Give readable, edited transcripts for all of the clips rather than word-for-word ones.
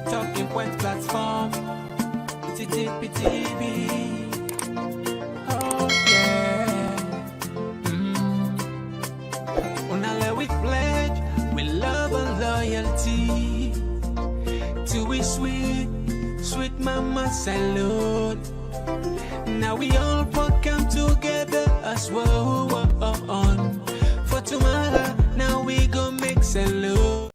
Talking Point platform. TTPTV. Oh yeah. Unale we pledge with love and loyalty to we sweet mama Salone. Now we all come together as one. For tomorrow, now we gon' make Salone.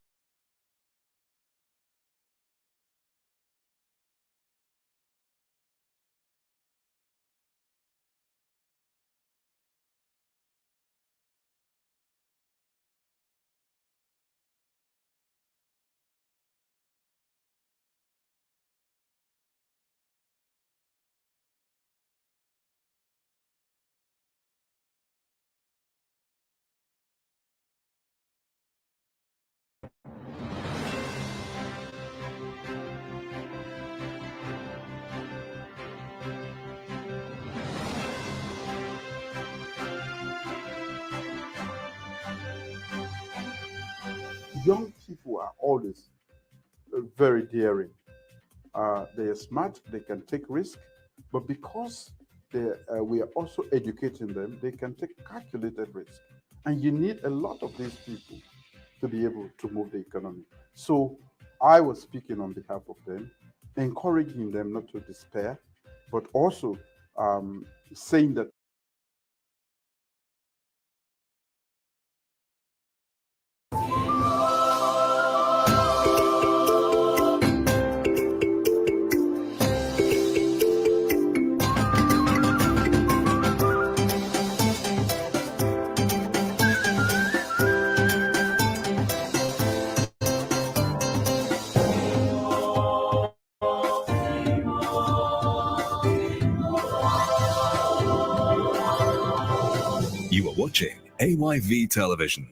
Young people are always very daring. They are smart, they can take risks, but because we are also educating them, they can take calculated risks. And you need a lot of these people to be able to move the economy. So I was speaking on behalf of them, encouraging them not to despair, but also saying that You are watching AYV Television.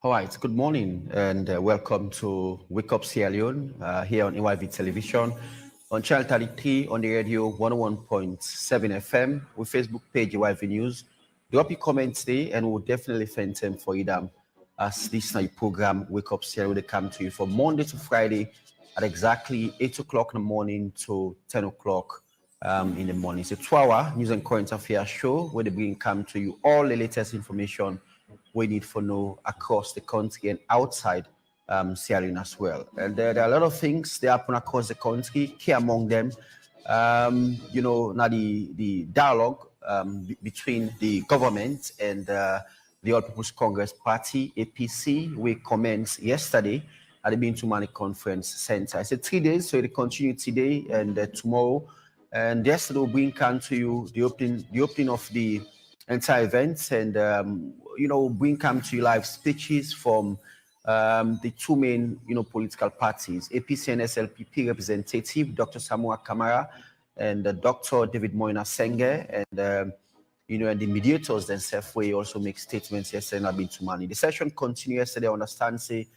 All right, good morning and welcome to Wake Up Sierra Leone here on AYV Television, on Channel 33, on the radio 101.7 FM, with Facebook page AYV News. Drop your comments today and we'll definitely thank them for it as this night program Wake Up Sierra Leone come to you from Monday to Friday at exactly 8 o'clock in the morning to 10 o'clock in the morning. It's a 2-hour news and current affairs show where they bring come to you all the latest information we need to know across the country and outside Sierra Leone as well. And there are a lot of things that happen across the country. Key among them, now the dialogue between the government and the All People's Congress Party, APC, we commenced yesterday at the Bintumani Conference Center. I said 3 days, so it continue today and tomorrow. And yesterday we'll bring to you the opening of the entire events and bring to you live speeches from the two main political parties, APC and SLPP representative Dr. Samuel Kamara and Dr. David Moina Senge, and and the mediators themselves we also make statements yesterday in Bintumani. The session continued yesterday, I understand, say,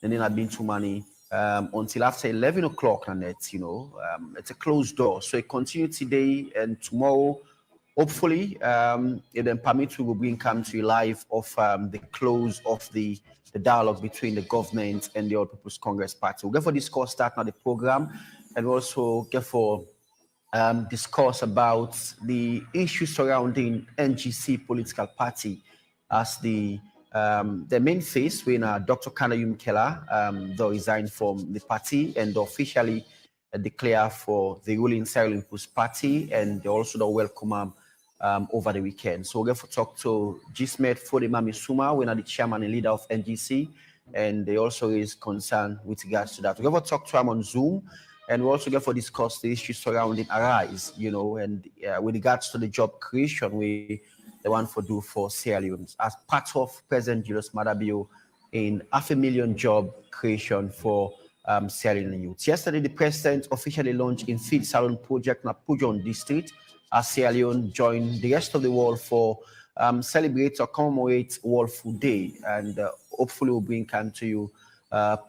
and then I've been to money until after 11 o'clock, and it's a closed door. So it continues today and tomorrow. Hopefully, it then permits we will bring come to you live of the close of the dialogue between the government and the All People's Congress Party. We'll get for discuss that now the program, and we'll also get for discuss about the issues surrounding NGC political party as the main face when Dr. Kanayum Keller resigned from the party and officially declare for the ruling Sierra Leone People's Party, and they also don't welcome over the weekend. So we're going to talk to Gismet Fodemami Suma, we're the chairman and leader of NGC, and they also raise concern with regards to that. We ever talk to him on Zoom, and we also get for discuss the issues surrounding Arise, and with regards to the job creation we the one for do for Sierra Leone as part of President Julius Maada Bio in 500,000 job creation for Sierra Leone youth. Yesterday, the president officially launched in Feed Salone project in Pujon district as Sierra Leone joined the rest of the world for celebrate or commemorate World Food Day, and hopefully we'll bring to you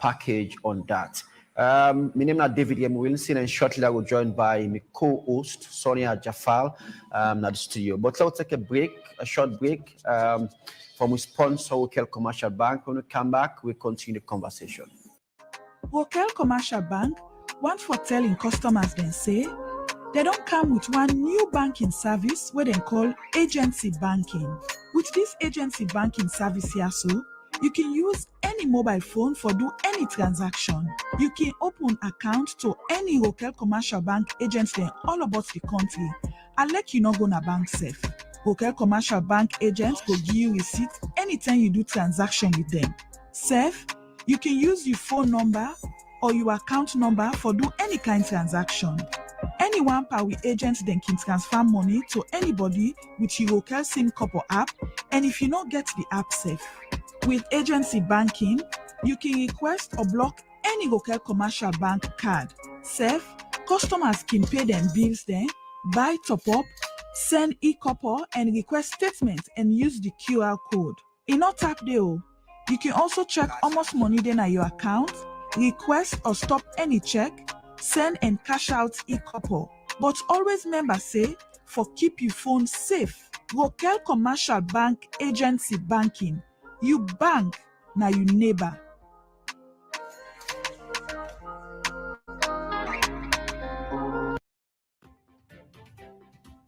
package on that. My name is David M. Wilson, and shortly I will be joined by my co-host Sonia Jafal at the studio. But let's take a short break from our sponsor, Hokel Commercial Bank. When we come back, we continue the conversation. Hokel Commercial Bank want for telling customers then say they don't come with one new banking service where they call agency banking. With this agency banking service here, so you can use any mobile phone for do any transaction. You can open account to any Hokel Commercial Bank agents then all about the country. And let you not go na bank safe. Hokel Commercial Bank agents will give you receipt anytime you do transaction with them. Safe, you can use your phone number or your account number for do any kind of transaction. Anyone per we agents then can transfer money to anybody with your Hokel SIM Couple app, and if you don't get the app safe. With agency banking, you can request or block any Hokel Commercial Bank card. Safe, customers can pay them bills then, buy top up, send e-couple and request statements and use the QR code. In not tap there, you can also check how much money then at your account, request or stop any check, send and cash out e-couple. But always remember say, for keep your phone safe. Hokel Commercial Bank agency banking. You bank, now you neighbor.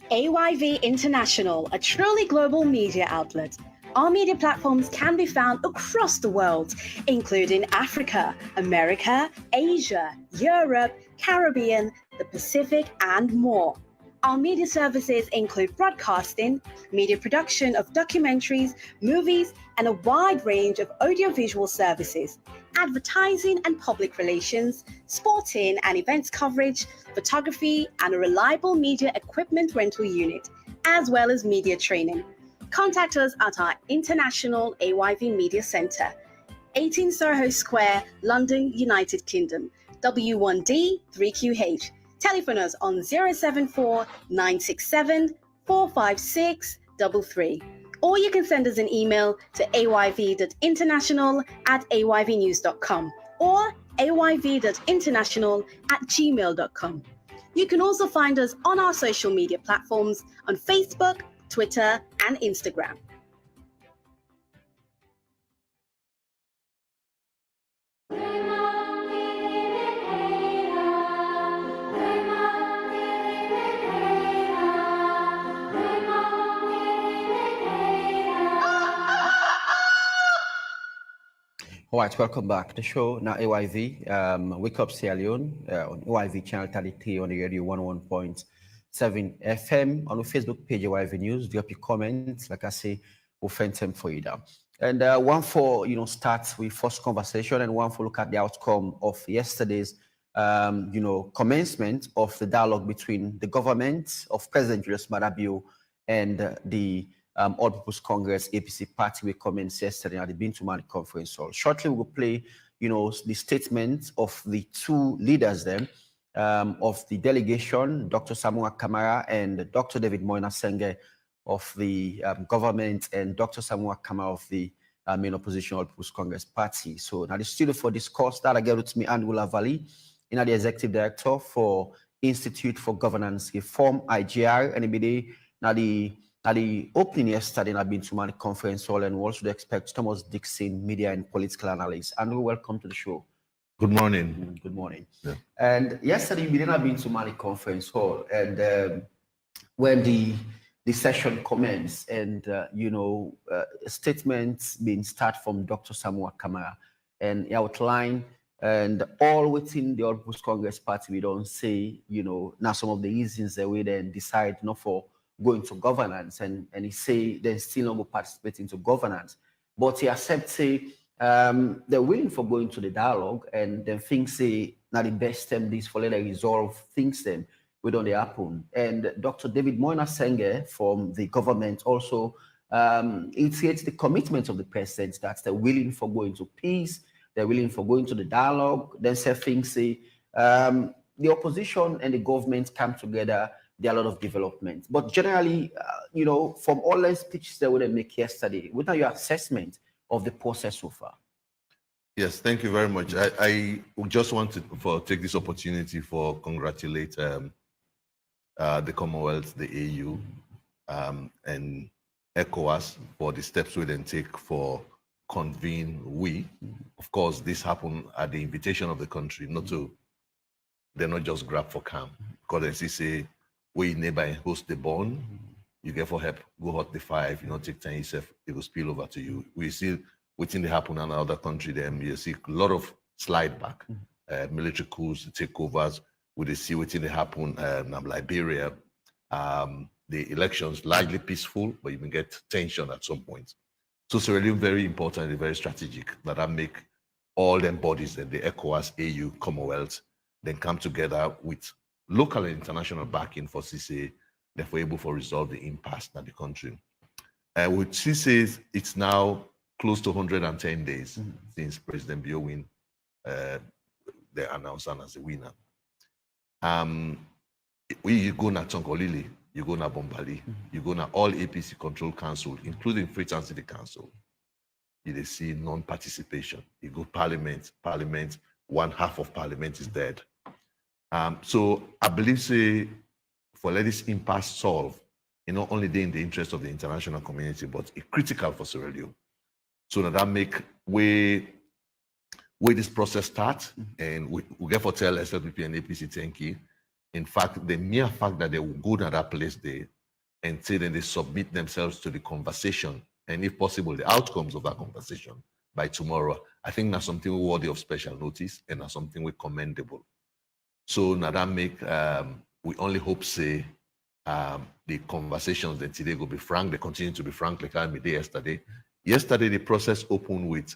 AYV International, a truly global media outlet. Our media platforms can be found across the world, including Africa, America, Asia, Europe, Caribbean, the Pacific, and more. Our media services include broadcasting, media production of documentaries, movies, and a wide range of audiovisual services, advertising and public relations, sporting and events coverage, photography, and a reliable media equipment rental unit, as well as media training. Contact us at our International AYV Media Centre, 18 Soho Square, London, United Kingdom, W1D 3QH. Telephone us on 074 967 456 33. Or you can send us an email to ayv.international@ayvnews.com or ayv.international@gmail.com. You can also find us on our social media platforms on Facebook, Twitter, and Instagram. All right, welcome back. The show now AYV, Wake Up Sierra Leone on AYV channel 33 on the radio 101.7 FM on the Facebook page AYV News. Drop your comments, like I say, we'll find them for you now. And one for start with first conversation, and one for look at the outcome of yesterday's commencement of the dialogue between the government of President Julius Maada Bio and the All People's Congress APC party. We commenced yesterday at the Bintumani conference hall. Shortly, we will play, the statement of the two leaders then of the delegation, Dr. Samuel Kamara and Dr. David Moina Senge of the government, and Dr. Samuel Kamara of the main opposition All People's Congress party. So now the studio for this course that I get with me, Andrew Valley, the executive director for Institute for Governance Reform, IGR, and now the opening yesterday in Bintumani conference hall, and we also expect Thomas Dixon, media and political analyst. Andrew, welcome to the show. Good morning. Good morning. Yeah. And yesterday we didn't Bintumani conference hall, and when the session commenced, and statements being start from Dr. Samuel Kamara, and he outlined, and all within the All People's Congress party, we don't say, now some of the reasons that we then decide not for going to governance, and he say then still not go participate into governance, but he accepts say they're willing for going to the dialogue, and then things say now the best time this for later resolve things then we don't happen. And Dr. David Moina Senge from the government also it's the commitment of the president that they're willing for going to peace, they're willing for going to the dialogue. Then say things say the opposition and the government come together, there are a lot of development. But generally, from all the speeches that we make yesterday, what are your assessment of the process so far? Yes, thank you very much. I just wanted to take this opportunity for congratulate the Commonwealth, the AU, and ECOWAS for the steps we then take for convene we. Of course, this happened at the invitation of the country, they're not just grab for calm. Because they say, we neighbor host the bond, you get for help, go hot the fire, if you don't take time yourself, it will spill over to you. We see within the happen in other country, then you see a lot of slide back, military coups, takeovers, we see within the happen in Liberia. The elections largely peaceful, but you can get tension at some point. So it's really very important and very strategic that I make all them bodies and the ECOWAS, AU, Commonwealth, then come together with local and international backing for CCA, therefore able to resolve the impasse in the country. With CCA, it's now close to 110 days since President Bio win, they announced him as a winner. You go na Tonkolili, you go na Bombali, you go na all APC control council, including Freetown City Council. You see non-participation. You go parliament, one half of parliament is dead. So I believe say for let this impasse solve, not only in the interest of the international community, but it's critical for Sierra Leone. So that make where this process starts, and we get for tell SLPP and APC thank you. In fact, the mere fact that they will go to that place there and say that they submit themselves to the conversation, and if possible, the outcomes of that conversation by tomorrow, I think that's something worthy of special notice, and that's something we commendable. So now that make we only hope say the conversations that today will be frank, they continue to be frank like I made yesterday. Yesterday, the process opened with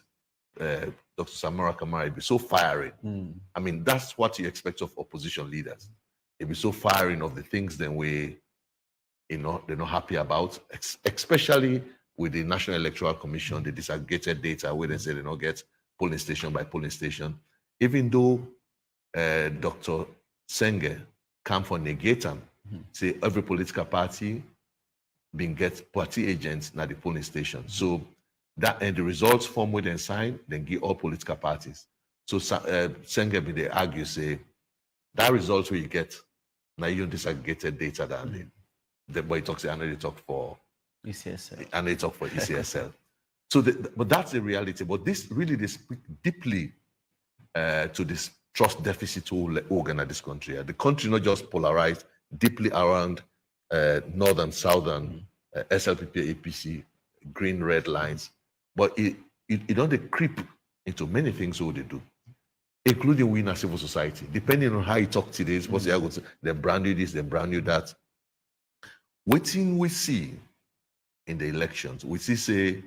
Dr. Samara Kamara. It'd be so firing. I mean, that's what you expect of opposition leaders. It'd be so firing of the things that they're not happy about, especially with the National Electoral Commission, the disaggregated data where they say they don't get polling station by polling station. Even though Dr. Senge come for negate them, say every political party being get party agents at the polling station. So that and the results form where they sign, then give all political parties. So Senge be they argue say that results where you get now you disaggregated data than the boy talks and they talk for ECSL and they talk for ECSL. So but that's the reality. But this really they speak deeply to this trust deficit organ at this country. The country not just polarized deeply around northern, southern, SLPP, APC, green, red lines, but it don't creep into many things what they do, including we in our civil society. Depending on how you talk today, suppose they brand you this, they brand you that. What thing we see in the elections, we see say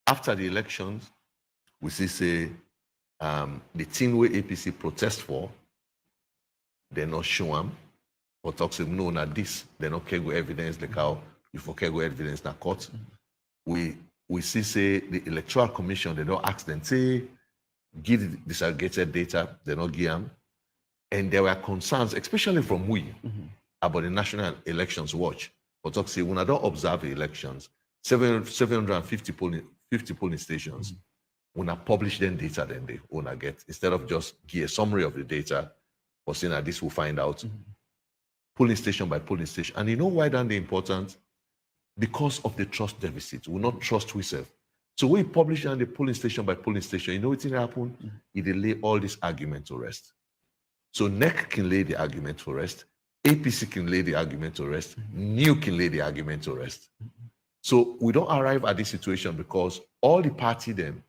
after the elections, we see say the thing where APC protest for, they're not show them. Or talk to them, no, not this. They don't care with evidence like how you for care with evidence in court. We see say the Electoral Commission, they don't ask them, say, give disaggregated data, they don't give them. And there were concerns, especially from we, about the National Elections Watch. But talk say, when I don't observe the elections, 750 polling stations, when I publish them data, then they want to get, instead of just give a summary of the data, or saying that this will find out. Polling station by polling station. And you know why that's important? Because of the trust deficit. We not trust ourselves. So we publish on the polling station by polling station. You know what's going to happen? It lay all this argument to rest. So NEC can lay the argument to rest. APC can lay the argument to rest. NEW can lay the argument to rest. So we don't arrive at this situation because all the party then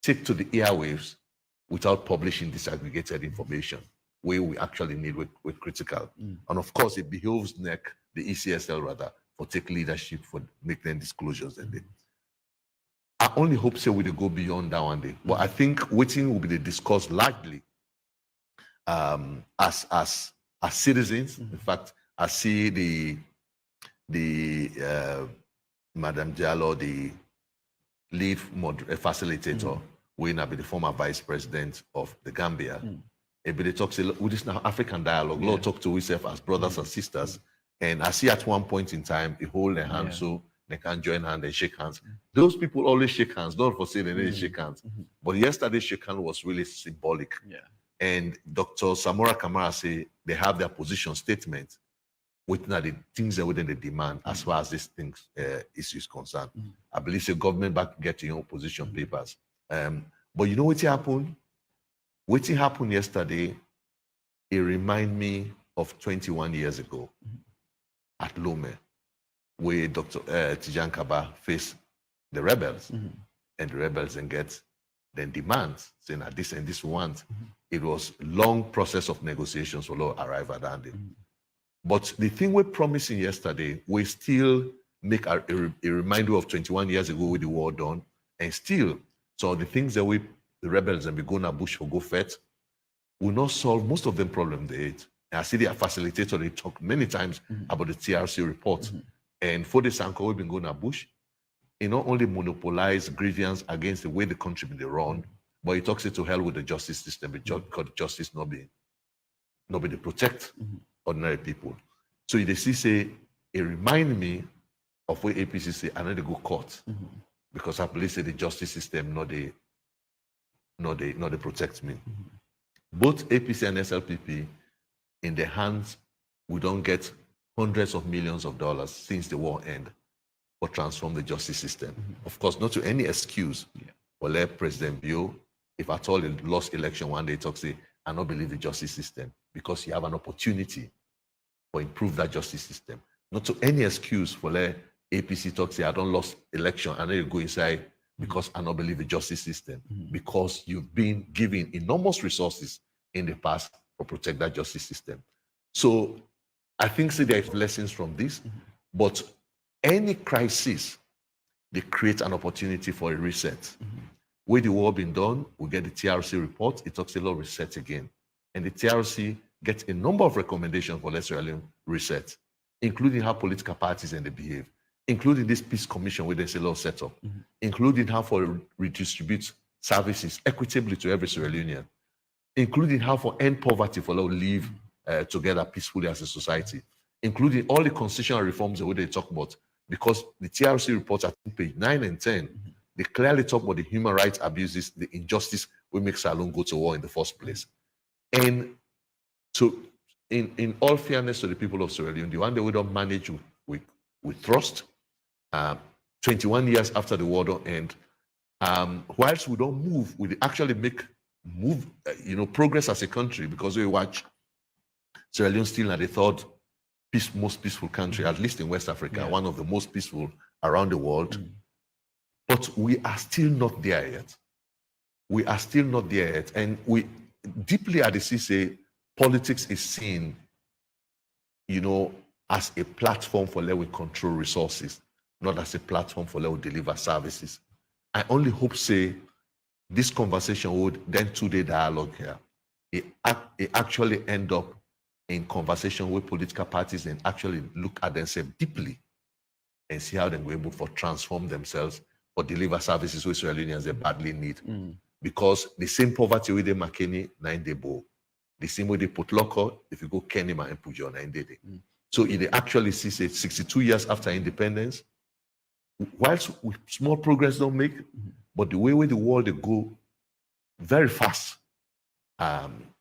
take to the airwaves without publishing disaggregated information where we actually need with critical. And of course, it behoves NEC, the ECSL rather, for take leadership for making disclosures. And I only hope so we will go beyond that one day. But I think waiting will be the discussed largely as citizens. In fact, I see the Madam Diallo, the lead facilitator, will now be the former vice president of the Gambia. But they talk with this now African dialogue. Lord talk to ourselves as brothers and sisters. And I see at one point in time they hold their hands so they can join hands and shake hands. Those people always shake hands. Don't forsake they didn't shake hands. But yesterday's shake hand was really symbolic. And Dr. Samora Kamara say they have their position statement within the things that within the demand as far as these things is concerned. I believe the government back getting your opposition papers. But you know what happened? What happened yesterday, it reminded me of 21 years ago at Lome, where Dr. Tijan Kaba faced the rebels, and the rebels then get then demands, saying that this and this want. It was a long process of negotiations for law arrive at that day. But the thing we're promising yesterday, we still make a reminder of 21 years ago with the war done, and still, so the things that the rebels and we go to bush for go fet, will not solve most of them problem they hate. And I see the facilitator, they talk many times about the TRC report. And for the Sanko, we've been going to bush, it not only monopolize grievance against the way the country been run, but it talks it to hell with the justice system, because justice not be to protect ordinary people. So they see say, it reminds me of what APC say, I need to go court, because I believe say the justice system not they protect me. Both APC and SLPP, in their hands, we don't get hundreds of millions of dollars since the war ended for transform the justice system. Of course, not to any excuse for let President Bio, if at all he lost election one day, talk say, I don't believe the justice system, because you have an opportunity for improve that justice system. Not to any excuse for let APC talk say, I don't lost election, and then you go inside because I don't believe the justice system, because you've been given enormous resources in the past for protect that justice system. So I think there are lessons from this, but any crisis, they create an opportunity for a reset. Where the war been done, we get the TRC report, it talks a lot of reset again. And the TRC gets a number of recommendations for Let's reset, including how political parties and they behave, including this peace commission where there's a lot set up, including how to redistribute services equitably to every Sierra Leonean, including how to end poverty for all live together peacefully as a society, including all the constitutional reforms that they talk about, because the TRC reports at page 9 and 10, they clearly talk about the human rights abuses, the injustice we make Salone go to war in the first place. And so in all fairness to the people of Sierra Leone, the one that we don't manage with trust, 21 years after the war don't end, whilst we don't move, we actually move progress as a country, because we watch Sierra Leone still at the third most peaceful country, at least in West Africa, one of the most peaceful around the world. But we are still not there yet. We are still not there yet. And we deeply at the CCA, politics is seen, as a platform for let we control resources, not as a platform for let we deliver services. I only hope, say, this conversation would then two-day dialogue here, it actually end up in conversation with political parties and actually look at themselves deeply and see how they're able to transform themselves or deliver services which Sierra Leoneans they badly need. Because the same poverty with the McKinney, 9 day bow. The same way they put local, if you go Kenima and Pujo, 9 day. So it actually sees it 62 years after independence, whilst small progress don't make, but the way the world they go very fast,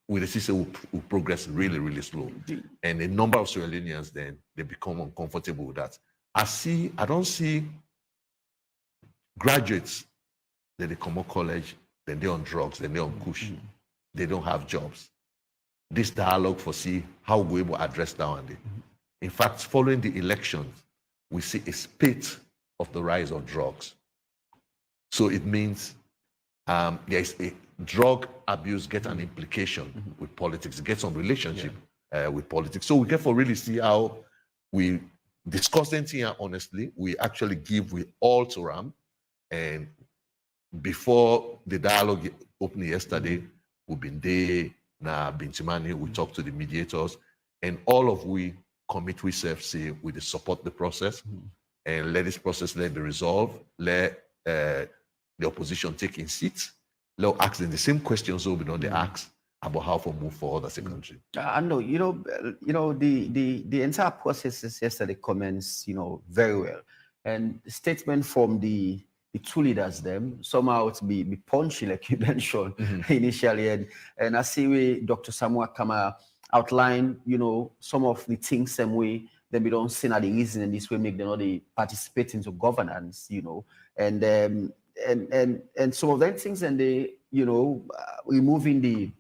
with the system will progress really, really slow. And a number of Sierra Leoneans then they become uncomfortable with that. I don't see graduates, then they come out college, then they're on drugs, then they're on kush. They don't have jobs. This dialogue for see how we will address that one day. In fact, following the elections, we see a spate of the rise of drugs. So it means there is a drug abuse get an implication with politics, it gets some relationship with politics. So we get for really see how we discuss anything here honestly, we actually give with all to Ram, and before the dialogue opened yesterday, we've been there, now Bintimani, we talked to the mediators, and all of we commit ourselves, say, we support the process, and let this process let be resolved, let the opposition take in seats, let ask them the same questions we don't they ask about how to move forward as a country. I know, the entire process yesterday comments, very well. And the statement from the two leaders, them somehow to be punchy, like you mentioned initially. And I see where Dr. Samuel Kama outlined, some of the things same way that we don't see the reason in this way make them not participate into governance, and some of them things, and they, removing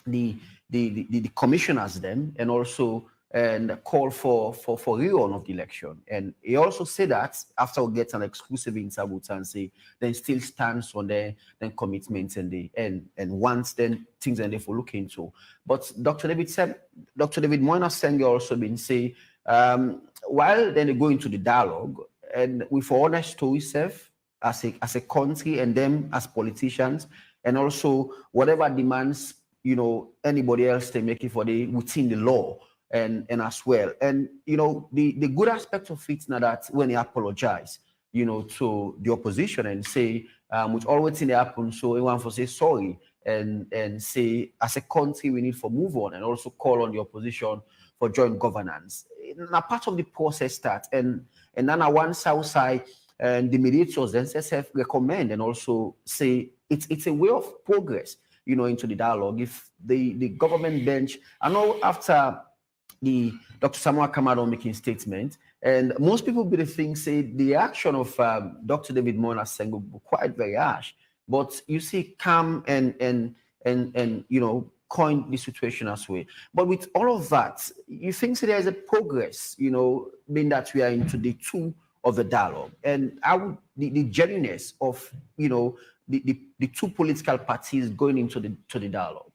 the commissioners then, and also call for rerun of the election. And he also said that after we get an exclusive interview and say then still stands on their commitments and once then things and they for look into. But Dr. David Moina Senge also been say while then they go into the dialogue and we for honest to ourselves as a country and them as politicians, and also whatever demands anybody else they make it for within the law and as well. And the good aspect of it now that when they apologize to the opposition and say with all what's in the happen, so everyone for say sorry and say as a country we need for move on, and also call on the opposition for joint governance. Now part of the process that and then on one south side and the mediators then recommend and also say it's a way of progress into the dialogue. If the government bench, I know after the Dr. Samuel Kamado making statement, and most people be the thing say the action of Dr. David Moina Sengo quite very harsh, but you see calm and coin the situation as well. But with all of that, you think there is a progress, being that we are into the two of the dialogue, and how the genuineness of the two political parties going into the dialogue.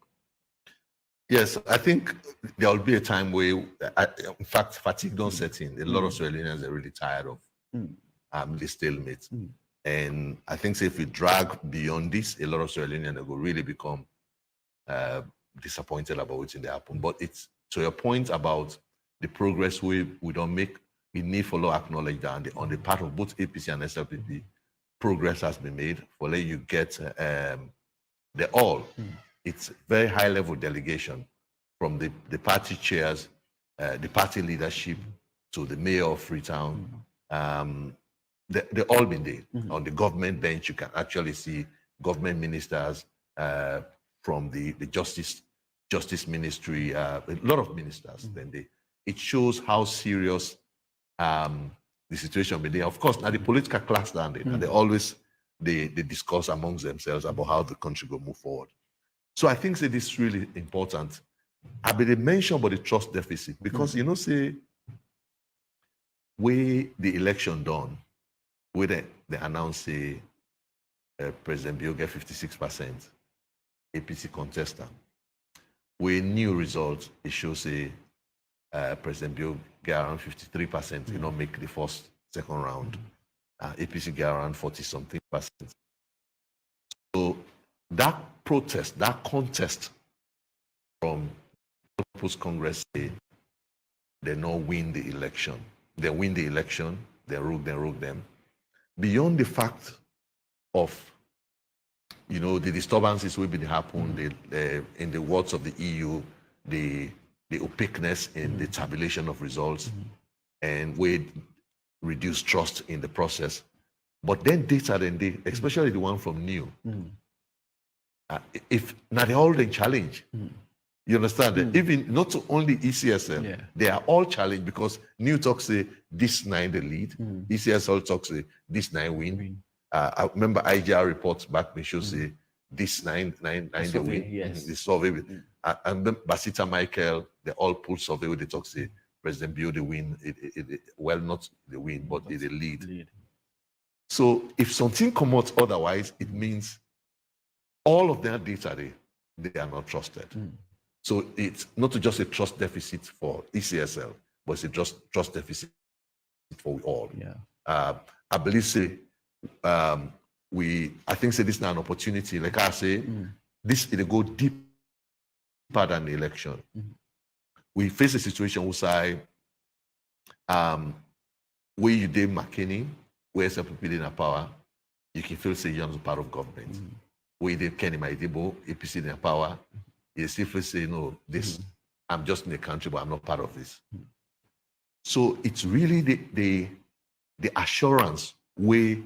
Yes, I think there will be a time where, in fact, fatigue don't set in. A lot of Sierra Leoneans are really tired of the stalemate. And I think if we drag beyond this, a lot of Sierra Leoneans will really become disappointed about what's in the happen. But it's to your point about the progress we don't make, we need for law acknowledge that on the part of both APC and SLPP, progress has been made for let you get it's very high level delegation from the party chairs, the party leadership to the mayor of Freetown. They've all been there. On the government bench, you can actually see government ministers from the justice ministry, a lot of ministers. It shows how serious the situation be there. Of course, now the political class down there, and they discuss amongst themselves about how the country will move forward. So I think that this is really important. I been mentioned about the trust deficit because say where the election done, where they announced President Bill get 56%, APC contestant. With new results, it shows President Bill get around 53%, make the second round. APC get around 40-something%. So that protest, that contest from post Congress, they not win the election. They win the election, they rogue them. Beyond the fact of the disturbances will be happen, in the words of the EU, the opaqueness in the tabulation of results, and we reduce trust in the process. But then data, especially the one from New, if not all the challenge, you understand? Even not only ECSL, they are all challenged because New talks say this 9 the lead, ECSL talks say this 9 win. I remember IGR reports back me show say this 9 the win. Yes. The survey with and then Basita Michael, they all pull survey where they talk say President Bill the win, well not the win, but it's the lead. So if something comes out otherwise, it means all of their data they are not trusted. So it's not just a trust deficit for ECSL, but it's a trust deficit for all. Yeah. I believe I think say this is now an opportunity. Like I say, this it'll go deeper than the election. We face a situation where where you did McKinney, where some people in power, you can feel say you're not part of government. Where you did Kenny Maidibo, APC in power, you still feel say, no, this, I'm just in the country, but I'm not part of this. So it's really the assurance where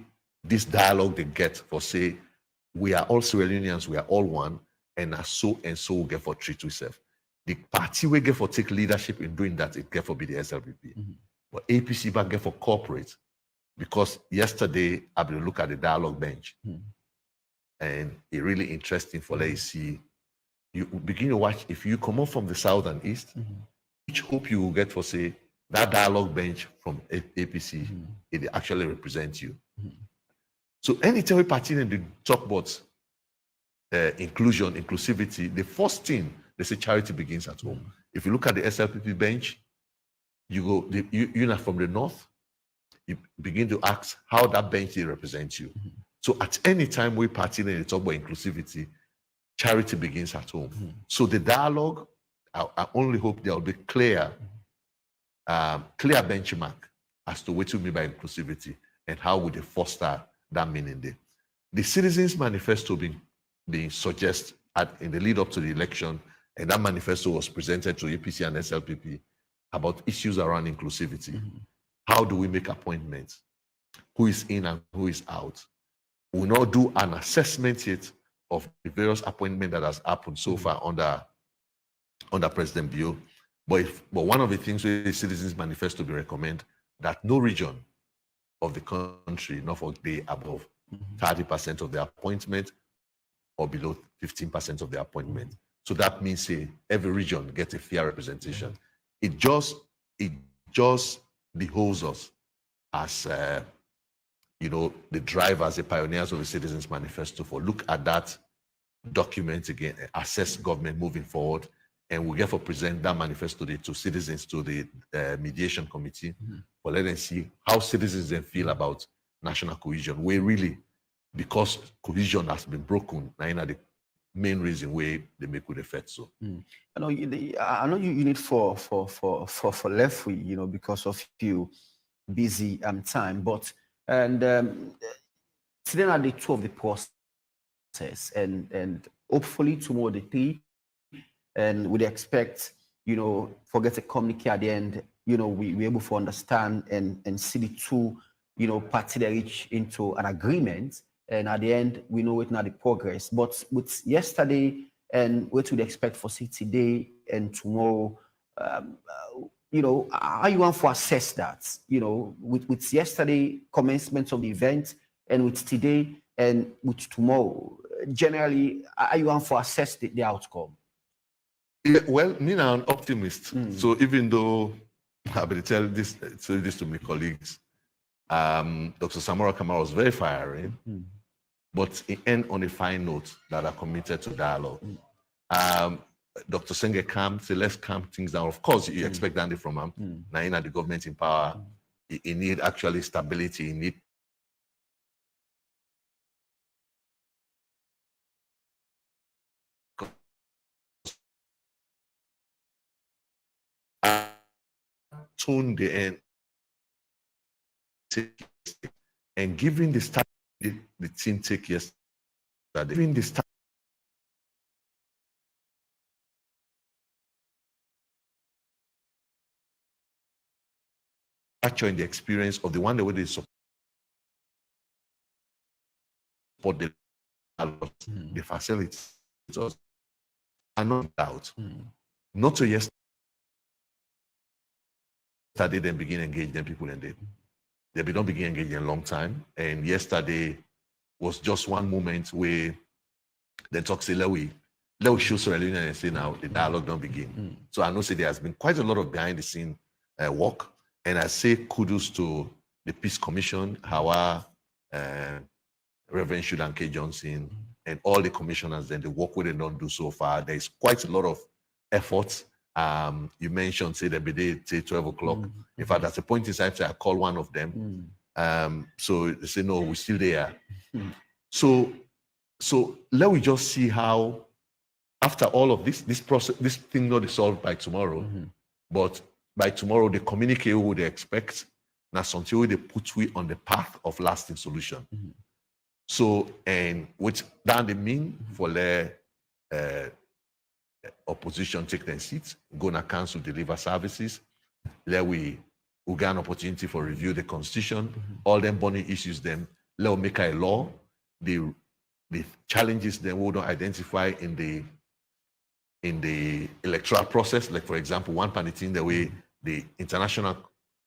this dialogue they get for say, we are all Sierra Leoneans, we are all one, and so we get for treat ourselves. The party we get for take leadership in doing that, it get for be the SLPP. But APC back get for corporate, because yesterday I will look at the dialogue bench, and it's really interesting for let you see. You begin to watch, if you come up from the south and east, which hope you will get for say, that dialogue bench from APC, it actually represents you. So anytime we party in the talk about inclusion, inclusivity, the first thing, they say charity begins at home. If you look at the SLPP bench, you go, you're not from the north, you begin to ask how that bench represents you. So at any time we party in the talk about inclusivity, charity begins at home. So the dialogue, I only hope there will be clear benchmark as to what we mean by inclusivity and how would they foster that meaning there. The Citizens Manifesto being suggested in the lead up to the election, and that manifesto was presented to APC and SLPP about issues around inclusivity. How do we make appointments? Who is in and who is out? We will not do an assessment yet of the various appointments that has happened so far under President Bio. But one of the things where the Citizens Manifesto be recommend that no region of the country not for be above 30% of the appointment or below 15% of the appointment. So that means every region gets a fair representation. It just beholds us as the drivers, the pioneers of the Citizens Manifesto for look at that document again, assess government moving forward, and we therefore present that manifesto to citizens, to the mediation committee, for let them see how citizens then feel about national cohesion. Where really, because cohesion has been broken, now the main reason why they make good effect. So I know you need for left, because of you busy time, but today are the two of the process, and hopefully tomorrow the three, and we'd expect forget to communicate at the end, we're able to understand and see the two party they reach into an agreement. And at the end, we know it's not the progress. But with yesterday and what we'd expect for today and tomorrow, how you want to assess that? With yesterday commencement of the event and with today and with tomorrow, generally, how you want to assess the outcome? Yeah, well, me now an optimist. So even though I've been telling this to my colleagues, Dr. Samora Kamara was very fiery. But it ends on a fine note that are committed to dialogue. Dr. Senge calm, say let's calm things down. Of course, you expect that from him. Now, the government in power, you need actually stability, you need tone the end and giving the start the team take yesterday. Giving the start in the experience of the one way they support the facilities are not doubt. Not so yesterday then begin engage them people and they don't begin engaging in a long time. And yesterday was just one moment where they talk say, let we show Sierra Leone and say now the dialogue don't begin. So I know say there has been quite a lot of behind the scene work. And I say kudos to the Peace Commission, our Reverend Shudan K. Johnson, and all the commissioners and the work we did not do so far. There's quite a lot of efforts. You mentioned, say, the day, say 12 o'clock. In fact, at a point in time, I call one of them. So they say, no, we're still there. So let we just see how, after all of this process, this thing not solved by tomorrow, but by tomorrow they communicate what they expect. Now until they put we on the path of lasting solution. So, and which that they mean for the opposition take their seats, go na council deliver services. Let we get an opportunity for review the constitution, all them burning issues, then let we make a law. The challenges then we don't identify in the electoral process, like for example, one thing the way the international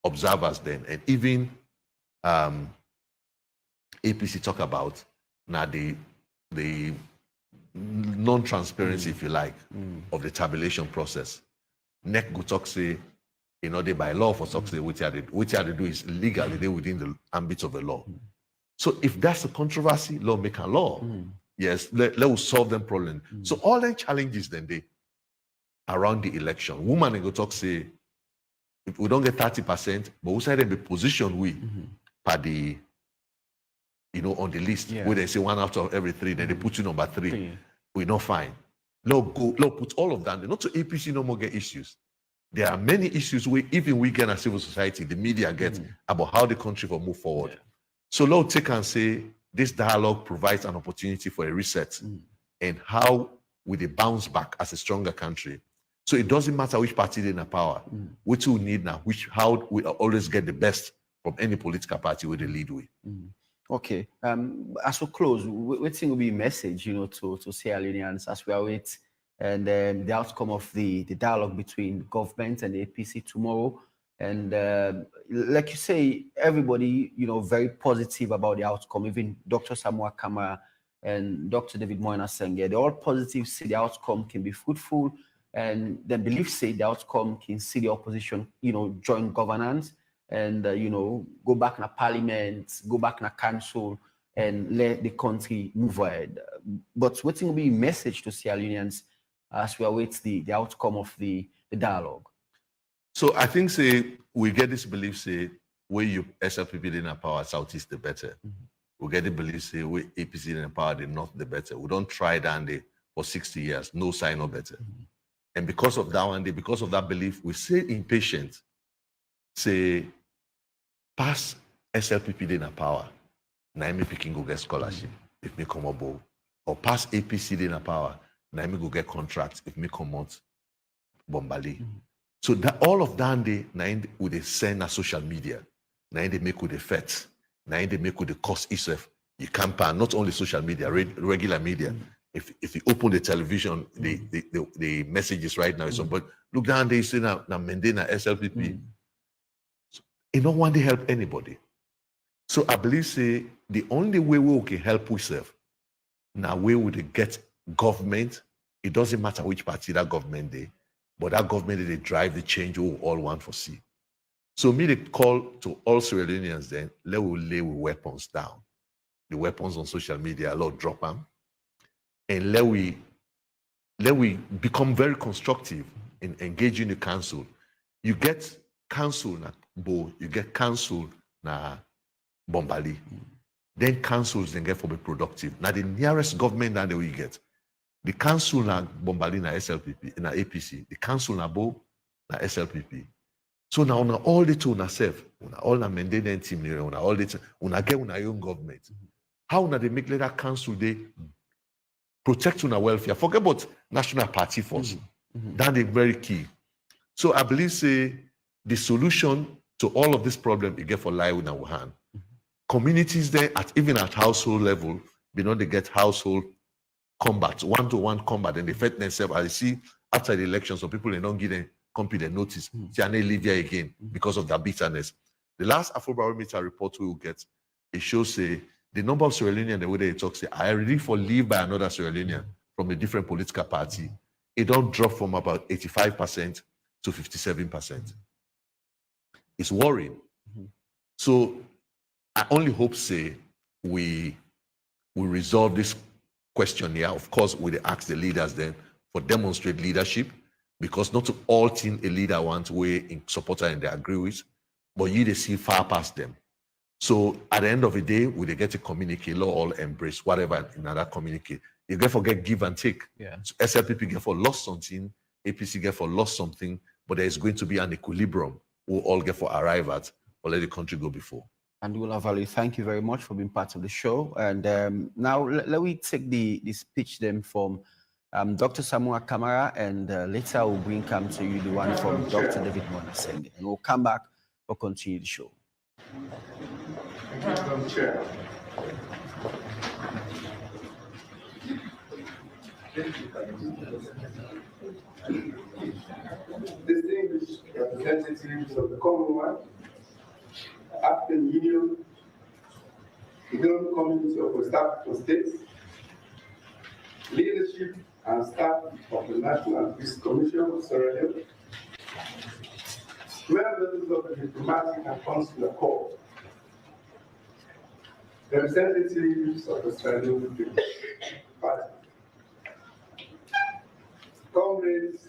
observers then, and even APC talk about now the non-transparency, if you like, of the tabulation process. NEC go talk say, they by law for talk say which they do is legally they within the ambit of the law. So if that's a controversy, law make a law. Yes, let us solve them problem. So all the challenges then they around the election. Woman they go talk say, if we don't get 30%, but we say they be positioned we per the on the list where they say 1 out of every 3, then they put you number 3. We're not fine. Let's put all of that. Not to APC no more get issues. There are many issues where even we get as civil society, the media get about how the country will move forward. So let's take and say this dialogue provides an opportunity for a reset and how we they bounce back as a stronger country. So it doesn't matter which party is in power, which we need now, how we always get the best from any political party where they lead with. Okay. As we close, what will be a message, to Sierra Leoneans as we await and the outcome of the dialogue between government and the APC tomorrow? And like you say, everybody, very positive about the outcome. Even Dr. Samuel Kamara and Dr. David Moyna Senge, they're all positive, say the outcome can be fruitful, and they believe say the outcome can see the opposition, join governance and, go back in a parliament, go back in a council and let the country move ahead. But what will be a message to Sierra Leoneans as we await the outcome of the dialogue? So I think, say, we get this belief, say, where you SLPP in power, Southeast, the better. We get the belief, say, where APC in power, the North, the better. We don't try down there for 60 years, no sign of better. And because of that one day, because of that belief, we say impatient, say, pass SLPP in power, now me picking go get scholarship if me come above. Or pass APC in power, now me go get contracts if me come out Bombali. So that all of that day, now with they send a social media, now they make with the feds, now they make with the cost itself. You campaign not only social media, regular media. If you open the television, the messages right now is on. But look down there, you see now Mendena SLPP. So, you don't want to help anybody. So I believe say the only way we can help ourselves, now we would get government. It doesn't matter which party that government they. But that government, they drive the change we all want to see. So me, they call to all Sierra Leoneans then, let we lay weapons down. The weapons on social media, let drop them. And let we become very constructive in engaging the council. You get council na Bo, you get council na Bombali. Then councils then get for be productive. Now the nearest government that we get. The council na Bombali na SLPP, na APC. The council na Bo na SLPP. So now on all the two na self, all na Mendena team, all the una get una own government. How na they make that council they protect una welfare? Forget about national party first. That is very key. So I believe say the solution to all of this problem you get for lie in our hand. Communities there even at household level, they get household combat, one-to-one combat, and they fight themselves. I see after the election, some people they don't give them competent notice. They live here again because of that bitterness. The last Afrobarometer report we will get, it shows the number of Sierra Leoneans, the way they talk, say, I ready for leave by another Sierra Leonean from a different political party. It don't drop from about 85% to 57%. It's worrying. So I only hope, say, we resolve this question here. Of course, we ask the leaders then for demonstrate leadership, because not all thing a leader wants we in supporter and they agree with, but you they see far past them. So at the end of the day, we they get a communique, law all embrace whatever in that communique. You get for get give and take. Yeah. So SLPP get for lost something, APC get for lost something, but there is going to be an equilibrium. We'll all get for arrive at or let the country go before. And Valley, thank you very much for being part of the show. And now let me take the speech then from Dr. Samuel Kamara, and later we'll bring come to you the one from Dr. David Monasenge, and we'll come back or continue the show. Madam Chair. Distinguished representatives of the Commonwealth, African Union, Economic Community of West African States, leadership and staff of the National Peace Commission of Sierra Leone, members of the Diplomatic and Consular Corps, representatives of the Sierra Leone People's Party, comrades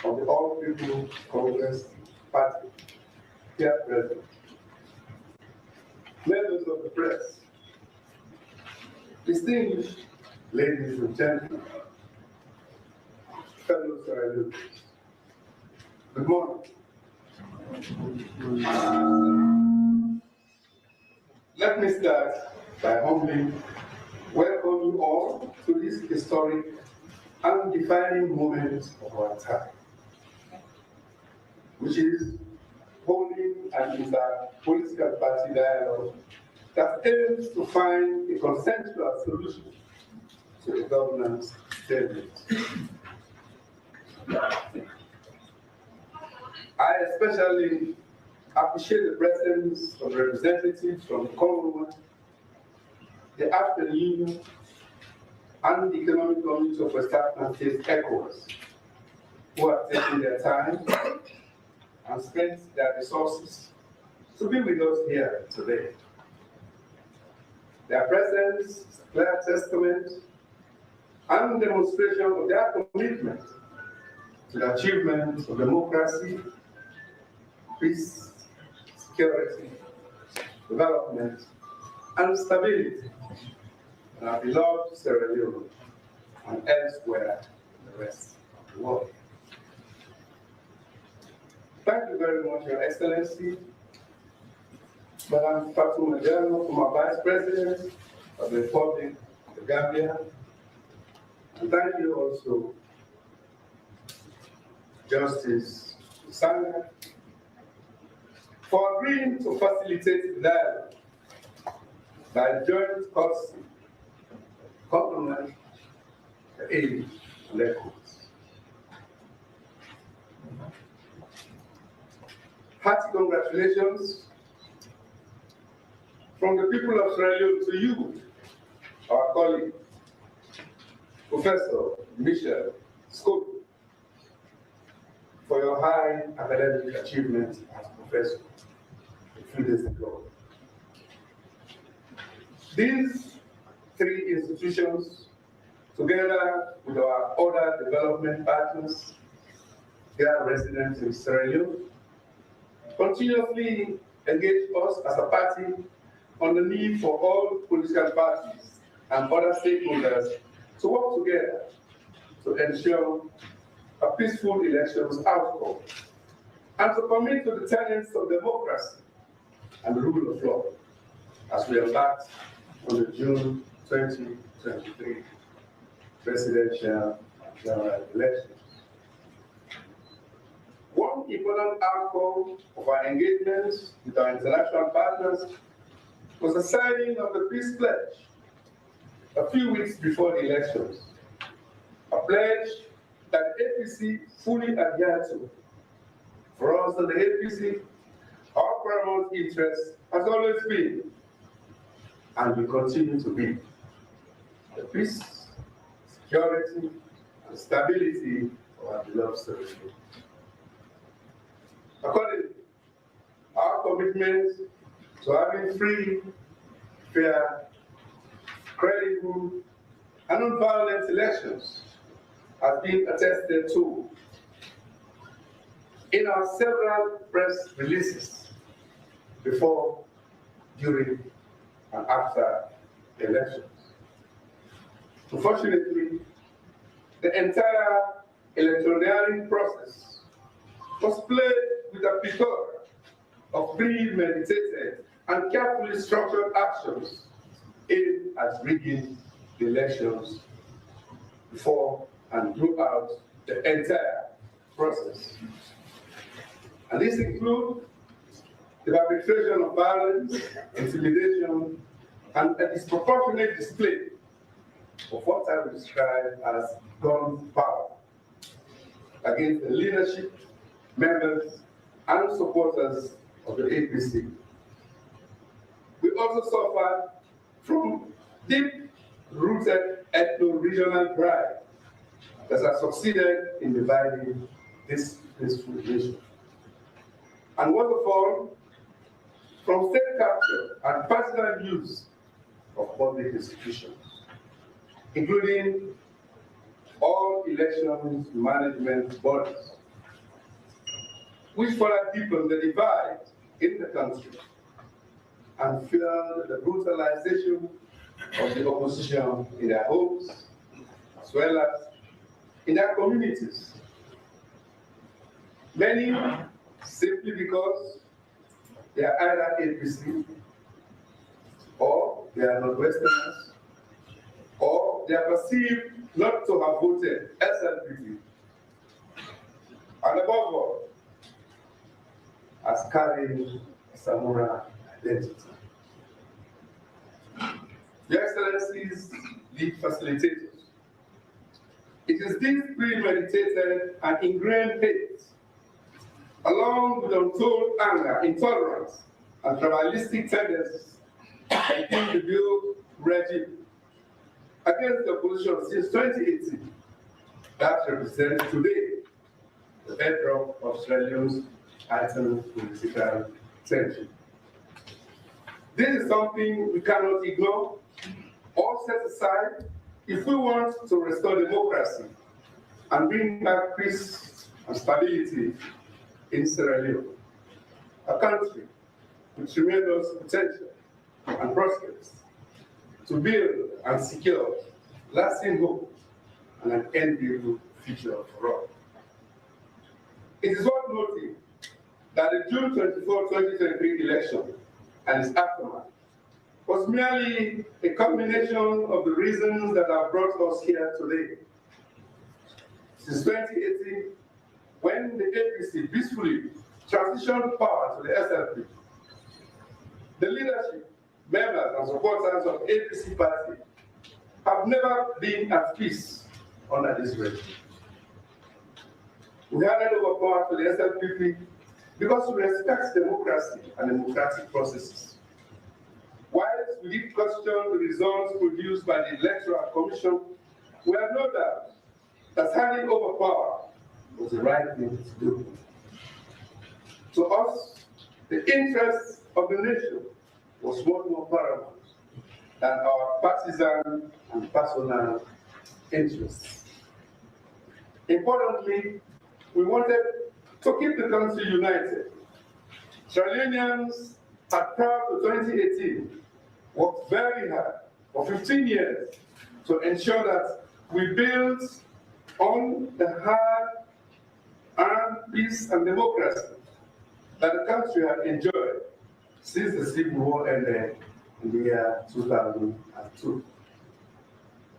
of the All People Congress Party, here present, members of the press, distinguished ladies and gentlemen, fellow Sierra Leoneans, good morning. Let me start by humbly welcoming you all to this historic and defining moment of our time, which is holding an inter-political party dialogue that aims to find a consensual solution to the governance stalemate. I especially appreciate the presence of representatives from the Commonwealth, the African Union, and the Economic Community of West African States, ECOWAS, who have taken their time and spent their resources to be with us here today. Their presence is a clear testament and demonstration of their commitment to the achievement of democracy, peace, security, development, and stability in our beloved Sierra Leone and elsewhere in the rest of the world. Thank you very much, Your Excellency, Madam Fatou Majano, former Vice President of the Republic of the Gambia. And thank you also, Justice Sanga, for agreeing to facilitate the dialogue by joint courtesy, compliment, the aid, and ECOWAS. Hearty congratulations from the people of Sierra Leone to you, our colleague, Professor Michel Scott, for your high academic achievement as professor a few days ago. These three institutions, together with our other development partners, here resident in Sierra Leone, continuously engage us as a party on the need for all political parties and other stakeholders to work together to ensure a peaceful elections outcome and to commit to the tenets of democracy and the rule of law as we embark on the June 2023 presidential and general elections. One important outcome of our engagements with our international partners was the signing of the peace pledge a few weeks before the elections, a pledge that the APC fully adhered to. For us at the APC, our paramount interest has always been, and will continue to be, the peace, security, and stability of our beloved Sierra Leone. Accordingly, our commitment to having free, fair, credible, and non-violent elections has been attested to in our several press releases before during and after the elections. Unfortunately, the entire electioneering process was played with a plethora of premeditated and carefully structured actions aimed at rigging the elections before and throughout the entire process. And these include the perpetration of violence, intimidation, and a disproportionate display of what I would describe as gun power against the leadership, members, and supporters of the APC. We also suffered from deep-rooted ethno-regional pride that has succeeded in dividing this peaceful nation. And worst of all, from state capture and personal use of public institutions, including all elections management bodies, which further deepened the divide in the country and fueled the brutalization of the opposition in their homes, as well as in their communities. Many, simply because they are either APC, or they are non-Westerners, or they are perceived not to have voted SLPP, and above all, as carrying a samurai identity. Your Excellencies, lead facilitators, it is this premeditated and ingrained hate, along with untold anger, intolerance, and tribalistic tendencies in the Bill regime against the opposition since 2018 that represents today the bedrock of Sierra Leone's heightened political tension. This is something we cannot ignore or set aside if we want to restore democracy and bring back peace and stability in Sierra Leone, a country with tremendous potential and prospects to build and secure lasting hope and an enviable future for all. It is worth noting that the June 24, 2023 election and its aftermath was merely a combination of the reasons that have brought us here today. Since 2018, when the APC peacefully transitioned power to the SLP, the leadership, members, and supporters of the APC party have never been at peace under this regime. We handed over power to the SLPP because we respect democracy and democratic processes. Whilst we did question the results produced by the Electoral Commission, we have no doubt that handing over power was the right thing to do. To us, the interests of the nation was much more paramount than our partisan and personal interests. Importantly, we wanted to keep the country united. Sierra Leoneans had prior to 2018 worked very hard for 15 years to ensure that we built on the hard-earned peace and democracy that the country had enjoyed since the Civil War ended in the year 2002.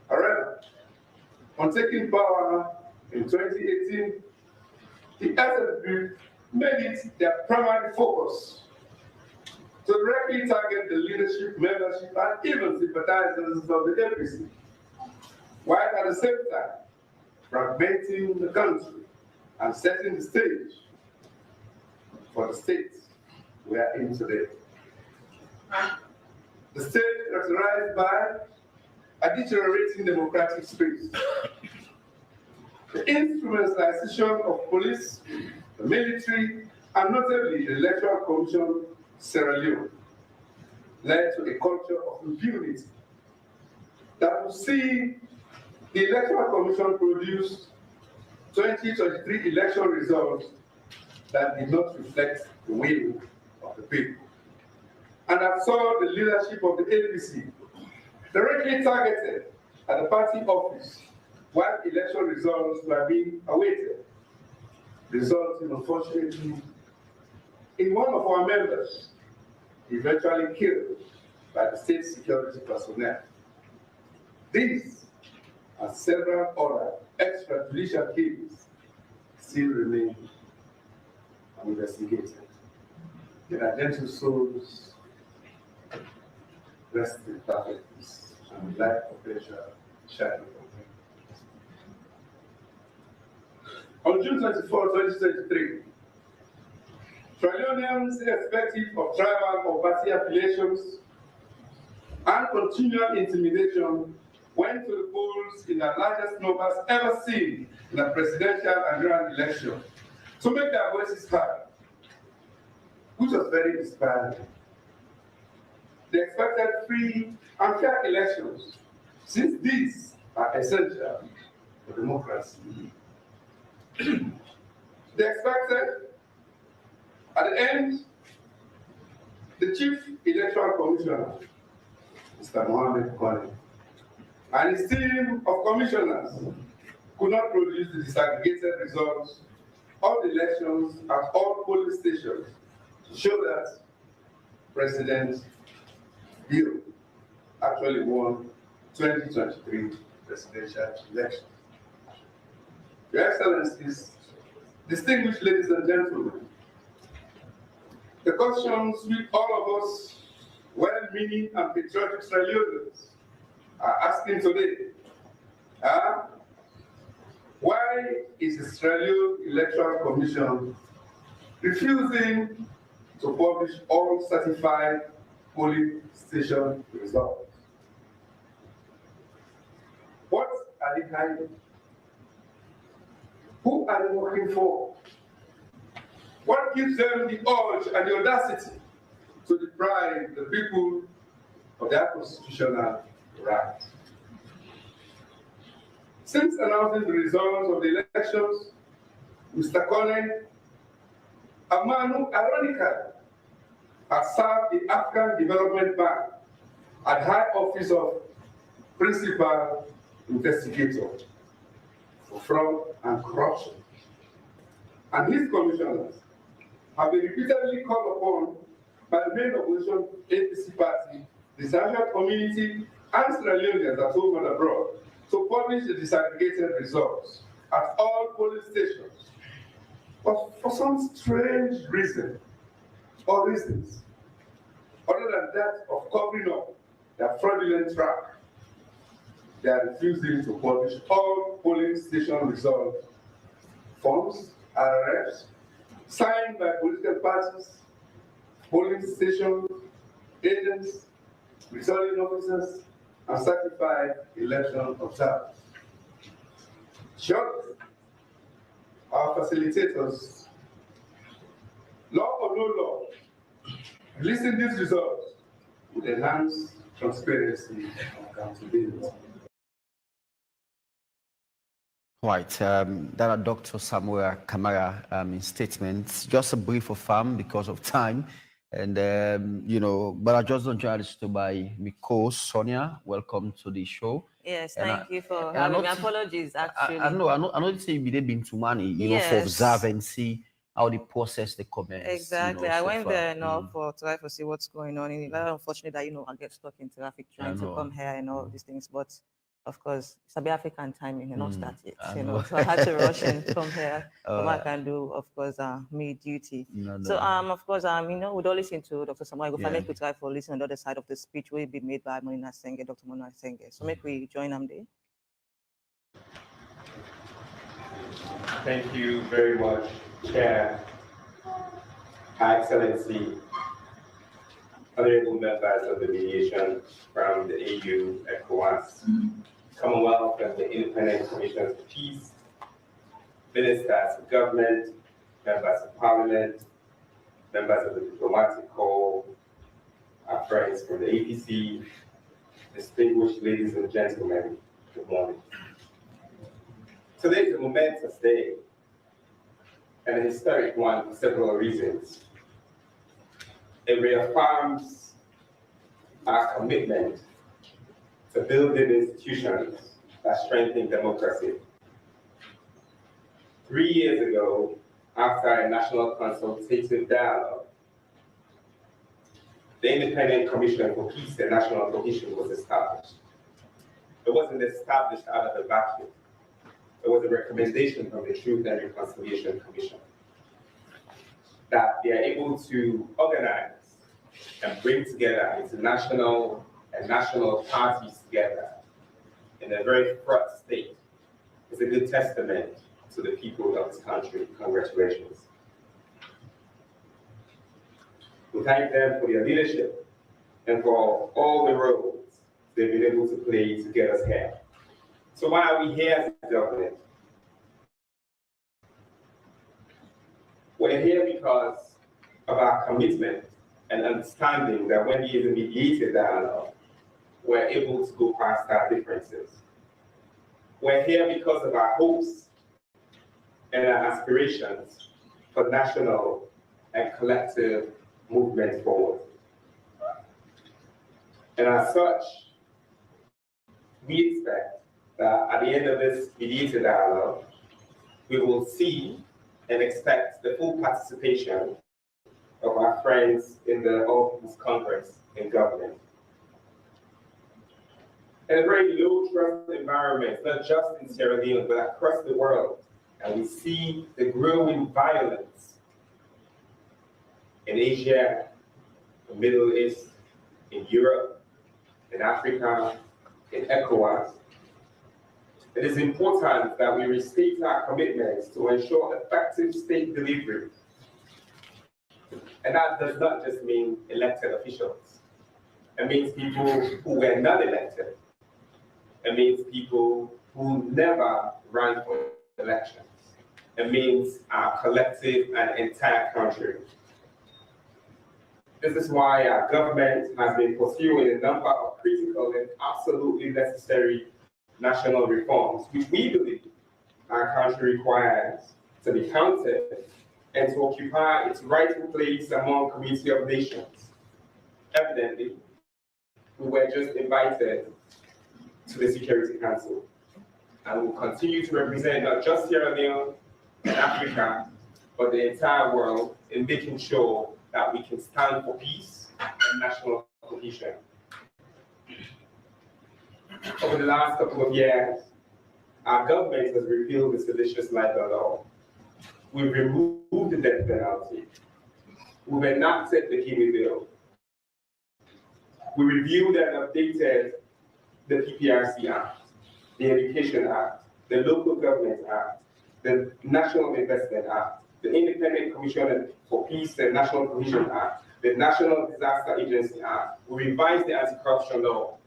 However, on taking power in 2018, the SLP made it their primary focus to directly target the leadership, membership, and even sympathizers of the APC, while at the same time fragmenting the country and setting the stage for the state we are in today. The state characterized by a deteriorating democratic space, the instrumentalization of police, the military, and notably the Electoral Commission Sierra Leone led to a culture of impunity that will see the Electoral Commission produce 2023 election results that did not reflect the will of the people. and I saw the leadership of the APC directly targeted at the party office while election results were being awaited, resulting, unfortunately, in one of our members eventually killed by the state security personnel. These and several other extrajudicial cases still remain uninvestigated. Their gentle souls rest in perfect peace and light perpetual shining from heaven. On June 24, 2023, Trilonians, irrespective of tribal or party affiliations and continual intimidation, went to the polls in the largest numbers ever seen in a presidential and grand election to make their voices heard, which was very inspiring. They expected free and fair elections, since these are essential for democracy. They expected, at the end, the Chief Electoral Commissioner, Mr. Mohammed Kone, and his team of commissioners could not produce the disaggregated results of the elections at all polling stations to show that President Bill actually won 2023 presidential election. Your Excellencies, distinguished ladies and gentlemen, the questions which all of us well-meaning and patriotic Sierra Leoneans are asking today are, why is the Sierra Leone Electoral Commission refusing to publish all certified polling station results? What are they hiding? Who are they working for? What gives them the urge and the audacity to deprive the people of their constitutional rights? Since announcing the results of the elections, Mr. Kone, a man who ironically has served the African Development Bank at high office of principal investigator for fraud and corruption, and his commissioners have been repeatedly called upon by the main opposition APC party, the Sahel community, and Sierra Leoneans at home and abroad to publish the disaggregated results at all polling stations. But for some strange reason or reasons, other than that of covering up their fraudulent track, they are refusing to publish all polling station results, forms, RRFs, signed by political parties, polling station agents, returning officers, and certified election observers. Short, our facilitators, law or no law, releasing these results would enhance transparency and accountability. Right, that are Dr. Samuel Kamara in statements. Just a brief of because of time. And, but I just don't journalist to by Miko Sonia. Welcome to the show. Yes, thank you for having me. Apologies, actually. I know you say they've been to money, know, for observe and see how they process the comments. Exactly. I went there to try to see what's going on. It's unfortunate that, I get stuck in traffic trying to come here and all these things. But of course, it's a bit African timing, not start yet. So I had to rush and come here. What I can do, of course, me duty. So of course, we'd all listen to Dr. Samuel. If I make we try for listen on the other side of the speech will be made by Monina Senge, Dr. Monina Senge. So make we join them there. Thank you very much, Chair, High Excellency, honorable members of the mediation from the AU, ECOWAS, Commonwealth and the Independent Commissioners of Peace, ministers of government, members of parliament, members of the diplomatic corps, our friends from the APC, distinguished ladies and gentlemen, good morning. Today is a momentous day and a historic one for several reasons. It reaffirms our commitment to building institutions that strengthen democracy. 3 years ago, after a national consultative dialogue, the Independent Commission for Peace and National Cohesion was established. It wasn't established out of a vacuum. It was a recommendation from the Truth and Reconciliation Commission that they are able to organize and bring together international and national parties together in a very fraught state is a good testament to the people of this country. Congratulations. We thank them for their leadership and for all the roles they've been able to play to get us here. So why are we here as a government? We're here because of our commitment and understanding that when there is a mediated dialogue, we're able to go past our differences. We're here because of our hopes and our aspirations for national and collective movement forward. And as such, we expect that at the end of this mediated dialogue, we will see and expect the full participation of our friends in the All People's Congress in government. In a very low trust environment, not just in Sierra Leone, but across the world, and we see the growing violence in Asia, the Middle East, in Europe, in Africa, in ECOWAS. It is important that we restate our commitments to ensure effective state delivery. And that does not just mean elected officials. It means people who were not elected. It means people who never ran for elections. It means our collective and entire country. This is why our government has been pursuing a number of critical and absolutely necessary national reforms, which we believe our country requires to be counted and to occupy its rightful place among community of nations. Evidently, we were just invited to the Security Council, and we will continue to represent not just Sierra Leone and Africa, but the entire world in making sure that we can stand for peace and national cohesion. Over the last couple of years, our government has repealed the seditious libel law. We've removed the death penalty. We've enacted the Kiwi Bill. We reviewed and updated the PPRC Act, the Education Act, the Local Government Act, the National Investment Act, the Independent Commission for Peace and National Cohesion Act, the National Disaster Agency Act. We revised the anti-corruption law,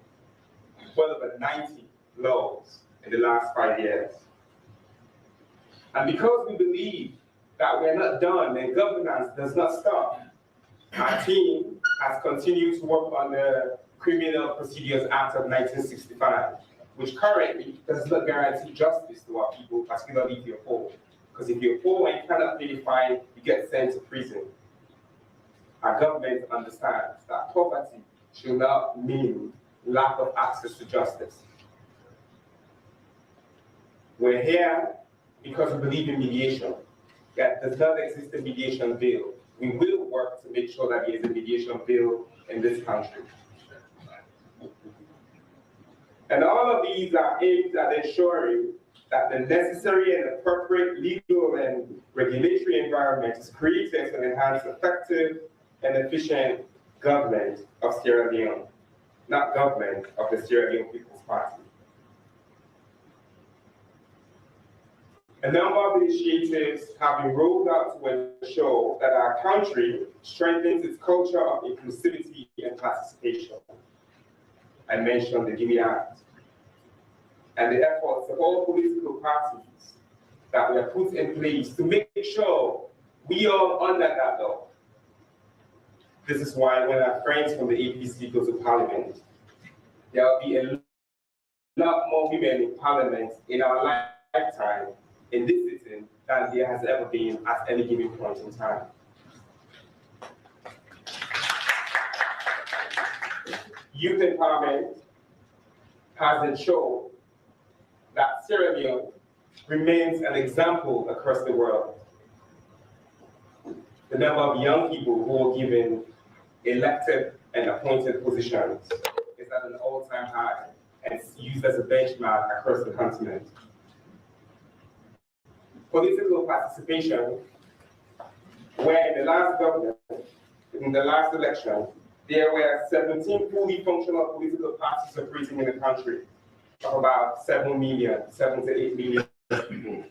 well over 90 laws in the last 5 years. And because we believe that we're not done and governance does not stop, our team has continued to work on the Criminal Procedures Act of 1965, which currently does not guarantee justice to our people, particularly if you're poor. Because if you're poor and you cannot pay the fine, you get sent to prison. Our government understands that poverty should not mean lack of access to justice. We're here because we believe in mediation. That does not exist a mediation bill. We will work to make sure that there is a mediation bill in this country. And all of these are aimed at ensuring that the necessary and appropriate legal and regulatory environment is created to enhance effective and efficient government of Sierra Leone, not government of the Sierra Leone People's Party. A number of initiatives have been rolled out to ensure that our country strengthens its culture of inclusivity and participation. I mentioned the Gimme Act and the efforts of all political parties that were put in place to make sure we are under that law. This is why when our friends from the APC go to Parliament, there will be a lot more women in Parliament in our lifetime in this sitting than there has ever been at any given point in time. youth empowerment has ensured that Sierra Leone remains an example across the world. The number of young people who are given elected and appointed positions is at an all-time high and it's used as a benchmark across the continent. Political participation, where in the last government, in the last election, there were 17 fully functional political parties operating in the country of about 7 to 8 million people.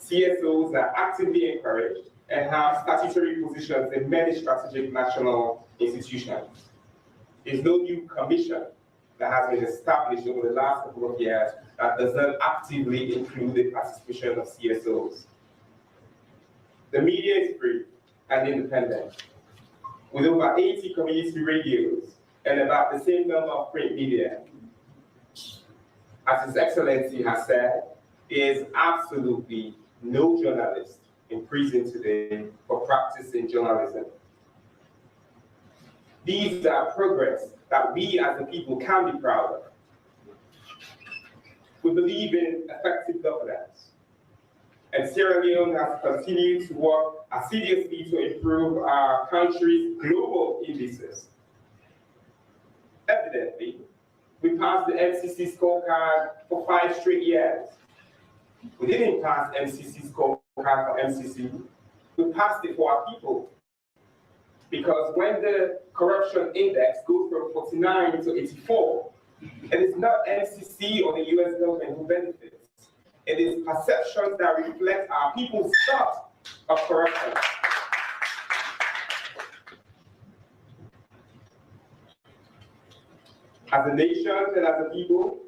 CSOs are actively encouraged and have statutory positions in many strategic national institutions. There's no new commission that has been established over the last couple of years that does not actively include the participation of CSOs. The media is free and independent, with over 80 community radios and about the same number of print media. As His Excellency has said, there is absolutely no journalist in prison today for practicing journalism. These are progress that we as a people can be proud of. We believe in effective governance, and Sierra Leone has continued to work assiduously to improve our country's global indices. Evidently, we passed the MCC scorecard for 5 straight years. We didn't pass MCC scorecard for MCC, we passed it for our people. Because when the corruption index goes from 49 to 84, it is not MCC or the US government who benefits. It is perceptions that reflect our people's thought of corruption. As a nation and as a people,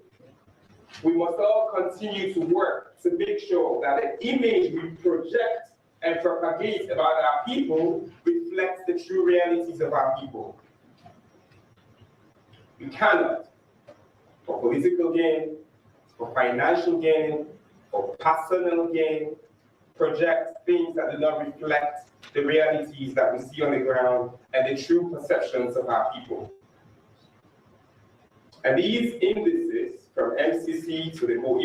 we must all continue to work to make sure that the image we project and propagate about our people reflects the true realities of our people. We cannot, for political gain, for financial gain, for personal gain, project things that do not reflect the realities that we see on the ground and the true perceptions of our people. And these indices, from MCC to the more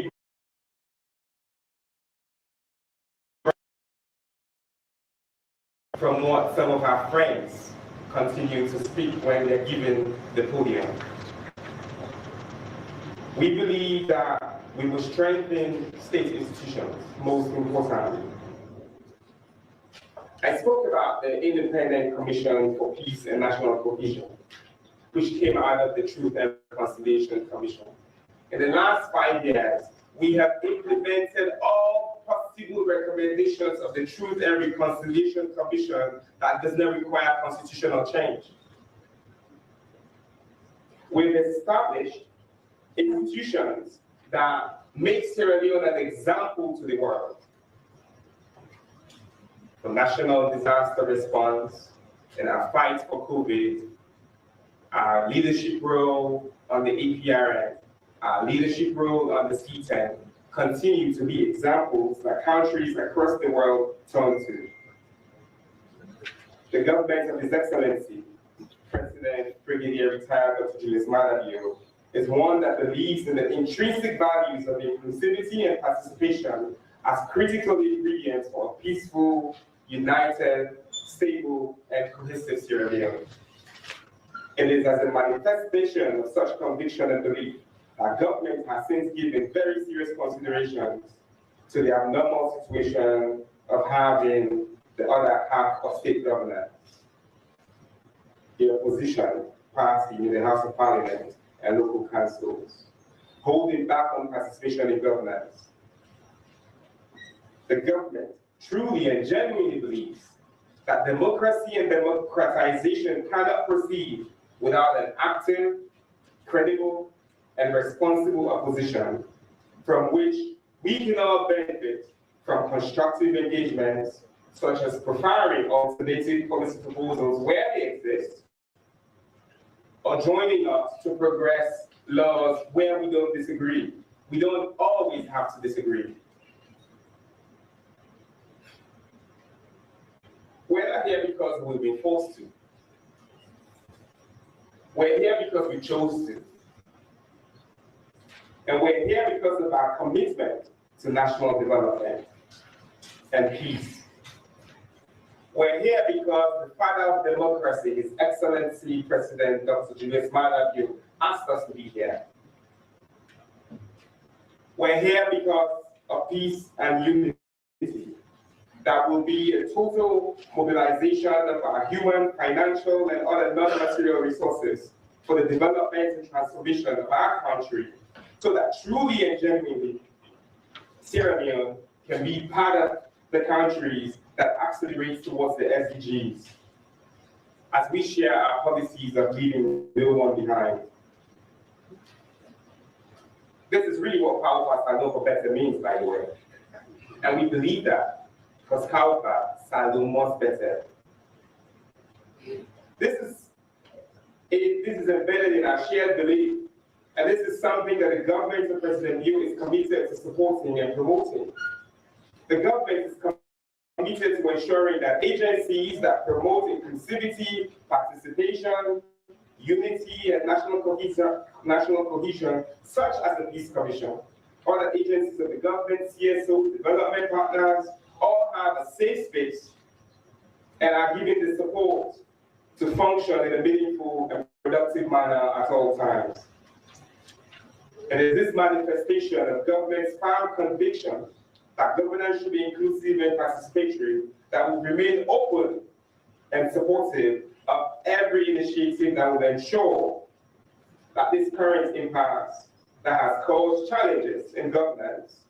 from what some of our friends continue to speak when they're given the podium. We believe that we must strengthen state institutions, most importantly. I spoke about the Independent Commission for Peace and National Cohesion, which came out of the Truth and Reconciliation Commission. In the last 5 years, we have implemented all possible recommendations of the Truth and Reconciliation Commission that does not require constitutional change. We've established institutions that make Sierra Leone an example to the world. For national disaster response in our fight for COVID, our leadership role on the APRN, our leadership role on the C10 continue to be examples that countries across the world turn to. The government of His Excellency, President Brigadier Retired Dr. Julius Maada is one that believes in the intrinsic values of inclusivity and participation as critical ingredients for a peaceful, united, stable, and cohesive Sierra Leone. It is as a manifestation of such conviction and belief that government has since given very serious considerations to the abnormal situation of having the other half of state governance, the opposition party in the House of Parliament and local councils, holding back on participation in governance. The government truly and genuinely believes that democracy and democratization cannot proceed without an active, credible, and responsible opposition from which we can all benefit from constructive engagements such as profiling alternative policy proposals where they exist, or joining us to progress laws where we don't disagree. We don't always have to disagree. We're not here because we've been forced to. We're here because we chose to. And we're here because of our commitment to national development and peace. We're here because the father of democracy, His Excellency President Dr. Julius Maada asked us to be here. We're here because of peace and unity. That will be a total mobilization of our human, financial, and other non-material resources for the development and transformation of our country, so that truly and genuinely, Sierra Leone can be part of the countries that accelerates towards the SDGs, as we share our policies of leaving no one behind. This is really what Kaupa Salone for better means, by the way. And we believe that, because Kaupa Salone was better. This is embedded in our shared belief, and this is something that the government of President Liu is committed to supporting and promoting. The government is committed to ensuring that agencies that promote inclusivity, participation, unity, and national cohesion, such as the Peace Commission, other agencies of the government, CSO, development partners, all have a safe space and are given the support to function in a meaningful and productive manner at all times. And it is this manifestation of government's firm conviction that governance should be inclusive and participatory that will remain open and supportive of every initiative that will ensure that this current impasse that has caused challenges in governance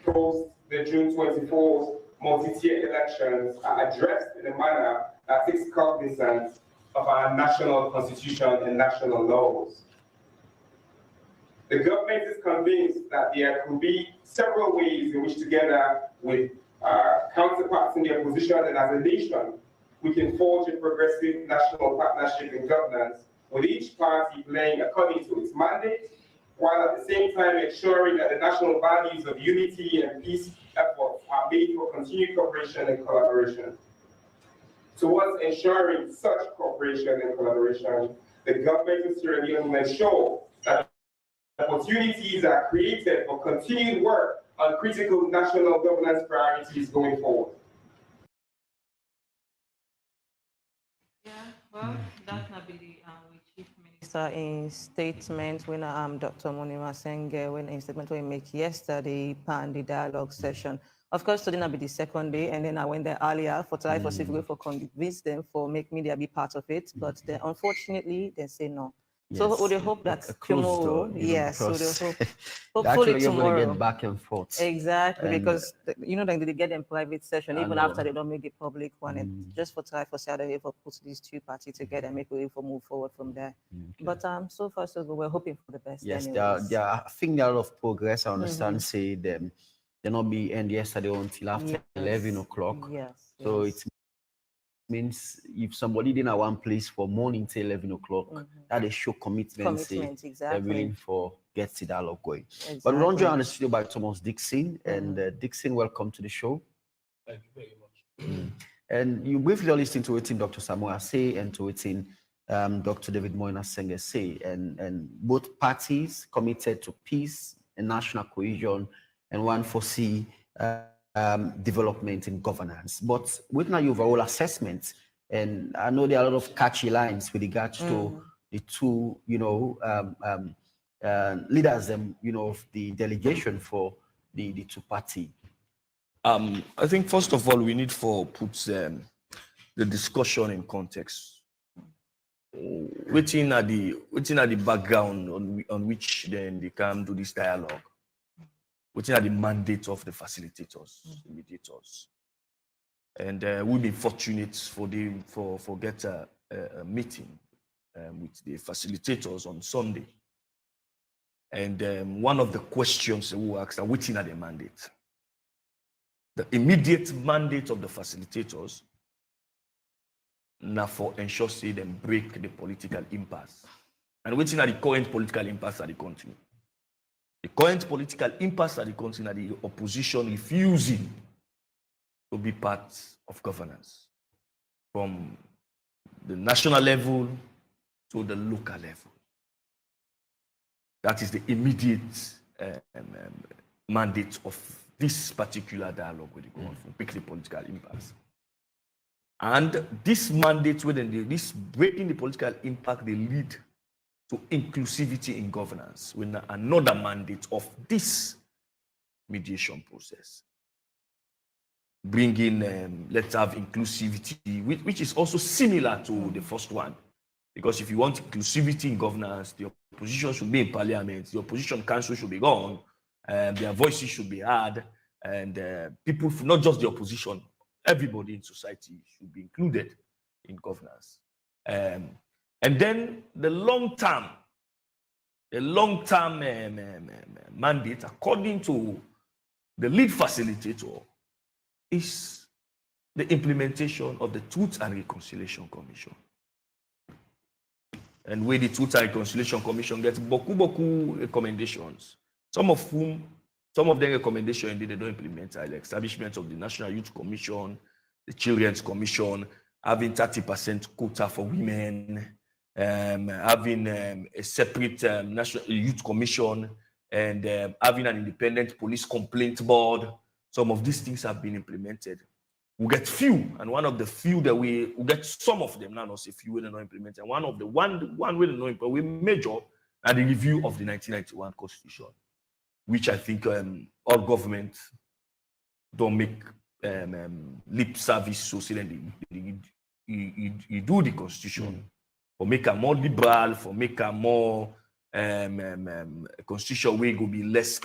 post the June 24th multi-tier elections are addressed in a manner that takes cognizance of our national constitution and national laws. The government is convinced that there could be several ways in which, together with counterparts in the opposition and as a nation, we can forge a progressive national partnership in governance, with each party playing according to its mandate, while at the same time ensuring that the national values of unity and peace efforts are made for continued cooperation and collaboration. Towards ensuring such cooperation and collaboration, the government of Sierra Leone will ensure that opportunities are created for continued work on critical national governance priorities going forward. Yeah, well, that may be with Chief Minister in statement when Dr. Monima Senge, when in statement we make yesterday, pan the dialogue session. Of course, today will be the second day, and then I went there earlier for try for civil for convince them for make media be part of it, but they, unfortunately they say no. Yes, so we hope that tomorrow, door, yes, so they hope, hopefully actually you're tomorrow. going to get back and forth. Exactly, And, because you know they get in private session even know. after they don't make the public one, and just for try for Saturday for put these two parties together and make way for move forward from there. Okay. But so far so good. We're hoping for the best. Yes, anyways. I think there are a lot of progress. I understand. Say them, they'll not be end yesterday until after 11 o'clock. Yes. So it means if somebody didn't have one place for morning till 11 o'clock, that is show commitment. Exactly. They're willing for get the dialogue going. Exactly. But we're on joined on the studio by Thomas Dixon, and Dixon, welcome to the show. Thank you very much. And you briefly listened to it in Dr. Samoa say and to it in Dr. David Moina Senge say, and both parties committed to peace and national cohesion, and one foresee development in governance. But with now your overall assessment, and I know there are a lot of catchy lines with regards to the two, leaders, of the delegation for the two party. I think first of all we need to put the discussion in context. Within the background on which then they can do this dialogue. Within the mandate of the facilitators, the mediators, and we've been fortunate for get a meeting with the facilitators on Sunday. And one of the questions we asked are within the mandate. The immediate mandate of the facilitators now for ensure say them break the political impasse. And within the current political impasse at the country. The current political impasse at the country are the opposition refusing to be part of governance. From the national level to the local level. That is the immediate mandate of this particular dialogue with the government, pick the political impasse. And this mandate within this breaking the political impact, they lead to inclusivity in governance with another mandate of this mediation process. Bringing, let's have inclusivity, which is also similar to the first one. Because if you want inclusivity in governance, the opposition should be in parliament, the opposition council should be gone, their voices should be heard, and people, not just the opposition, everybody in society should be included in governance. And then the long-term mandate, according to the lead facilitator, is the implementation of the Truth and Reconciliation Commission. And where the Truth and Reconciliation Commission gets boku recommendations, some of them recommendations indeed they don't implement, like establishment of the National Youth Commission, the Children's Commission, having 30% quota for women, having a separate National Youth Commission, and having an independent police complaint board. Some of these things have been implemented. We get few, and one of the few that we get some of them, not say few, we don't implement. And one we don't know, but we major at the review of the 1991 Constitution, which I think all governments don't make lip service, so say you do the Constitution for make a more liberal, for make a more Constitution where it will be less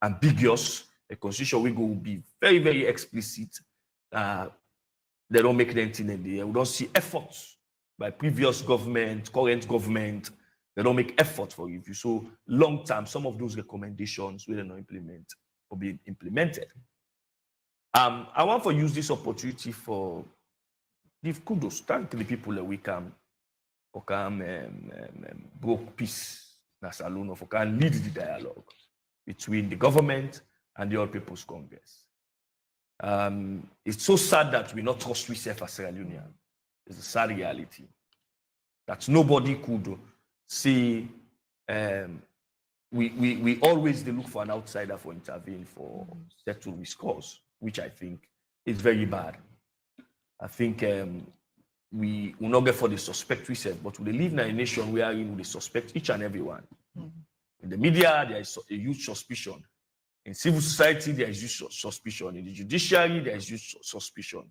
ambiguous. A Constitution will be very, very explicit. They don't make anything in there. We don't see efforts by previous government, current government. They don't make effort for review. So long term, some of those recommendations will not implement or be implemented. I want to use this opportunity for give kudos, thank the people that we can broke peace in Salone, for can lead the dialogue between the government and the All People's Congress. It's so sad that we not trust ourselves as Sierra Leonean. It's a sad reality that nobody could see. We always look for an outsider for intervene for settle with cause, which I think is very bad. I think we will not get for the suspect ourselves, but we live in a nation where we suspect each and every one. In the media, there is a huge suspicion. In civil society, there is huge suspicion. In the judiciary, there is huge suspicion.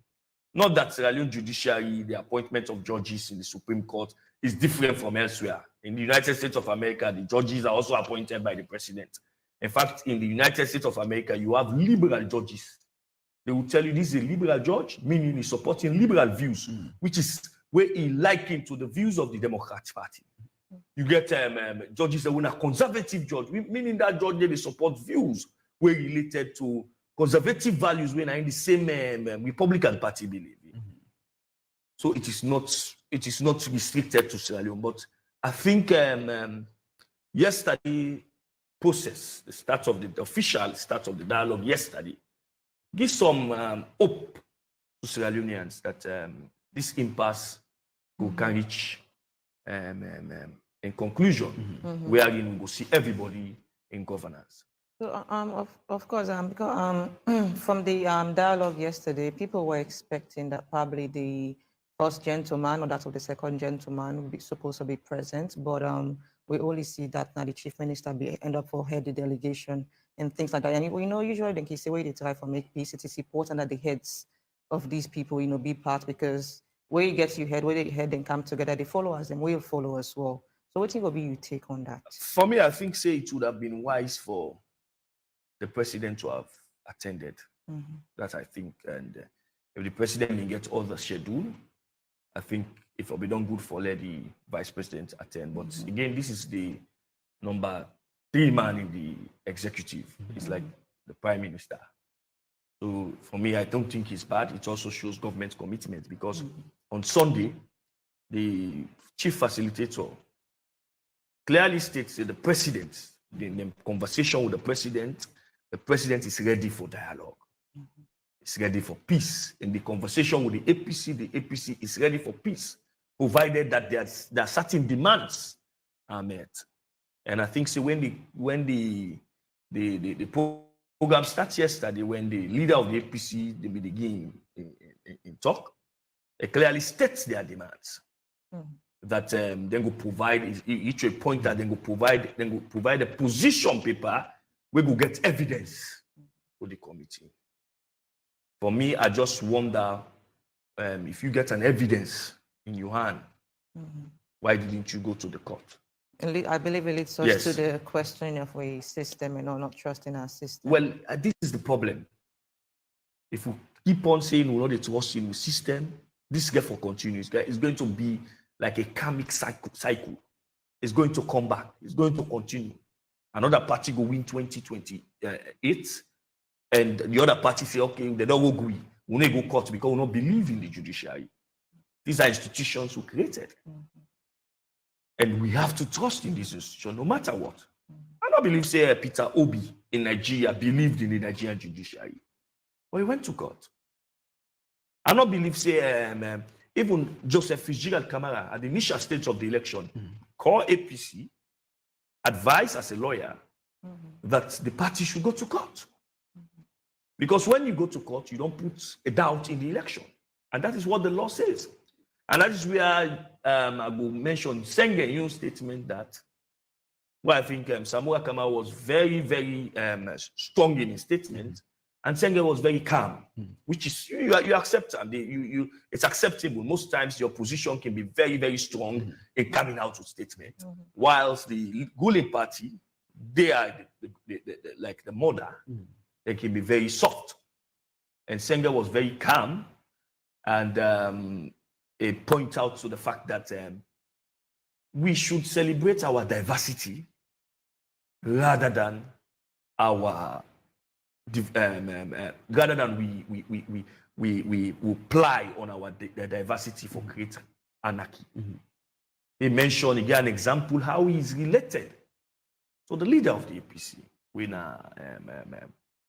Not that Sierra Leone judiciary, the appointment of judges in the Supreme Court is different from elsewhere. In the United States of America, the judges are also appointed by the president. In fact, in the United States of America, you have liberal judges. They will tell you this is a liberal judge, meaning he's supporting liberal views, which is where he likened to the views of the Democrat Party. You get judges that are conservative judge, meaning that judge they support views were related to conservative values when are in the same Republican Party believe. So it is not restricted to Sierra Leone, but I think yesterday process, the official start of the dialogue yesterday, gives some hope to Sierra Leoneans that this impasse can reach in conclusion, wherein we will see everybody in governance. So, of course, because, from the dialogue yesterday, people were expecting that probably the first gentleman or that of the second gentleman would be supposed to be present, but we only see that now the chief minister end up for head the delegation and things like that. And we know usually they say where they try for make peace, it is important that the heads of these people, be part, because where you get your head, where the head then come together, the followers then will follow as well. So what will be your take on that? For me, I think it would have been wise for the president to have attended. That I think, and if the president can get all the schedule, I think it will be done good for let the vice president attend. But again, this is the number 3 man in the executive. It's like the prime minister. So for me, I don't think it's bad. It also shows government commitment because on Sunday, the chief facilitator clearly states that the president, the conversation with the president is ready for dialogue. It's ready for peace. In the conversation with the APC is ready for peace. provided that there are certain demands are met. And I think so when the program starts yesterday, when the leader of the APC, they begin in talk, it clearly states their demands. That then go provide each a pointer, then go provide a position paper, we go get evidence for the committee. For me, I just wonder if you get an evidence in your hand, why didn't you go to the court? I believe it leads us Yes. to the question of a system and not trusting our system. Well, this is the problem. If we keep on saying we're not trusting the system, this for continues. It's going to be like a karmic cycle. It's going to come back. It's going to continue. Another party go win 2028, and the other party say, okay, they don't agree. We need to go court because we don't believe in the judiciary. These are institutions we created. And we have to trust in this institution no matter what. I don't believe, say, Peter Obi in Nigeria believed in the Nigerian judiciary. But he went to court. I don't believe, say, even Joseph Fitzgerald Kamara at the initial stage of the election called APC, advised as a lawyer that the party should go to court. Because when you go to court, you don't put a doubt in the election. And that is what the law says. And that is where I will mention Senge's statement that, well, I think Samura Kamara was very, very strong in his statement, and Senge was very calm, which is, you accept, and it's acceptable. Most times your position can be very, very strong in coming out with statement, whilst the ruling party, they are like the mother, they can be very soft. And Senge was very calm, and it points out to the fact that we should celebrate our diversity rather than our rather than we ply on our diversity for great anarchy. He mentioned again an example how he is related to the leader of the APC,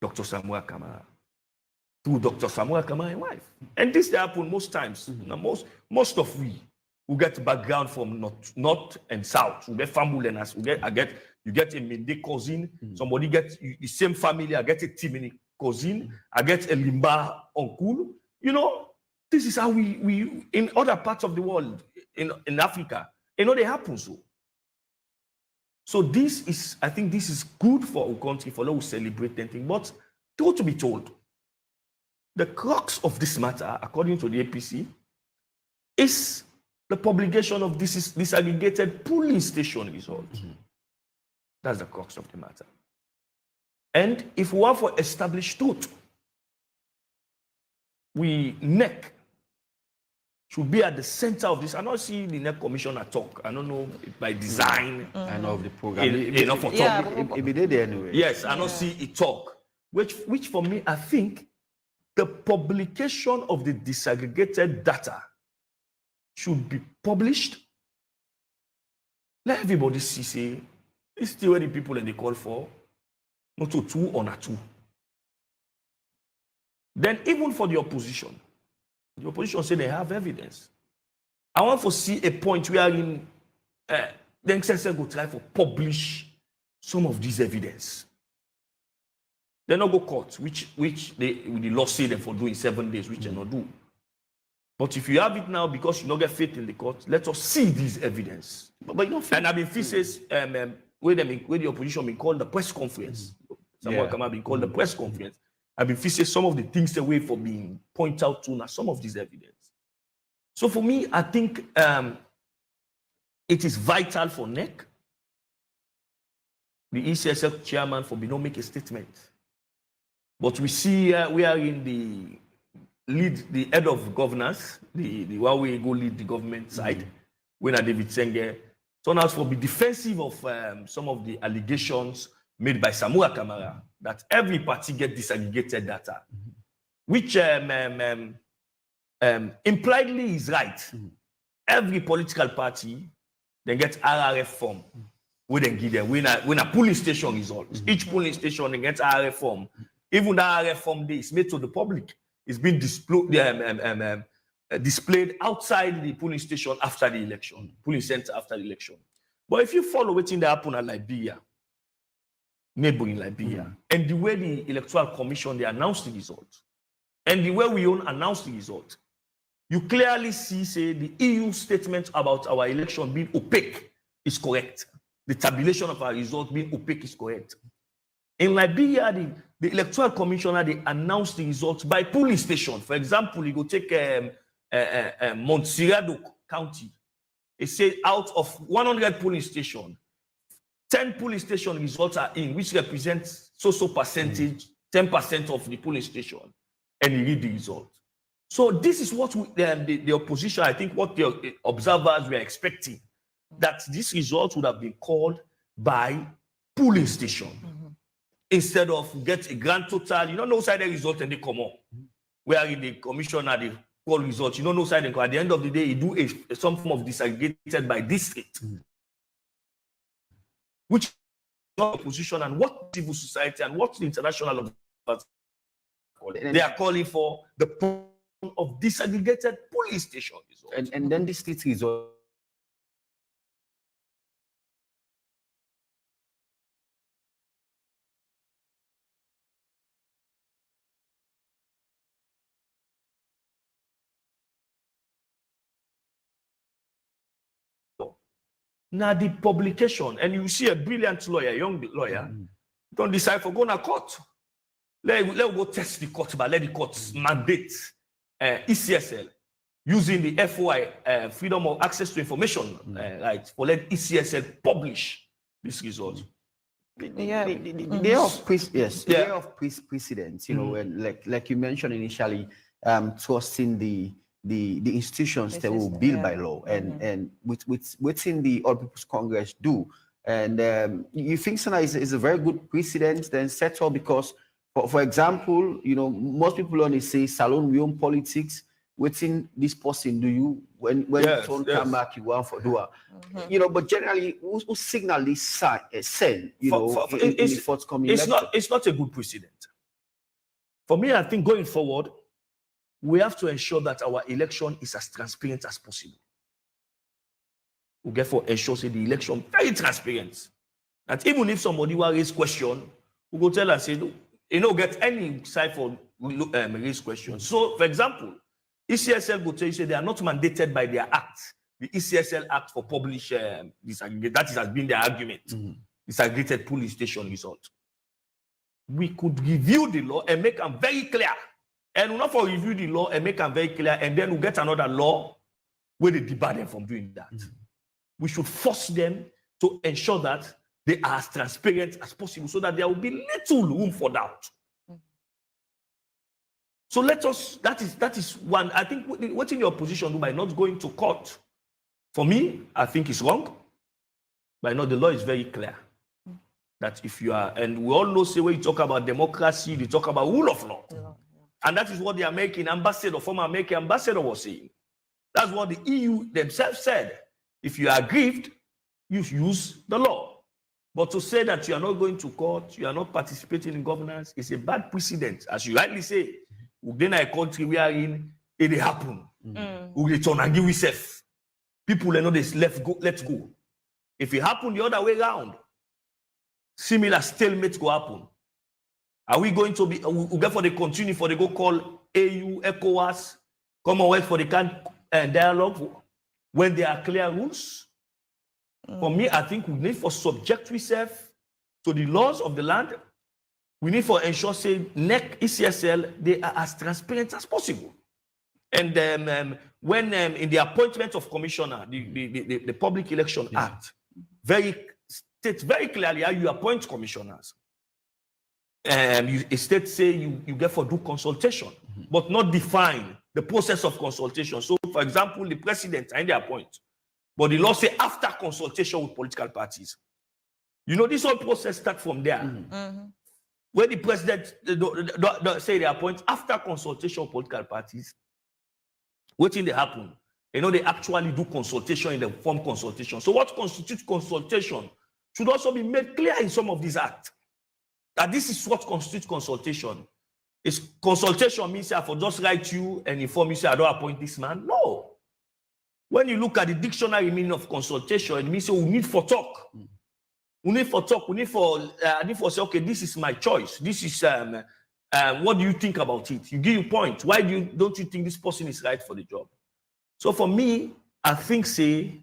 Dr. Samura Kamara. To Dr. Samura Kamara's wife. And this happens most times. Now, most of we who get background from north and south, we get family and us, you get a Mende cousin, somebody get the same family, I get a Timini cousin, I get a Limba uncle. You know, this is how we in other parts of the world, in Africa, you know, they happen so. So this is, I think this is good for our country, for those who celebrate anything, but truth to be told, the crux of this matter, according to the APC, is the publication of this disaggregated polling station results. That's the crux of the matter. And if we want to establish truth, NEC should be at the center of this. I don't see the NEC commissioner talk. I don't know if by design. I know of the program. It be there anyway. Yes, I don't see it talk. Which for me, I think the publication of the disaggregated data should be published. Let everybody see, say, this is still where the people that they call for, not to two or not two. Then even for the opposition say they have evidence. I want to see a point where in the NCSL go try to publish some of this evidence. They not go court, which the law say them for doing 7 days, which they not do. But if you have it now because you don't get faith in the court, let us see this evidence. But you know, and I've been faces where the opposition been called the press conference. Someone come out been called the press conference. I've been faces some of the things away for being pointed out to now some of this evidence. So for me, I think it is vital for NEC, the ECSL chairman, for me not make a statement. But we see we are in the head of governance, the while we go lead the government side, when David Senge turned out to be defensive of some of the allegations made by Samura Kamara that every party get disaggregated data, which impliedly is right. Every political party then get RRF form. We then give them when a polling station results. Each polling station then gets RRF form. Even that RRF form is made to the public. It's been displayed outside the polling station after the election, polling center after the election. But if you follow what's in the happen at Liberia, neighboring Liberia, and the way the Electoral Commission, they announced the result, and the way we own announced the result, you clearly see, say, the EU statement about our election being opaque is correct. The tabulation of our result being opaque is correct. In Liberia, the Electoral Commissioner, they announced the results by polling station. For example, you go take Montserrado County. It says out of 100 polling stations, 10 polling station results are in, which represents so percentage, 10% of the polling station, and you read the result. So this is what the opposition, I think what the observers were expecting, that this result would have been called by polling station instead of get a grand total. You don't know side the result and they come on. Where in the commissioner they call results, you don't know side and at the end of the day, you do some form of disaggregated by district, which is not opposition and what civil society and what the international observers they are calling for the of disaggregated police station results. And then the state result. Now the publication, and you see a brilliant lawyer, young lawyer, don't decide for going to court. Let go test the court, but let the court mandate ECSL using the FOI, Freedom of Access to Information, right, for let ECSL publish this result. The day of precedence, you know, and like you mentioned initially, trusting the institutions that will build by law, and within the All People's Congress do, and you think Sana is a very good precedent then set up because. For example, you know, most people only say Salone we own politics. Within this person, do you when yes, you come back you want for doer, you know? But generally, who signal this send you know in the forthcoming election? It's not a good precedent. For me, I think going forward, we have to ensure that our election is as transparent as possible. We therefore ensure the election very transparent. That even if somebody will raise question, we go tell us say no. You know, get any side for raise questions. So, for example, ECSL will tell you say they are not mandated by their act. The ECSL Act for publish disaggregate. That has been their argument. Disaggregated police station result. We could review the law and make them very clear. And we'll not for review the law and make them very clear, and then we'll get another law where they debar them from doing that. We should force them to ensure that they are as transparent as possible so that there will be little room for doubt. So let us, that is one, I think what in your position by not going to court, for me, I think it's wrong. But I know the law is very clear that if you are, and we all know, say when you talk about democracy, you talk about rule of law. And that is what the American ambassador, former American ambassador was saying. That's what the EU themselves said. If you are aggrieved, you use the law. But to say that you are not going to court, you are not participating in governance, is a bad precedent. As you rightly say, within a country we are in, it happen. We return and give we safe. People are not this let's go. If it happen the other way around, similar stalemate go happen. Are we going to be, we get for the continue for the go call AU, ECOWAS, Commonwealth for the dialogue when there are clear rules? For me, I think we need for subject ourselves to the laws of the land. We need for ensure, say, NEC, ECSL, they are as transparent as possible. And when in the appointment of commissioner, the Public Election Act states very clearly how you appoint commissioners. It states, say, you get for do consultation, but not define the process of consultation. So, for example, the president and they appoint. But the law say after consultation with political parties. You know, this whole process starts from there. When the president say they appoint after consultation with political parties, what thing they happen? You know, they actually do consultation in the form consultation. So what constitutes consultation should also be made clear in some of these acts. That this is what constitutes consultation. Is consultation means I for just write you and inform you say I don't appoint this man? No. When you look at the dictionary meaning of consultation, it means we need for talk. We need for talk. We need for say, okay, this is my choice. This is what do you think about it? You give your point. Why don't you think this person is right for the job? So for me, I think say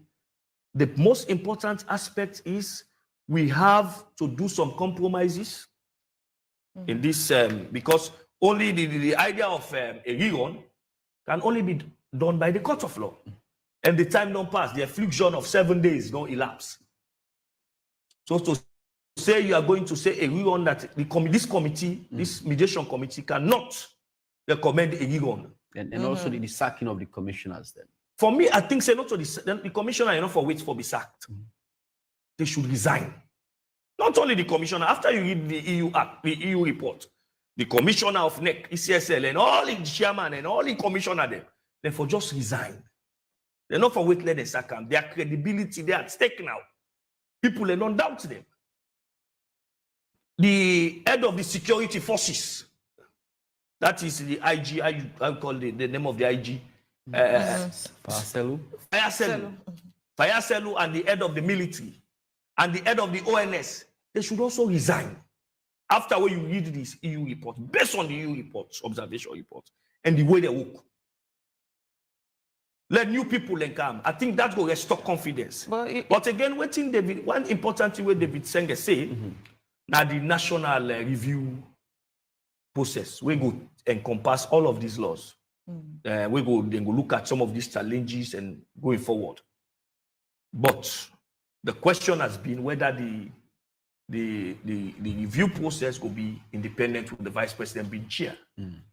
the most important aspect is we have to do some compromises in this because only the idea of a rerun can only be done by the court of law. And the time don't pass, the affliction of 7 days don't elapse. So to say you are going to say a rerun that this committee, this mediation committee cannot recommend a rerun. And also the sacking of the commissioners then. For me, I think say not to the commissioner enough for wait for be sacked. They should resign. Not only the commissioner, after you read the EU Act, the EU report, the commissioner of NEC, ECSL, and all the chairman and all the commissioner they for just resign. They're not for wait let them sack them. Their credibility, they are at stake now. People they don't doubt them. The head of the security forces, that is the IG, I call the name of the IG. Fayaselu and the head of the military and the head of the ONS, they should also resign. After when you read this EU report, based on the EU reports, observation reports, and the way they work. Let new people then come. I think that will restore confidence. But again, one important thing what David Senge say, now the national review process, we go encompass all of these laws. We go look at some of these challenges and going forward. But the question has been whether the review process will be independent with the vice president being chair.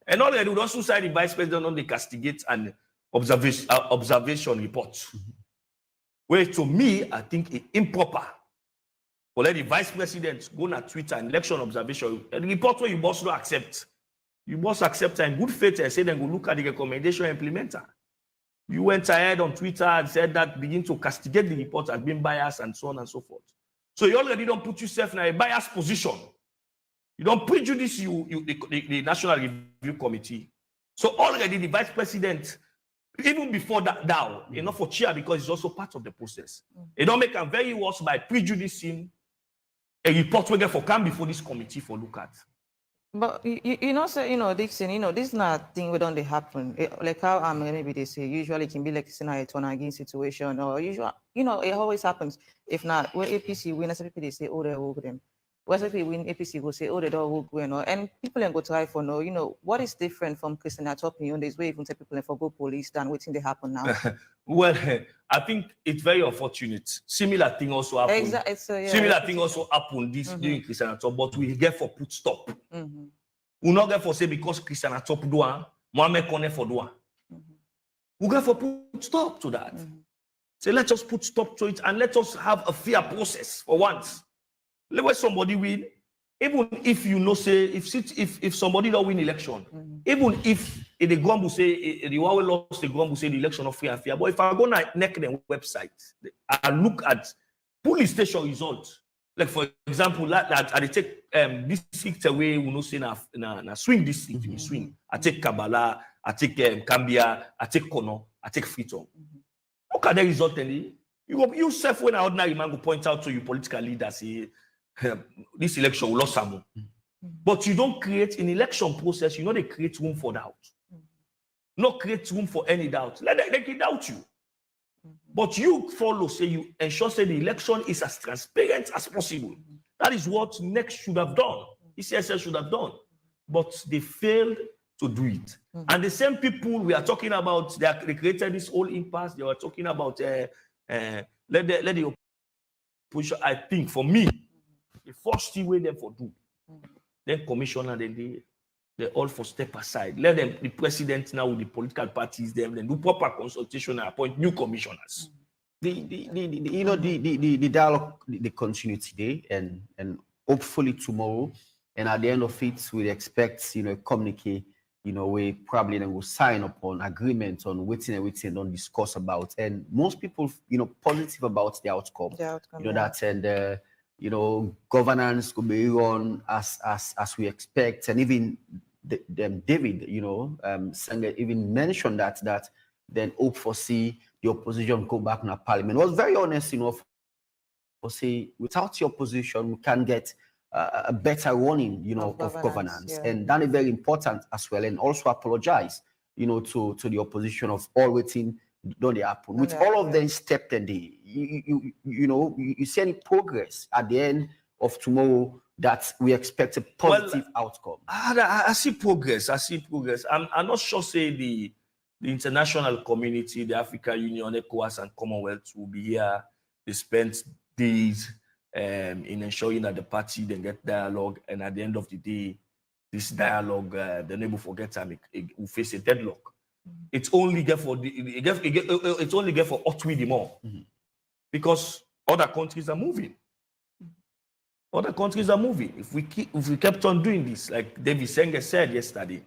And already we also say the vice president on the castigate and observation reports. Where to me, I think it's improper. For let the vice president go on Twitter and election observation, and the report where you must not accept. You must accept in good faith and say then go look at the recommendation implementer. You went ahead on Twitter and said that begin to castigate the report as being biased and so on and so forth. So you already don't put yourself in a biased position. You don't prejudice the National Review Committee. So already the vice president, even before that now, enough for chair because it's also part of the process. It don't make them very worse by prejudicing a report we get for come before this committee for look at. But Dixon, this is not a thing we don't happen. Like how maybe they say usually it can be like a turn against situation or usual, it always happens. If not, when APC win, some people they say, oh, they work them. When some people win, APC will say, oh, they don't work well, and people then go try for what is different from Christian opinion? There's way even say people for go police than waiting they happen now. Well, I think it's very unfortunate. Similar thing also happened. Exactly. So, yeah, similar thing also happened during Christian Top, but we get for put stop. We not get for say because Christian Top do Mohamed Kone for do. We get for put stop to that. So let us put stop to it and let us have a fair process for once. Let somebody win, even if say if somebody don't win election, even if the Grumble say the one lost the Grumble say the election not free and fair. But if I go to neck the website, I look at police station results. Like for example, I take district away, we know say na swing district, we swing. I take Kabbalah, I take Cambia, I take Kono, I take Freetown. Look at the result, and you self when an ordinary man go point out to you political leader say this election will lose some. But you don't create an election process, they create room for doubt. Not create room for any doubt. They can doubt you. But you follow, say you ensure say the election is as transparent as possible. That is what NEC should have done. ECSL should have done. But they failed to do it. And the same people we are talking about, they created this whole impasse. They were talking about let the opposition. I think for me, the first thing we them for do, then commissioner, they all for step aside. Let them, the president now with the political parties, then do proper consultation and appoint new commissioners. The dialogue, the continue today and hopefully tomorrow. And at the end of it, we expect, communicate, we probably then will sign upon agreement on waiting and waiting and don't discuss about. And most people, positive about the outcome. That and governance could be run as we expect, and even David, Senga even mentioned that then hope for see the opposition go back in the parliament. Was very honest, for say without your opposition, we can get a better running, of governance. Yeah. And that is very important as well. And also apologize, to the opposition of all waiting don't happen. With all of them stepped in there, you see any progress at the end of tomorrow that we expect a positive outcome? I see progress. I'm not sure say the international community, the African Union, ECOWAS, and Commonwealth will be here. They spent days in ensuring that the party then get dialogue, and at the end of the day, this dialogue, the neighbor forget time, it will face a deadlock. It's only get for it's only get for Otwi the more, because other countries are moving. Other countries are moving. If we kept on doing this, like David Senga said yesterday,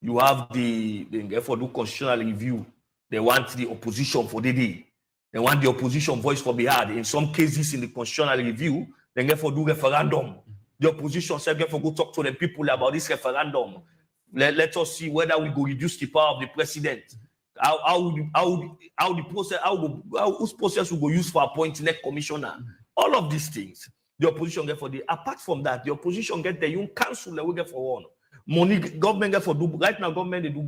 you have they for do constitutional review. They want the opposition for the day. They want the opposition voice for be heard. In some cases, in the constitutional review, they get for do referendum. The opposition said, get for go talk to the people about this referendum. Let us see whether we go reduce the power of the president. Whose process we go use for appointing a commissioner. All of these things, the opposition get for the. Apart from that, the opposition get the young council that we get for one. Money government get for do right now. Government they do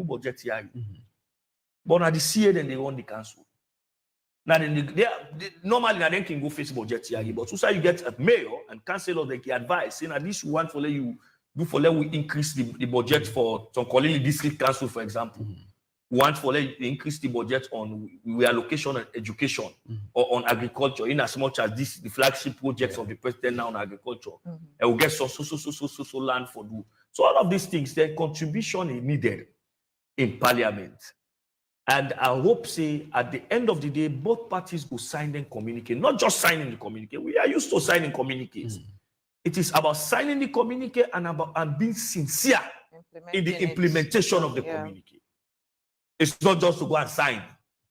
budget here. But at the CA then they run the council. Now normally they can go face budget here, but so you get a mayor and councillor they can advise saying at least we want for let you do for let we increase the budget for Tonkolili district council, for example. We want for let increase the budget on reallocation and education or on agriculture, in as much as this the flagship projects of the president now on agriculture. And we get so land for do. So all of these things, their contribution is needed in parliament. And I hope, say, at the end of the day, both parties will sign the communique, not just signing the communique. We are used to signing communiques. It is about signing the communique and being sincere in the implementation of the communique. It's not just to go and sign.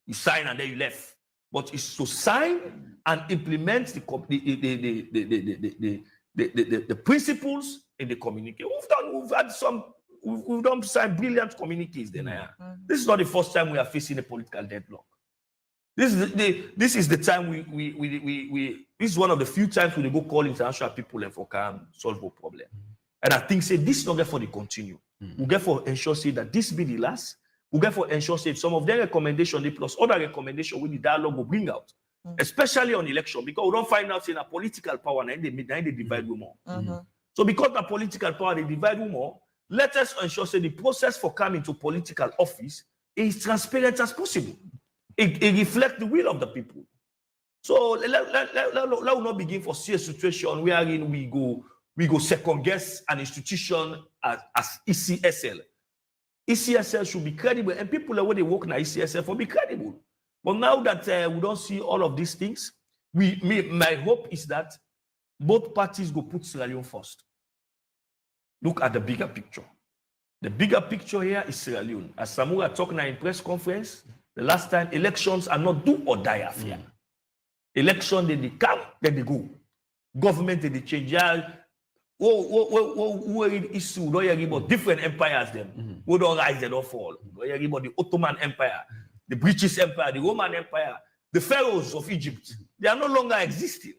You sign and then you left. But it's to sign and implement the principles in the communique. We've done some brilliant communiques then. This is not the first time we are facing a political deadlock. This is the time this is one of the few times we go call international people and for can solve a problem. And I think say this is not get for the continue. We get for ensure say that this be the last. We get for ensure say some of their recommendations plus other recommendations with the dialogue will bring out, especially on election, because we don't find out in a political power and they divide more. So because the political power they divide more. Let us ensure that the process for coming to political office is transparent as possible. It reflects the will of the people. So let not begin for see a situation wherein we go second guess an institution as ECSL. ECSL should be credible, and people when they work in ECSL will be credible. But now that we don't see all of these things, my hope is that both parties go put Sierra Leone first. Look at the bigger picture. The bigger picture here is Sierra Leone. As Samura talked in a press conference, the last time, elections are not do or die affair. Election, they come, then they go. Government, they change. Who issue, don't hear about different empires, them. Who don't rise, they don't fall. Don't hear about the Ottoman Empire, the British Empire, the Roman Empire, the pharaohs of Egypt. They are no longer existing.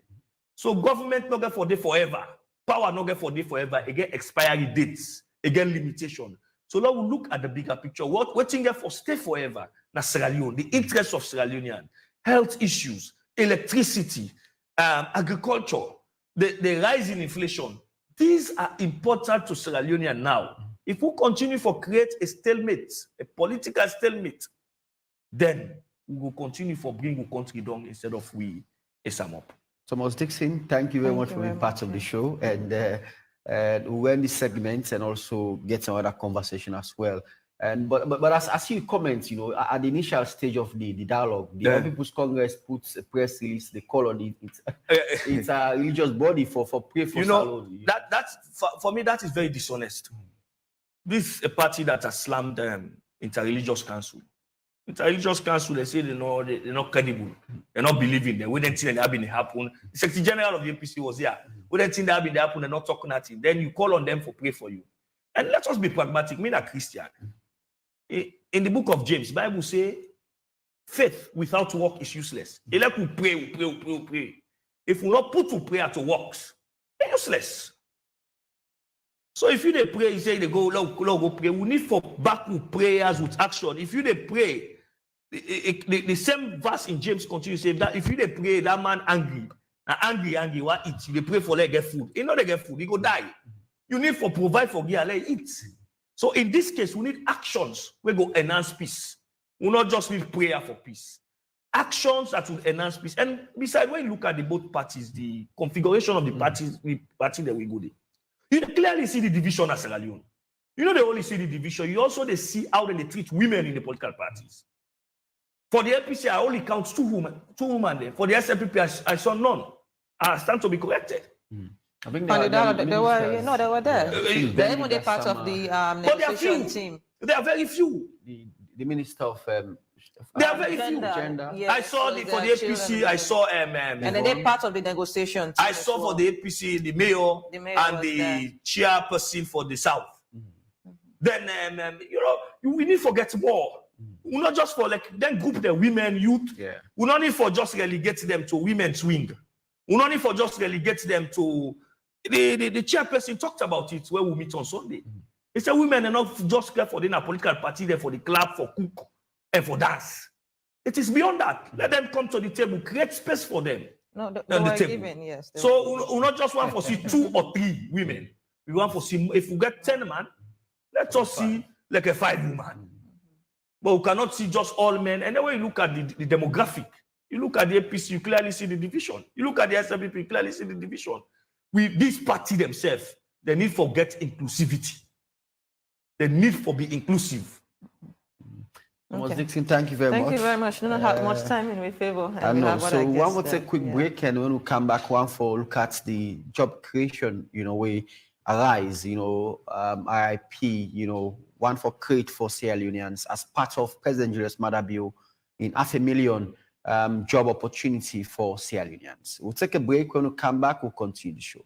So government not get for day forever. Power not get for day forever. Again, expiry dates. Again, limitation. So now we look at the bigger picture. What thing for stay forever? Na Sierra Leone, the interests of Sierra Leonean, health issues, electricity, agriculture, the rise in inflation. These are important to Sierra Leonean now. If we continue to create a stalemate, a political stalemate, then we will continue to bring the country down instead of we sum up. Thomas Dixon, thank you very much for being part of the show. And we end this segment and also get some other conversation as well. And but as you comment, at the initial stage of the dialogue, the Young People's Congress puts a press release. They call on it. It's a religious body for pray for Salone. That's for me. That is very dishonest. This is a party that has slammed interreligious council. Interreligious council, they say they're not credible. They're not believing them. We didn't think that been happen. The Secretary General of the APC was here. We didn't think that been happen. They're not talking at him. Then you call on them for pray for you. And let us be pragmatic. Me, a Christian. In the book of James, Bible say, faith without work is useless. Like we pray. If we not put to prayer to works, it's useless. So if you dey pray, you say they go pray. We need for back with prayers with action. If you dey pray, the same verse in James continues to say that if you dey pray, that man angry, what eat? They pray for let get food. He not get food, he go die. You need for provide for get let eat. So in this case, we need actions. We go enhance peace. We not just need prayer for peace. Actions that will enhance peace. And besides, when you look at the both parties, the configuration of the parties, the party that we go there, you clearly see the division at Sierra Leone. You know, they only see the division. You also they see how they treat women in the political parties. For the APC, I only count two women there. For the SLPP, I saw none. I stand to be corrected. I think they were there. They're even the part of the negotiation team. There are very few. The minister of there are very few. Yes, I saw for the APC. I saw and then they're part of the negotiation. I saw for the APC the mayor and the chairperson for the South. Then we need to forget more. We not just for like then group the women, youth. We not need for just relegate them to women's wing. We not need for just relegate them to the chairperson talked about it where we meet on Sunday. He said women are not just there for the political party, there for the club, for cook, and for dance. It is beyond that. Let them come to the table, create space for them. No, they were given, yes. So we not just want to see 2 or 3 women. We want to see, if we get 10 men, let us see like a 5 women. But we cannot see just all men. And then when you look at the demographic, you look at the APC, you clearly see the division. You look at the SLPP, you clearly see the division. With this party themselves, they need for get inclusivity. They need for be inclusive. Okay. Dixon, thank you very much. Thank you very much. We don't have much time in my favor. I know. So one will take a quick break, and when we come back, one for look at the job creation, we arise, RIP, one for create for Sierra Leoneans as part of President Julius Maada bill in 500,000 job opportunity for Sierra Leoneans. We'll take a break. When we come back, we'll continue the show.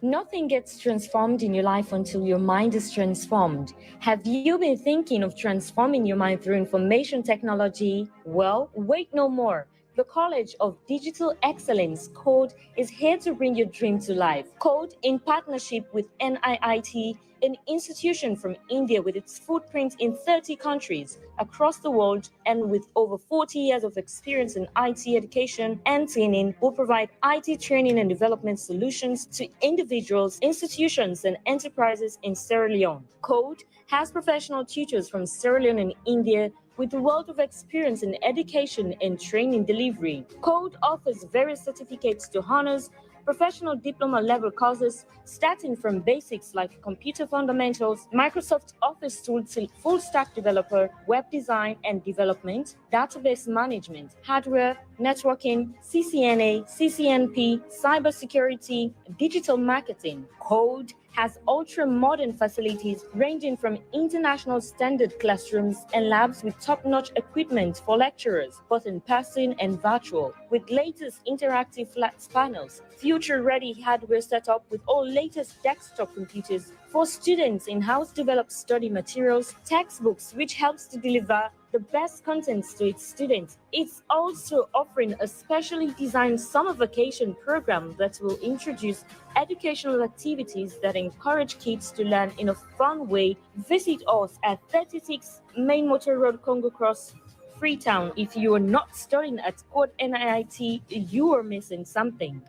Nothing gets transformed in your life until your mind is transformed. Have you been thinking of transforming your mind through information technology? Well, wait no more. The College of Digital Excellence, CODE, is here to bring your dream to life. CODE, in partnership with NIIT, an institution from India with its footprint in 30 countries across the world and with over 40 years of experience in IT education and training, will provide IT training and development solutions to individuals, institutions, and enterprises in Sierra Leone. CODE has professional tutors from Sierra Leone and India with a wealth of experience in education and training delivery. CODE offers various certificates to honors, professional diploma level courses starting from basics like computer fundamentals, Microsoft Office tools, full stack developer, web design and development, database management, hardware, networking, CCNA, CCNP, cybersecurity, digital marketing. CODE has ultra-modern facilities ranging from international standard classrooms and labs with top-notch equipment for lecturers, both in person and virtual, with latest interactive flat panels, future-ready hardware setup with all latest desktop computers for students, in-house developed study materials, textbooks, which helps to deliver the best contents to its students. It's also offering a specially designed summer vacation program that will introduce educational activities that encourage kids to learn in a fun way. Visit us at 36 Main Motor Road, Congo Cross, Freetown. If you are not studying at CODE NIIT, you are missing something.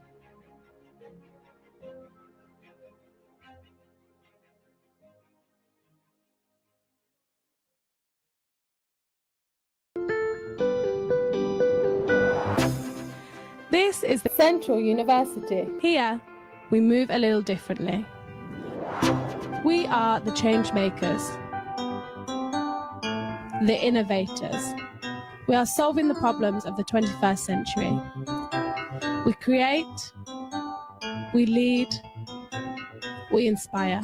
This is the Central University. Here, we move a little differently. We are the change makers, the innovators. We are solving the problems of the 21st century. We create, we lead, we inspire.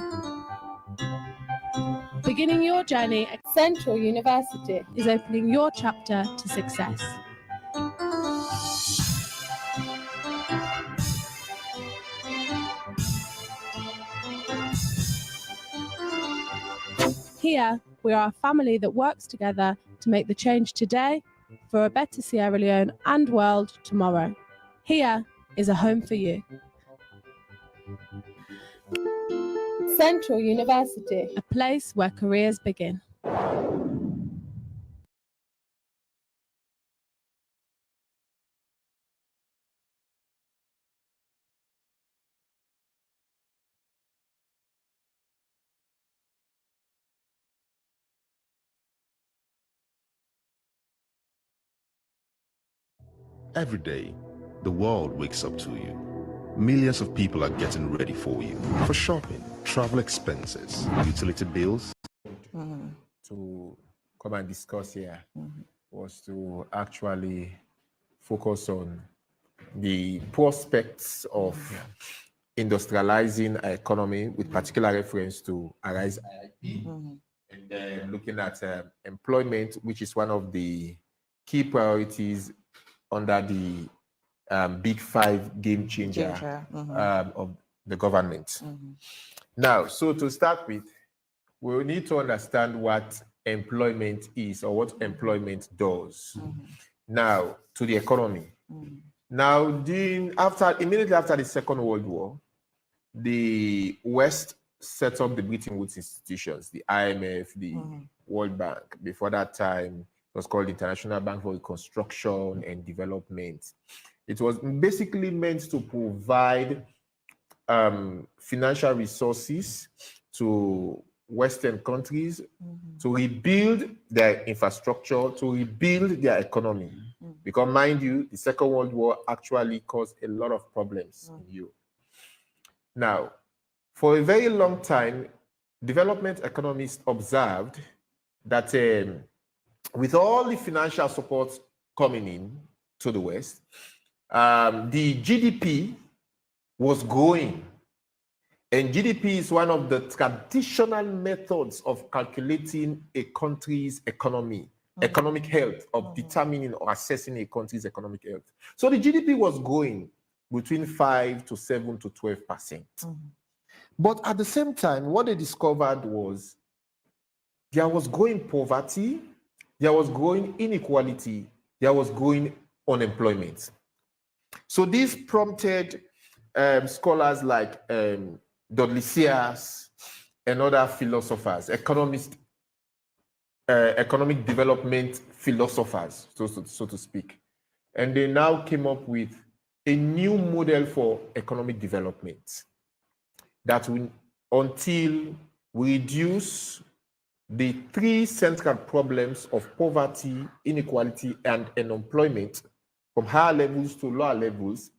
Beginning your journey at Central University is opening your chapter to success. Here, we are a family that works together to make the change today for a better Sierra Leone and world tomorrow. Here is a home for you. Central University, a place where careers begin. Every day, the world wakes up to you. Millions of people are getting ready for you. For shopping, travel expenses, utility bills. To come and discuss here was to actually focus on the prospects of industrializing our economy with particular reference to Arise IIP, and then looking at employment, which is one of the key priorities under the Big Five game changer of the government. Now, so to start with, we need to understand what employment is or what employment does. Now, to the economy. Now, immediately after the Second World War, the West set up the Bretton Woods institutions, the IMF, the World Bank. Before that time, it was called the International Bank for Reconstruction and Development. It was basically meant to provide financial resources to Western countries to rebuild their infrastructure, to rebuild their economy. Because mind you, the Second World War actually caused a lot of problems in Europe. Now, for a very long time, development economists observed that with all the financial support coming in to the West, the GDP was growing. And GDP is one of the traditional methods of calculating a country's economic health, of determining or assessing a country's economic health. So the GDP was growing between 5 to 7 to 12%. But at the same time, what they discovered was there was growing poverty, there was growing inequality, there was growing unemployment. So this prompted scholars like Dudley Sears and other philosophers, economic development philosophers, so to speak. And they now came up with a new model for economic development that until we reduce the three central problems of poverty, inequality, and unemployment from higher levels to lower levels,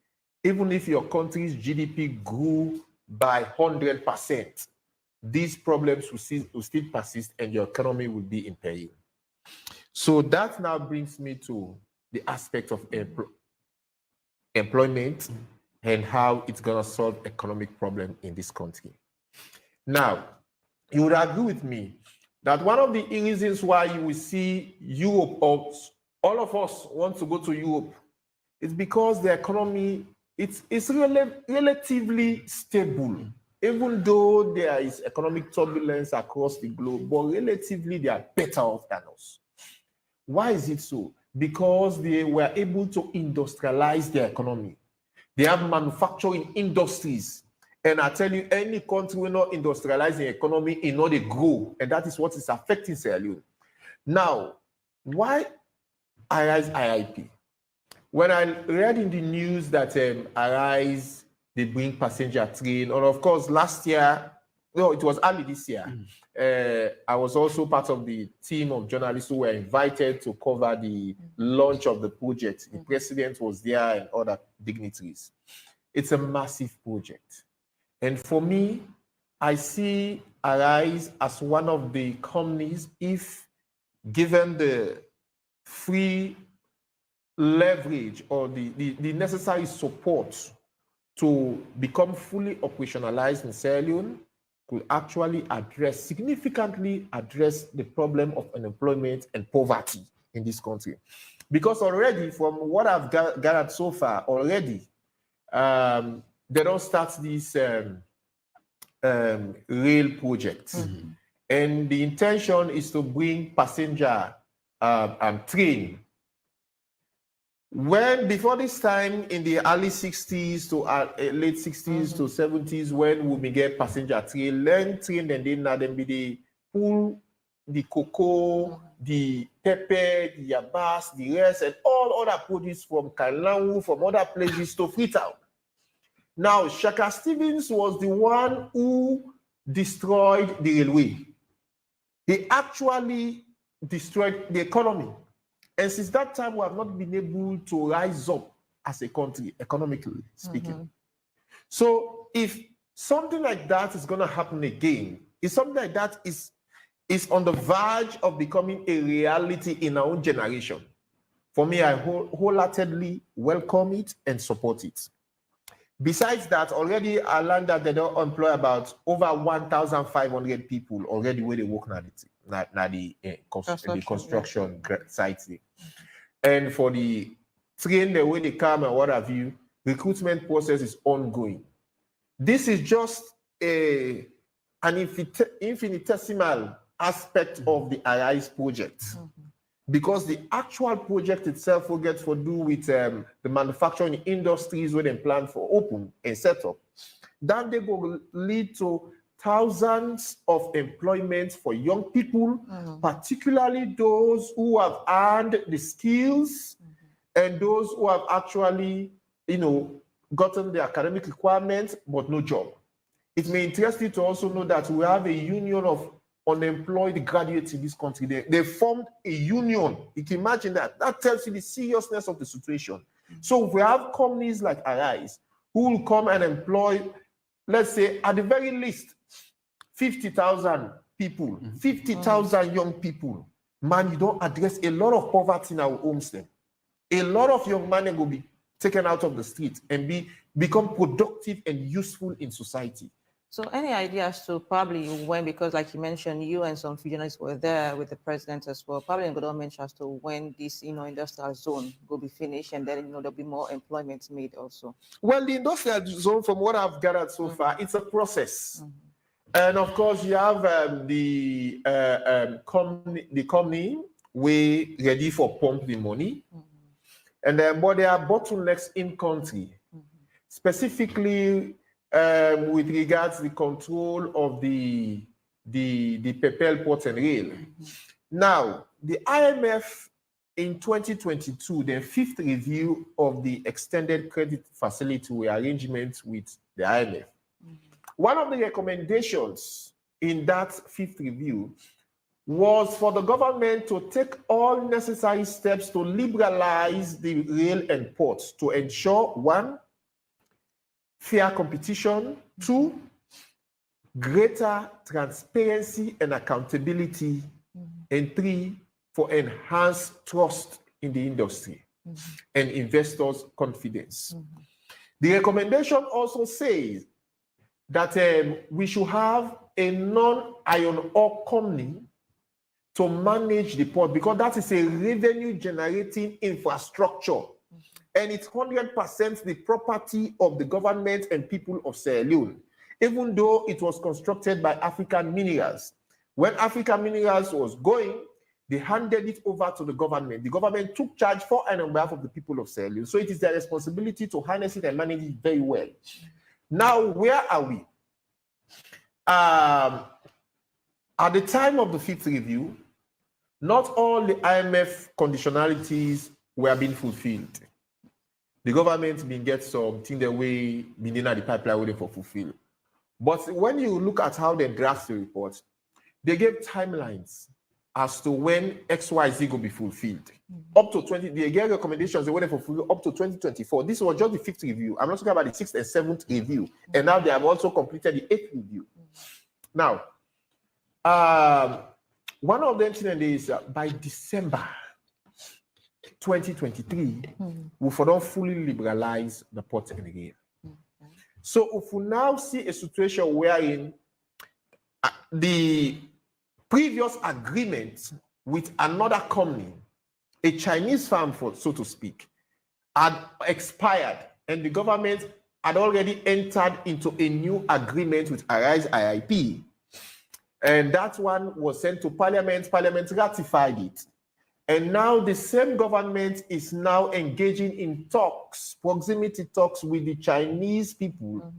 even if your country's GDP grew by 100%, these problems will still persist and your economy will be in peril. So that now brings me to the aspect of employment and how it's going to solve economic problem in this country. Now, you would agree with me that one of the reasons why you will see Europe, or all of us want to go to Europe, is because the economy it's relatively stable, even though there is economic turbulence across the globe, but relatively they are better off than us. Why is it so? Because they were able to industrialize their economy. They have manufacturing industries. And I tell you, any country will not industrialize the economy in order to grow. And that is what is affecting Sierra Leone. Now, why Arise IIP? When I read in the news that Arise, they bring passenger train, and of course, last year, no, it was early this year, I was also part of the team of journalists who were invited to cover the launch of the project. The president was there and other dignitaries. It's a massive project. And for me, I see Arise as one of the companies, if given the free leverage or the necessary support to become fully operationalized in Sierra Leone, could actually significantly address the problem of unemployment and poverty in this country. Because already, from what I've gathered so far, already, they don't start these rail projects. And the intention is to bring passenger train. When before this time in the early 60s to late 60s to 70s, when we may get passenger train, learn train, and then be the pull the cocoa, the pepper, the yabas, the rest, and all other produce from Kalangu, from other places to Freetown. Now, Shaka Stevens was the one who destroyed the railway. He actually destroyed the economy. And since that time, we have not been able to rise up as a country, economically speaking. So if something like that is going to happen again, if something like that is on the verge of becoming a reality in our own generation, for me, I wholeheartedly welcome it and support it. Besides that, already I learned that they don't employ about over 1,500 people already where they work now the construction site. And for the train, the way they come and what have you, recruitment process is ongoing. This is just an infinitesimal aspect of the ARISE project. Because the actual project itself will get to do with the manufacturing industries where they plan for open and set up. Then they will lead to thousands of employments for young people, particularly those who have earned the skills and those who have actually, gotten the academic requirements but no job. It may interest you to also know that we have a union of unemployed graduates in this country. They formed a union. You can imagine that. That tells you the seriousness of the situation. So we have companies like ARISE who will come and employ, let's say, at the very least, 50,000 people, 50,000 young people. Man, you don't address a lot of poverty in our homes then. A lot of young men will be taken out of the street and become productive and useful in society. So any ideas to probably when, because like you mentioned, you and some journalists were there with the president as well, probably in government as to when this, industrial zone will be finished and then, there'll be more employment made also? Well, the industrial zone, from what I've gathered so far, it's a process. And of course, you have the company we ready for pump the money. And then, but there are bottlenecks in country, specifically with regards to the control of the Pepel Port and Rail. Now, the IMF in 2022, the fifth review of the extended credit facility arrangement with the IMF. One of the recommendations in that fifth review was for the government to take all necessary steps to liberalize the rail and ports to ensure, one, fair competition, two, greater transparency and accountability, and three, for enhanced trust in the industry and investors' confidence. The recommendation also says that we should have a non-iron ore company to manage the port, because that is a revenue-generating infrastructure. And it's 100% the property of the government and people of Sierra Leone, even though it was constructed by African Minerals. When African Minerals was going, they handed it over to the government. The government took charge for and on behalf of the people of Sierra Leone. So it is their responsibility to harness it and manage it very well. Now, where are we? At the time of the fifth review, not all the IMF conditionalities were being fulfilled. The government been get something the way been in the pipeline waiting for fulfill. But when you look at how they draft the report, they gave timelines as to when XYZ will be fulfilled. Up to 20, they gave recommendations they waiting for fulfill up to 2024. This was just the fifth review. I'm not talking about the sixth and seventh review. And now they have also completed the eighth review. Now, one of them is by December 2023, we don't fully liberalize the port and rail. So if we now see a situation wherein the previous agreement with another company, a Chinese firm, so to speak, had expired and the government had already entered into a new agreement with ARISE IIP, And that one was sent to Parliament. Parliament ratified it. And now the same government is now engaging in talks, proximity talks with the Chinese people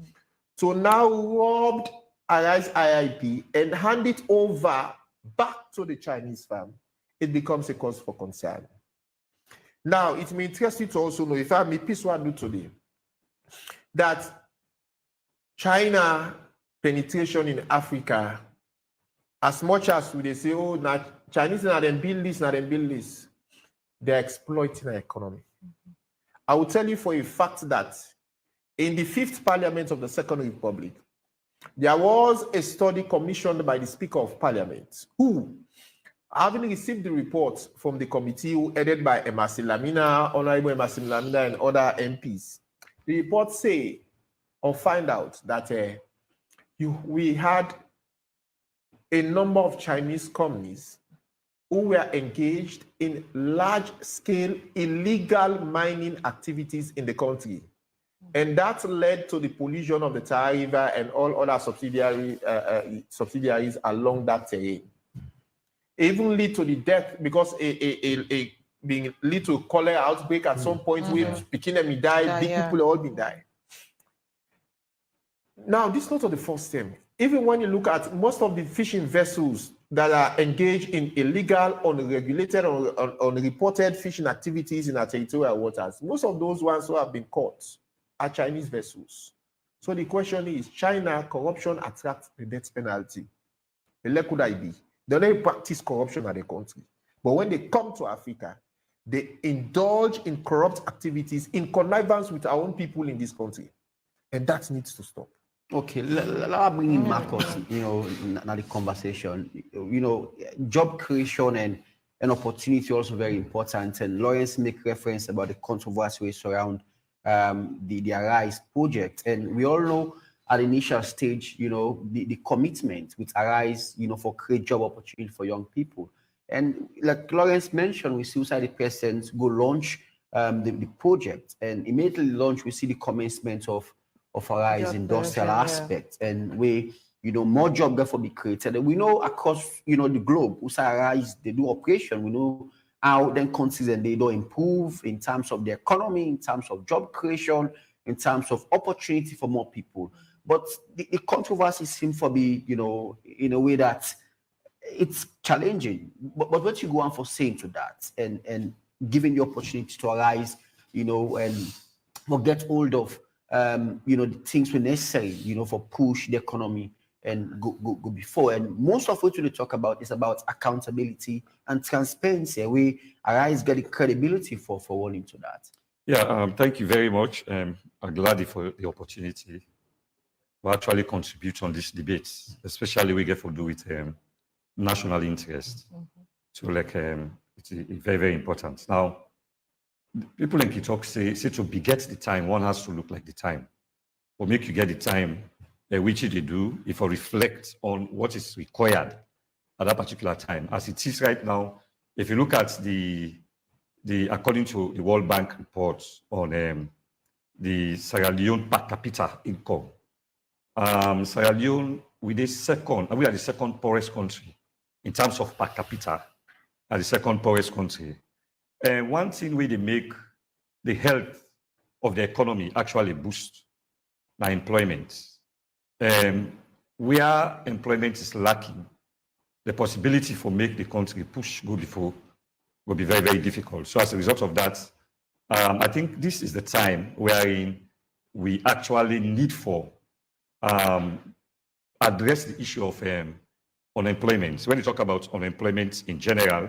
to now rob Arise IIP and hand it over back to the Chinese firm. It becomes a cause for concern. Now, it may interest you to also know, if I may piece one do today, that China penetration in Africa, as much as they say, oh, not Chinese not them build this, not them build this, they're exploiting the economy. I will tell you for a fact that in the 5th Parliament of the Second Republic, there was a study commissioned by the Speaker of Parliament, who, having received the report from the committee headed by Emerson Lamina, Honorable Emerson Lamina, and other MPs, the report say or find out that we had a number of Chinese companies who were engaged in large-scale illegal mining activities in the country. And that led to the pollution of the Tara River and all other subsidiaries along that terrain. Even lead to the death because being lead to cholera outbreak at some point where picking them die, big people all been die. Now, this is not the first time. Even when you look at most of the fishing vessels that are engaged in illegal, unregulated, or unreported fishing activities in our territorial waters, most of those ones who have been caught are Chinese vessels. So the question is, China corruption attracts the death penalty. The could I be? They don't practice corruption at the country. But when they come to Africa, they indulge in corrupt activities in connivance with our own people in this country. And that needs to stop. Okay, let me bring in Marcus, now the conversation. Job creation and opportunity also very important. And Lawrence make reference about the controversies around the Arise project. And we all know at the initial stage, the commitment with Arise, for create job opportunity for young people. And like Lawrence mentioned, we see inside the president go launch the project, and immediately launch, we see the commencement of Arise job industrial aspect, and we, more job therefore be created. And we know across, the globe, we say Arise, they do operation. We know how then countries and they do improve in terms of the economy, in terms of job creation, in terms of opportunity for more people. But the controversy seems to be, in a way that it's challenging. But what you go on for saying to that and giving the opportunity to Arise, and for get hold of the things were necessary, for push the economy and go before. And most of what we talk about is about accountability and transparency. We Arise getting credibility for one into that. Yeah, thank you very much. I'm glad for the opportunity to actually contribute on this debate, especially we get to do with national interest. So it's very, very important. Now, people in Komon-Tok say to beget the time, one has to look like the time. Or make you get the time which they do, if I reflect on what is required at that particular time. As it is right now, if you look at the according to the World Bank reports on the Sierra Leone per capita income, Sierra Leone, we are the second poorest country in terms of per capita, are the second poorest country. And one thing where they make the health of the economy actually boost by employment. Where employment is lacking, the possibility for make the country push go before will be very, very difficult. So as a result of that, I think this is the time wherein we actually need for address the issue of unemployment. So when you talk about unemployment in general,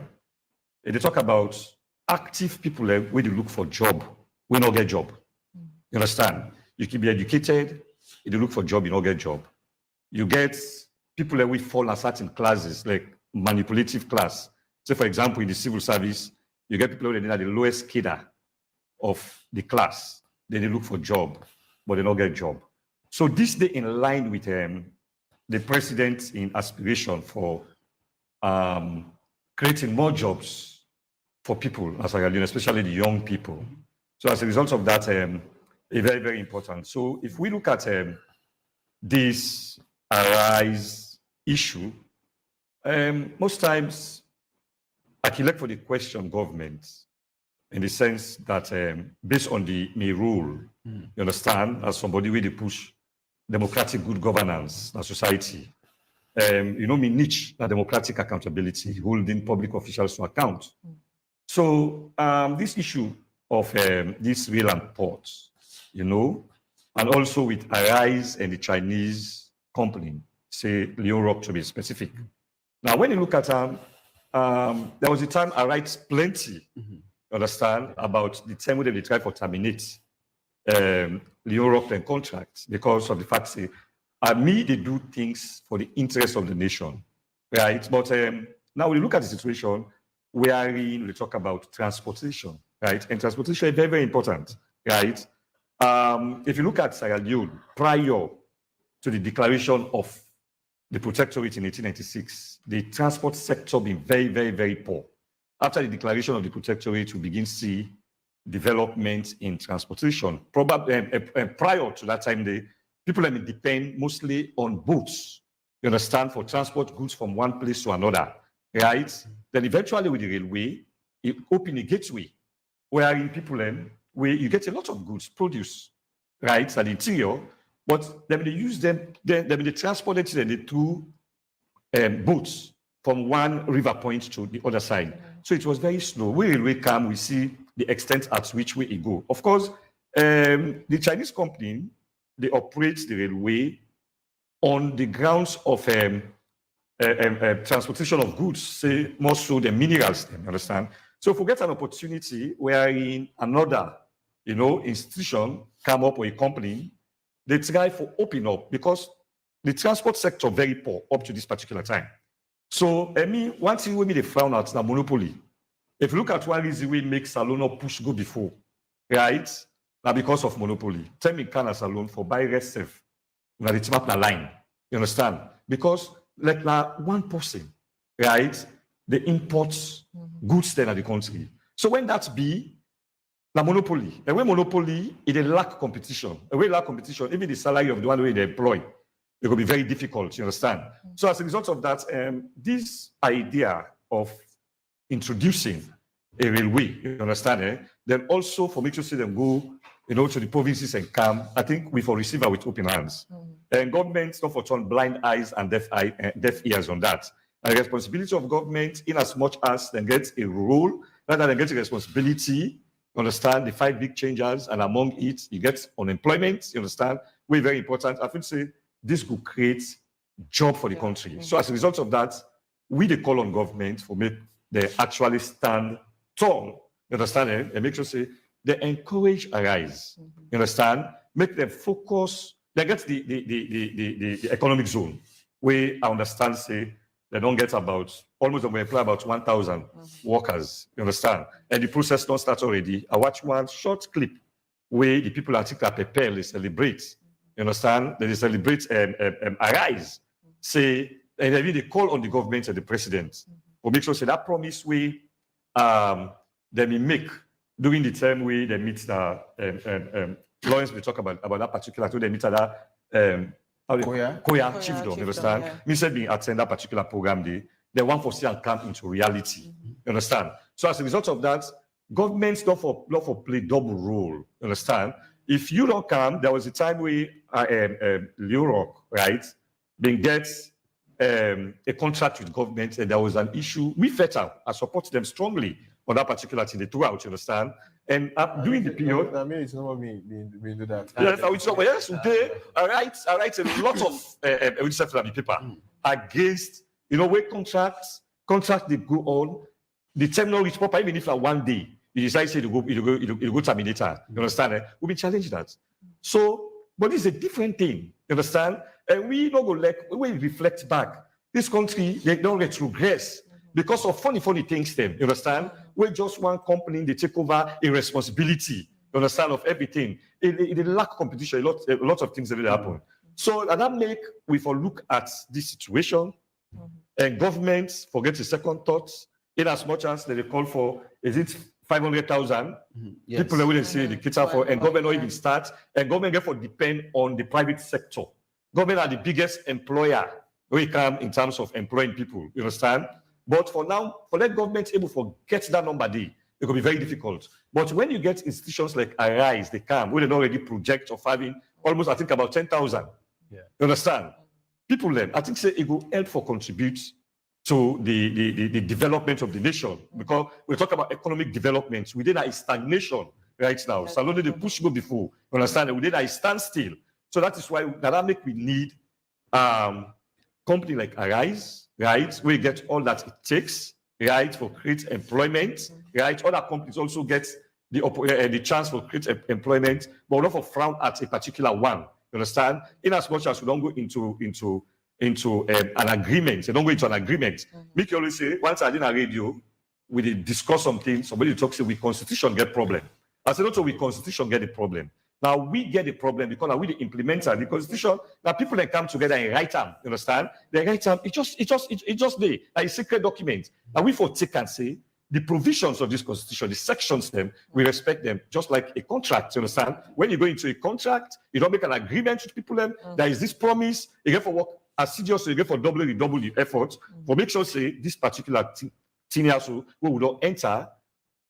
they talk about active people where they look for job, we don't get job. You understand? You can be educated, if you look for job, you don't get job. You get people that we fall in certain classes, like manipulative class. So for example, in the civil service, you get people that are the lowest cadre of the class. Then they look for job, but they don't get job. So this day in line with the president's aspiration for creating more jobs for people, as I mean, especially the young people. So as a result of that, it's very, very important. So if we look at this Arise issue, Most times, I can look for the question government in the sense that based on the me rule, you understand, as somebody with the push democratic good governance in society. You know, me niche, democratic accountability, holding public officials to account. So this issue of this rail and ports, you know, and also with Arise and the Chinese company, say Leon to be specific. Now, when you look at there was a time I write plenty, understand, about the time when they tried to terminate Leon and contract because of the fact that they do things for the interest of the nation, right? But now we look at the situation wherein we talk about transportation, right? And transportation is very, very important, right? If you look at Sierra Leone, prior to the declaration of the protectorate in 1896, the transport sector been very, very, very poor. After the declaration of the protectorate, we begin to see development in transportation. Probably prior to that time, the people depend mostly on boats, you understand, for transport goods from one place to another, right? Then eventually with the railway, it opened a gateway wherein people where you get a lot of goods, produce, right, at the interior, but then they use them, then they transport it in the two boats from one river point to the other side. So it was very slow. When railway come, we see the extent at which way it go. Of course, the Chinese company, they operate the railway on the grounds of transportation of goods, say more so than minerals, you understand? So if we get an opportunity wherein another, you know, institution come up with a company, they try for open up because the transport sector very poor up to this particular time. So I mean, one thing we they found out is monopoly. If you look at one reason we make Salone push go before, right? Now because of monopoly. Tell me can a Salone for buy rest safe. Now it's map the line. You understand? Because like now one person, right? They import goods then at the country. So when that be the monopoly, and when monopoly, it lack competition. And when lack competition, even the salary of the one way they employ, it will be very difficult, you understand? So as a result of that, this idea of introducing a railway, you understand, then also for me to see them go, you know, to the provinces and come, I think we for receiver with open hands. And government not for turn blind eyes and deaf ears on that. And the responsibility of government, in as much as they get a role, rather than get a responsibility, you understand, the 5 big changes, and among it, you get unemployment, you understand, very, very important. I think say this could create job for the country. So as a result of that, we they call on government for make they actually stand tall, you understand, and make sure say they encourage Arise, you understand, make them focus, they get the economic zone, where I understand say they don't get about, almost we employ about 1,000 workers, you understand? And the process don't start already. I watch one short clip where the people at prepare, they celebrate, you understand? They celebrate Arise, say, and they call on the government and the president to make sure say that promise we they may make during the time we they meet the Lawrence we talk about that particular they meet that Koya chiefdom, you understand? Me said being attend that particular program they want for see and come into reality. You understand? So as a result of that, governments not for play double role. You understand? If you don't come, there was a time where Europe, right, being gets a contract with government and there was an issue. We felt out. I support them strongly on that particular thing. They threw out, you understand? And during the period, I mean, it's not me do that. Yes, I will talk. Yes, today I write a lot of paper against, you know, where contracts they go on, the terminal reach proper, even if one day you decide to go terminator, you understand? We'll be challenged that. So, but it's a different thing, you understand? And we don't go like when we reflect back, this country they don't retrogress because of funny things. Them, you understand? We're just one company, they take over a responsibility, you understand, of everything. It lack competition, a lot of things that will happen. So that make we for look at this situation, and governments forget the second thoughts, in as much as they call for, is it 500,000 people that will say the cater for, and government not even start, and government therefore depend on the private sector. Government are the biggest employer, you we come in terms of employing people, you understand? But for now, for that government able to get that number there, it could be very difficult. But when you get institutions like Arise, they come, we already project of having almost, I think, about 10,000. Yeah. You understand? People then, I think, say it will help for contribute to the development of the nation. Because we talk about economic development, within a stagnation right now. Salone, they push go before, you understand? Within a standstill. So that is why we need company like Arise, right? We get all that it takes, right, for create employment, right? Other companies also get the chance for create employment, but we don't frown at a particular one. You understand? In as much as we don't go into an agreement, you don't go into an agreement. Make you always say, once I did a radio, we discuss something, somebody talks, say, we constitution get problem. I said, not so we constitution get the problem. Now we get the problem because now we the implementer. The constitution, now people that come together and write them, you understand? They write them, it just there, like a secret document. And we for take and say, the provisions of this constitution, the sections them, we respect them, just like a contract, you understand? When you go into a contract, you don't make an agreement with people, there is this promise, you get for work assiduous, you get for double the effort, for make sure, say, this particular thing also, we will not enter,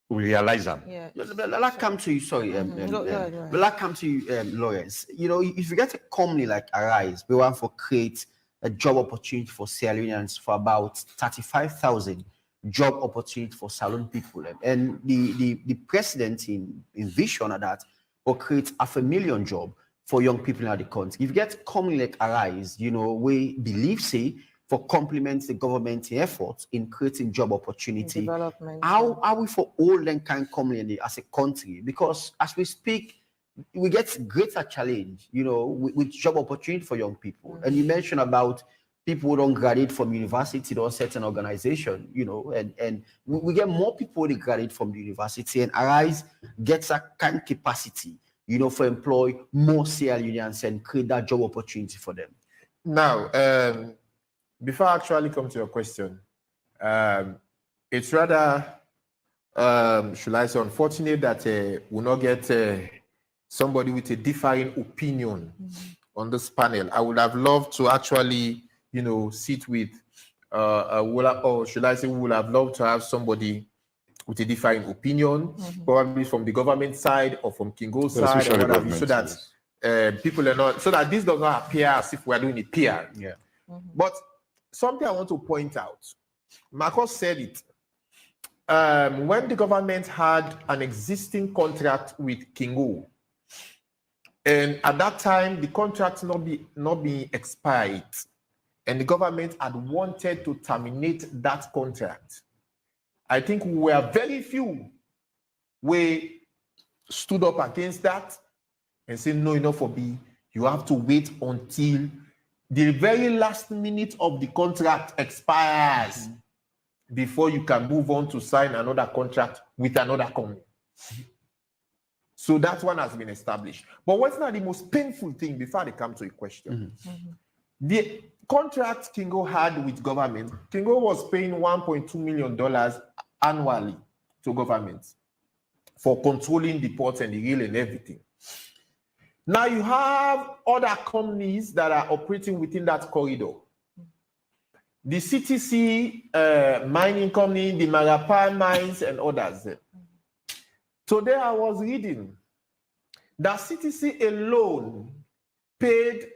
we realize them. Yeah. Let's come to you, sorry, let's come to you, lawyers. You know, if you get a company like Arise, we want to create a job opportunity for Sierra Leoneans for about 35,000 job opportunity for Salone people. And the president in vision of that will create 500,000 jobs for young people in the country. If you get a company like Arise, you know, we believe, say, for complement the government efforts in creating job opportunity. Development. How are we for all them kind of company as a country? Because as we speak, we get greater challenge, you know, with job opportunity for young people. And you mentioned about people who don't graduate from university or certain organization, you know, and we get more people who graduate from the university, and Arise gets a kind of capacity, you know, for employ more Sierra Leoneans and create that job opportunity for them. Now, before I actually come to your question, it's rather, should I say, unfortunate that we not get somebody with a differing opinion on this panel. I would have loved to actually, you know, sit with, or should I say, we would have loved to have somebody with a differing opinion, probably from the government side or from Kingo's side, or whatever, so that people are not, so that this does not appear as if we are doing a PR. Yeah. But something I want to point out, Marcos said it. When the government had an existing contract with Kingo, and at that time the contract not being expired, and the government had wanted to terminate that contract, I think we were very few we stood up against that and said, no, enough for me. You have to wait until the very last minute of the contract expires before you can move on to sign another contract with another company. So that one has been established. But what's not the most painful thing before they come to a question? The contract Kingo had with government, Kingo was paying $1.2 million annually to government for controlling the ports and the rail and everything. Now you have other companies that are operating within that corridor. The CTC mining company, the Marapa mines, and others. Today I was reading that CTC alone paid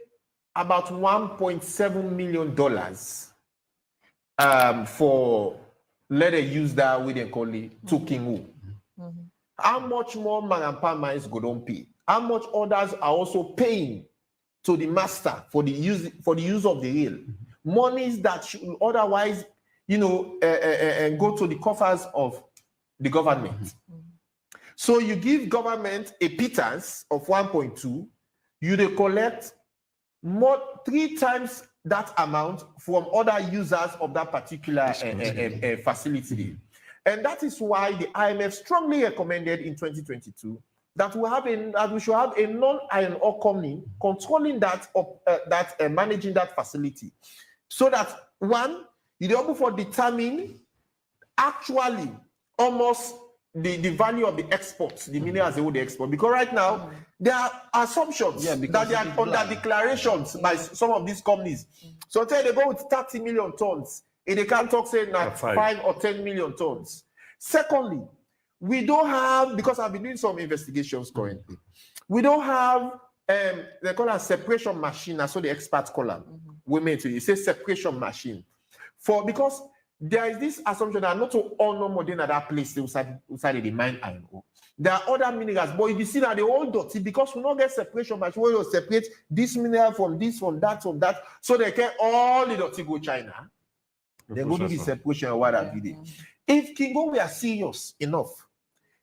about $1.7 million for, let us use that way they call it, to Kingu. How much more Marapa mines go don't pay? How much others are also paying to the master for the use of the rail? Monies that should otherwise, you know, go to the coffers of the government. So you give government a pittance of 1.2, you collect 3 times that amount from other users of that particular facility. And that is why the IMF strongly recommended in 2022 that we should have a non-iron ore company controlling that, managing that facility. So that, one, you're able to determine actually almost the value of the exports, the minerals they would export. Because right now, there are assumptions that they are under declarations by some of these companies. So they go with 30 million tons. And they can't talk saying that 5 or 10 million tons. Secondly, we don't have, because I've been doing some investigations currently, we don't have, they call it separation machine. That's what the experts call them. Women to you say separation machine. Because there is this assumption that not all no more than at that place outside the mine iron ore. There are other minerals, but if you see that they all dirty because we don't get separation machine where you separate this mineral from this, from that, so they can all the dirty go China. They go do the separation or what have you. If Kingo were serious enough,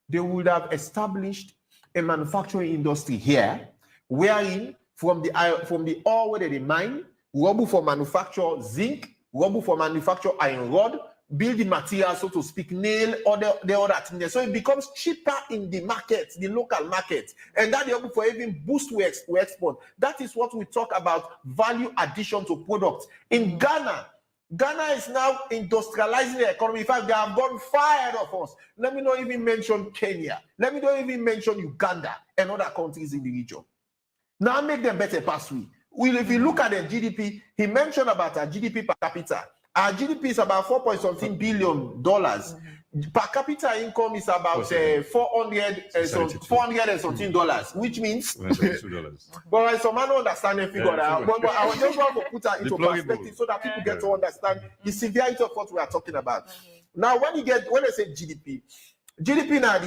they would have established a manufacturing industry here, wherein from the ore where they mine, rubble for manufacture zinc, rubble for manufacture iron rod, build the material, so to speak, nail, or the other thing there. So it becomes cheaper in the market, the local market. And that the for even boost we export. That is what we talk about value addition to products. In Ghana is now industrializing the economy. In fact, they have gone far ahead of us. Let me not even mention Kenya. Let me not even mention Uganda and other countries in the region. Now make them better pass we. If you look at the GDP, he mentioned about our GDP per capita. Our GDP is about $4.something billion. Per capita income is about $400 and something dollars, which means but some man don't understand the figure out. But I just want to put that into perspective so that people get to understand the severity of what we are talking about. Now, when they say GDP now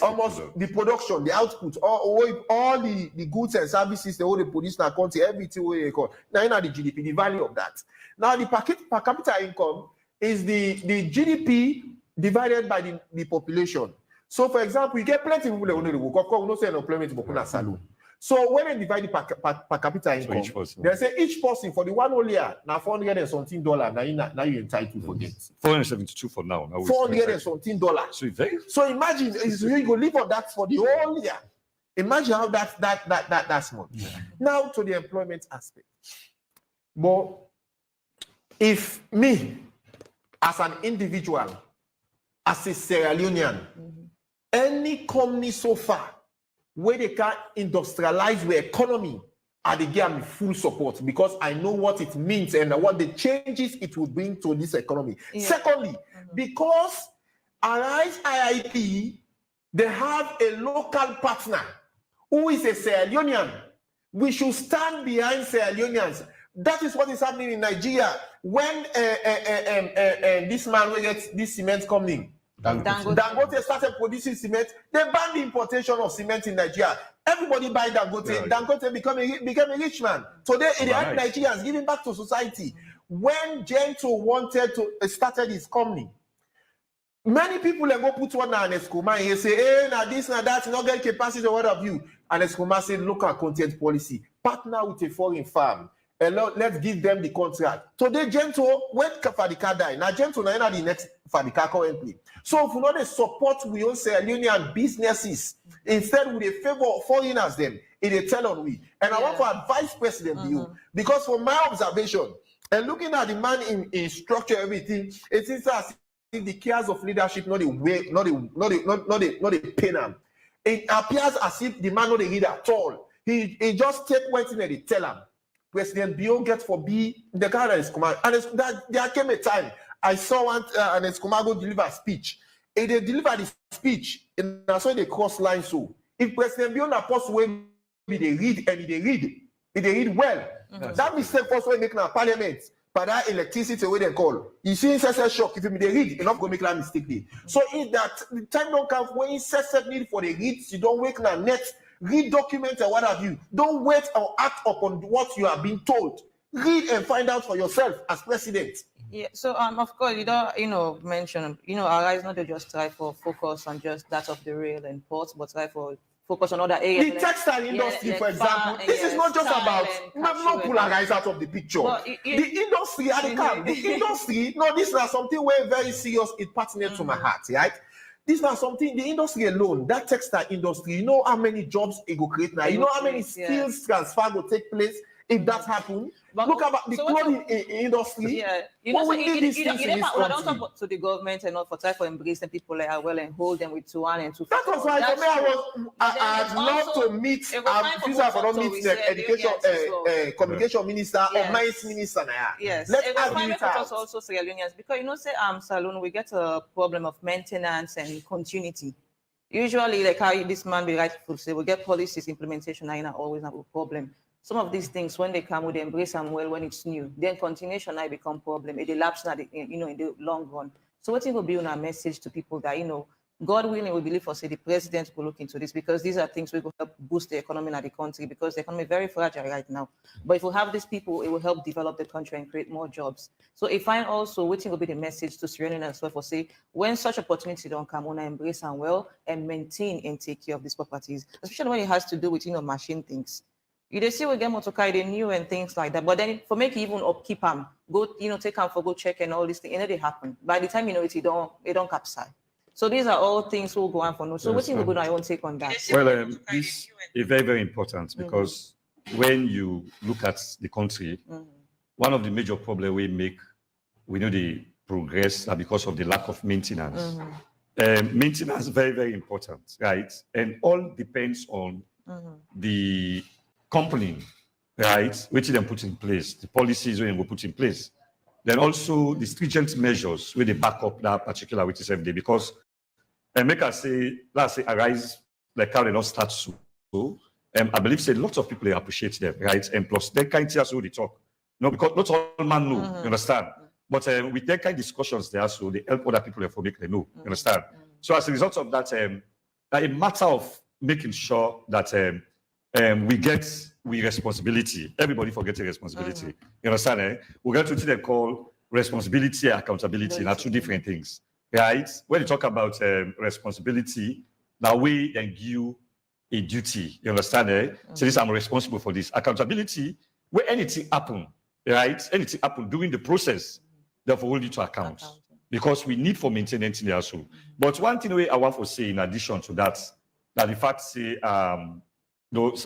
almost the production, the output, all the goods and services they all they produce in our country, everything we call now the GDP, the value of that. Now the per capita income is the GDP divided by the population. So for example, you get plenty of people that want to work. Of course, we don't say unemployment in Salone. So when they divide the per capita income, they say each person for the one whole year now $400 and something. Now you're entitled for it. 472 for now. $400 and something. So imagine you go live on that for the whole year. Imagine how that's much. Now to the employment aspect. But if me, as an individual, as a Sierra Leonean, any company so far where they can industrialize the economy, they give me full support because I know what it means and what the changes it will bring to this economy. Secondly, because Arise IIP, they have a local partner who is a Sierra Leonean. We should stand behind Sierra Leoneans. That is what is happening in Nigeria. When this man will get this cement coming, Dangote started producing cement. They banned the importation of cement in Nigeria. Everybody buy Dangote. Dangote became a rich man. Today, the Nigerians giving back to society. When Gento wanted to started his company, many people go put one on Escoma and say, hey, now this, now that, not get capacity or what have you. And Escoma said, local content policy. Partner with a foreign firm. And let's give them the contract. Today, Gento, when Fadika died, now Gento now the next Fadika currently. So if we not support we own Sierra Leonean businesses, instead we favor foreigners them, it tell on we. And I want to advise President you, because from my observation, and looking at the man in structure, everything, it seems as if the cares of leadership not the pain him. It appears as if the man not the leader at all. He just take one thing and they tell him. President Bio get for be the guy that is command. And there came a time I saw one and Escomago deliver a speech. And they deliver the speech, and that's why they cross line. So if President Bio na post way they read and they read well. That mistake first way make na parliament. But that electricity way they call. You see incessant shock if they read, enough go make that mistake there. So if that the time don't come when incessant need for the reads, you don't wake na net. Read documents and what have you. Don't wait or act upon what you are being told. Read and find out for yourself as president. Yeah. So of course you don't mention our guys not to just try for focus on just that of the rail and ports, but try for focus on other areas. The textile industry, for example, this is not just about not pull our guys out of the picture. The industry, the industry. No, this is something where very serious. It pertinent to my heart, right? This is not something, the industry alone, that textile industry, you know how many jobs it will create now. You know how many skills transfer will take place if that happened. Look about the clothing industry. Yeah, you What know, we need these things in this don't country. talk to the government and not for try for embracing people like well and hold them with 2 and 2. That was why for me, I'd love to meet. Education, communication minister or mines minister. Yes, let's argue it out. Also Sierra Leoneans, because you know, say Salone, we get a problem of maintenance and continuity. Usually, like how this man be rightful say, we get policies implementation, and always have a problem. Some of these things, when they come, we embrace them well when it's new. Then continuation I become problem. It elapses in the long run. So what it will be on our message to people that, God willing, we believe for say the president will look into this, because these are things we will help boost the economy in the country, because the economy is very fragile right now. But if we have these people, it will help develop the country and create more jobs. So if I also waiting will be the message to Sierra Leone as well for say, when such opportunity don't come, on embrace them well and maintain and take care of these properties, especially when it has to do with machine things. You see we get motorcar, they new and things like that. But then for make even upkeep them, go, take them for go check and all these things, they happen. By the time it don't capsize. So these are all things we'll go on for no. So what you go I won't take on that. Well, this is very, very important, because when you look at the country, one of the major problems we know the progress are because of the lack of maintenance. Maintenance is very, very important, right? And all depends on the company, right, which they put in place, the policies we will put in place. Then also the stringent measures where they back up that particular which is every day, because make us say, let's say, arise like how they not start so. I believe say lots of people they appreciate them, right? And plus they kind of also they talk. No, because not all man know, you understand? But with that kind of discussions there, so they help other people for make them know, you understand? So as a result of that, a matter of making sure that we responsibility. Everybody forgets a responsibility. You understand? Eh? We get to what they call responsibility and accountability. Now, two different things, right? When you talk about responsibility, now we then give a duty. You understand? Eh? So this, I'm responsible for this. Accountability, where anything happen, right? Anything happen during the process, therefore hold you to account. Because we need for maintenance in the household. But one thing I want to say in addition to that, that the fact say,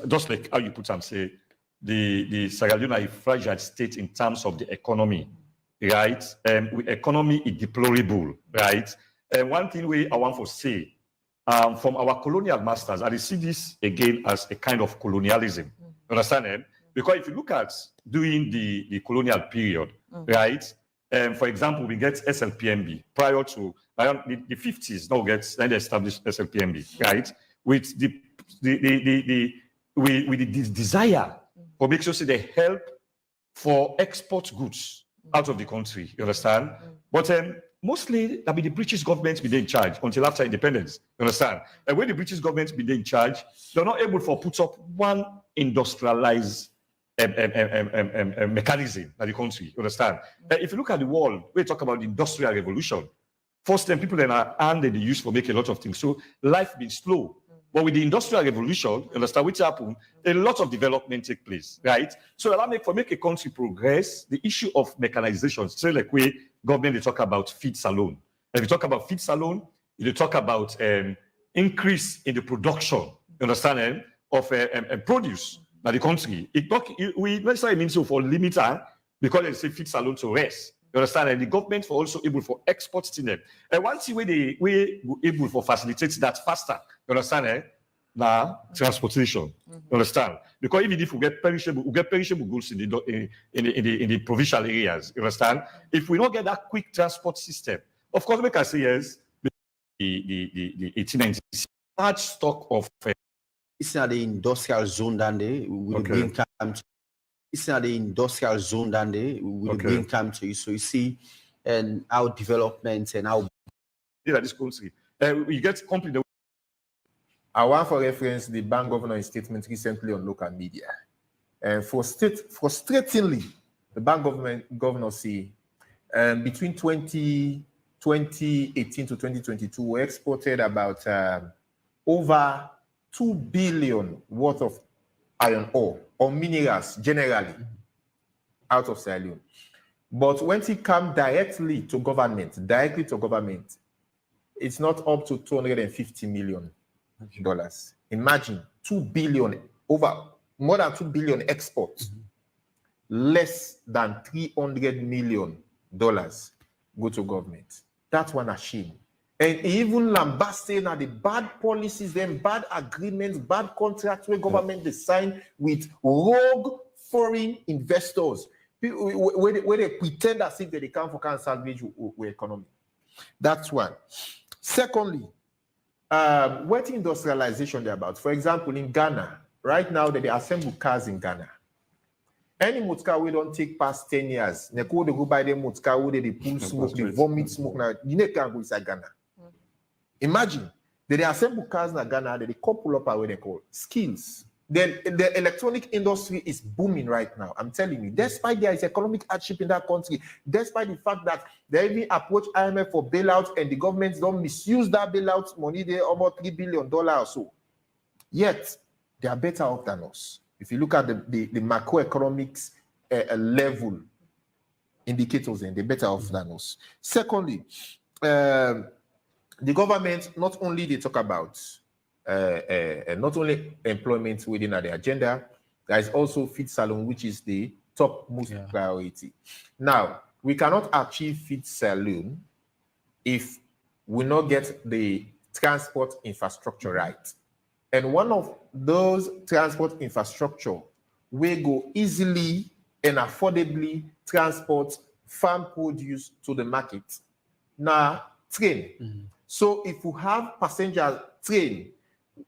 just like how you put them, say, the Sierra Leone is a fragile state in terms of the economy, right? Economy is deplorable, right? And one thing I want to say, from our colonial masters, I see this again as a kind of colonialism. Understand? Eh? Because if you look at during the colonial period, right? For example, we get SLPMB prior to around the 50s. Now then they established SLPMB, right? With this desire for make sure they help for export goods out of the country. You understand? But mostly that be the British government be in charge until after independence. You understand? And when the British government be in charge, they're not able to put up one industrialized mechanism in the country. You understand? If you look at the world, we talk about the Industrial Revolution. First time people then are and they use for make a lot of things. So life been slow. But with the Industrial Revolution, you understand which happened, a lot of development take place, right? So for make a country progress, the issue of mechanization, so like we government they talk about feed Salone. If you talk about feed Salone, they talk about increase in the production, you understand, of produce by the country. We necessarily mean so for limiter because they say feed Salone to rest. You understand? And the government for also able for exports to them. And once we able for facilitate that faster, you understand? Now transportation. You understand? Because even if we get perishable goods in the provincial areas, you understand? If we don't get that quick transport system, of course we can say yes, the 1896 large stock of it's not the industrial zone down there. We bring come to it's not the industrial zone down there. We bring come to you. So you see and our development and how this country. We get complete. I want for reference the bank governor statement recently on local media. And frustratingly, the bank governor say between 2018 to 2022, we exported about over 2 billion worth of iron ore or minerals generally out of Sierra Leone. But when it comes directly to government, it's not up to $250 million. Imagine 2 billion, over more than 2 billion exports less than $300 million go to government. That's one a shame. And even lambasting at the bad policies, then bad agreements, bad contracts where government they sign with rogue foreign investors, where they pretend as if they come for can salvage our economy. That's one. Secondly, what industrialization they're about? For example, in Ghana, right now they assemble cars in Ghana. Any motor we don't take past 10 years. They go buy them motor where they pull smoke, they vomit smoke. Now you can't go inside Ghana. Imagine they assemble cars in Ghana, they couple up what they call skills. Then the electronic industry is booming right now. I'm telling you, despite there is economic hardship in that country, despite the fact that they even approach IMF for bailout and the governments don't misuse that bailout money, they almost $3 billion or so. Yet they are better off than us. If you look at the macroeconomics level indicators, they're better off than us. Secondly, the government not only they talk about not only employment within the agenda, there is also Feed Salone, which is the topmost priority. Now, we cannot achieve Feed Salone if we not get the transport infrastructure right. And one of those transport infrastructure will go easily and affordably transport farm produce to the market. Now, train. So if you have passenger train,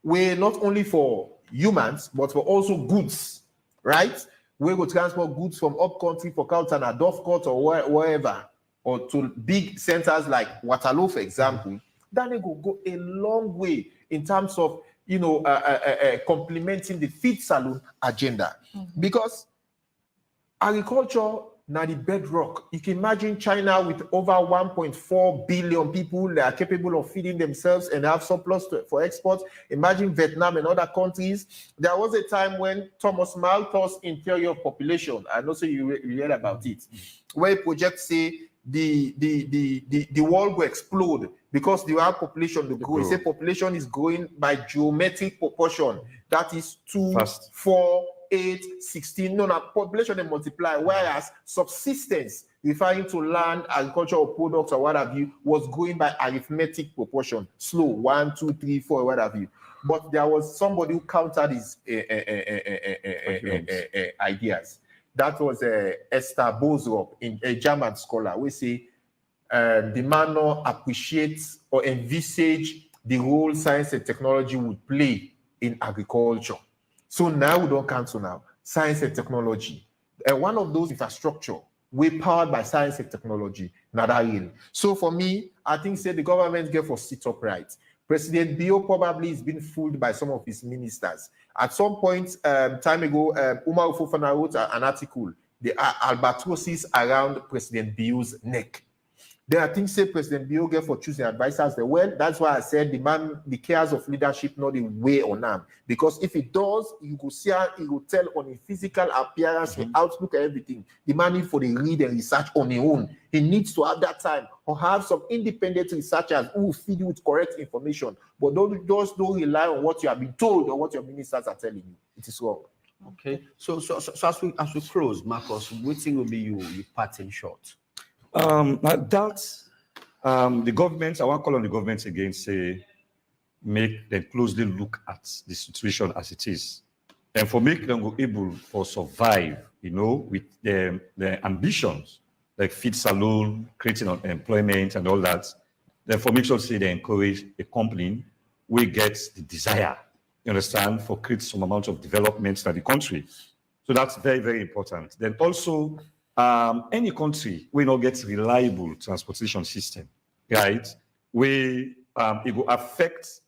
we're not only for humans, but for also goods, right? We will transport goods from up country for Kautana, Dovecot, or wherever, or to big centers like Waterloo, for example. Then it will go a long way in terms of, complementing the Feed Salone agenda. Because agriculture now the bedrock. You can imagine China with over 1.4 billion people that are capable of feeding themselves and have surplus for export. Imagine Vietnam and other countries. There was a time when Thomas Malthus' interior population, I know so you read about it, where projects say the world will explode because the world population will grow. He said population is growing by geometric proportion. That is 2, 4, 8, 16. No, population they multiply, whereas subsistence, referring to land, agricultural products, or what have you, was growing by arithmetic proportion. Slow, 1, 2, 3, 4, what have you. But there was somebody who countered his ideas. That was Esther Bosrop, a German scholar. We say the man not appreciates or envisage the role science and technology would play in agriculture. So now we don't cancel now. Science and technology. One of those infrastructure, we're powered by science and technology, not real. So for me, I think say the government get for sit upright. President Bio probably has been fooled by some of his ministers. At some point, time ago, Umar Fofana wrote an article, the albatrosses around President Bio's neck. Then I think say President Bio get for choosing advisors well. That's why I said the cares of leadership not the way on him. Because if it does, you go see how he will tell on his physical appearance, the outlook, and everything. The man need for the read and research on his own. He needs to have that time or have some independent researchers who will feed you with correct information. But don't rely on what you have been told or what your ministers are telling you. It is wrong. Okay. So as we close, Marcus, what thing will be your parting shot? The government, I want to call on the government again, say, make them closely look at the situation as it is. And for make them go able to survive, with their ambitions, like Feed Salone, creating employment and all that, then for make sure say they encourage a company we get the desire, you understand, for create some amount of development in the country. So that's very, very important. Then also, any country will not get reliable transportation system, right? It will affect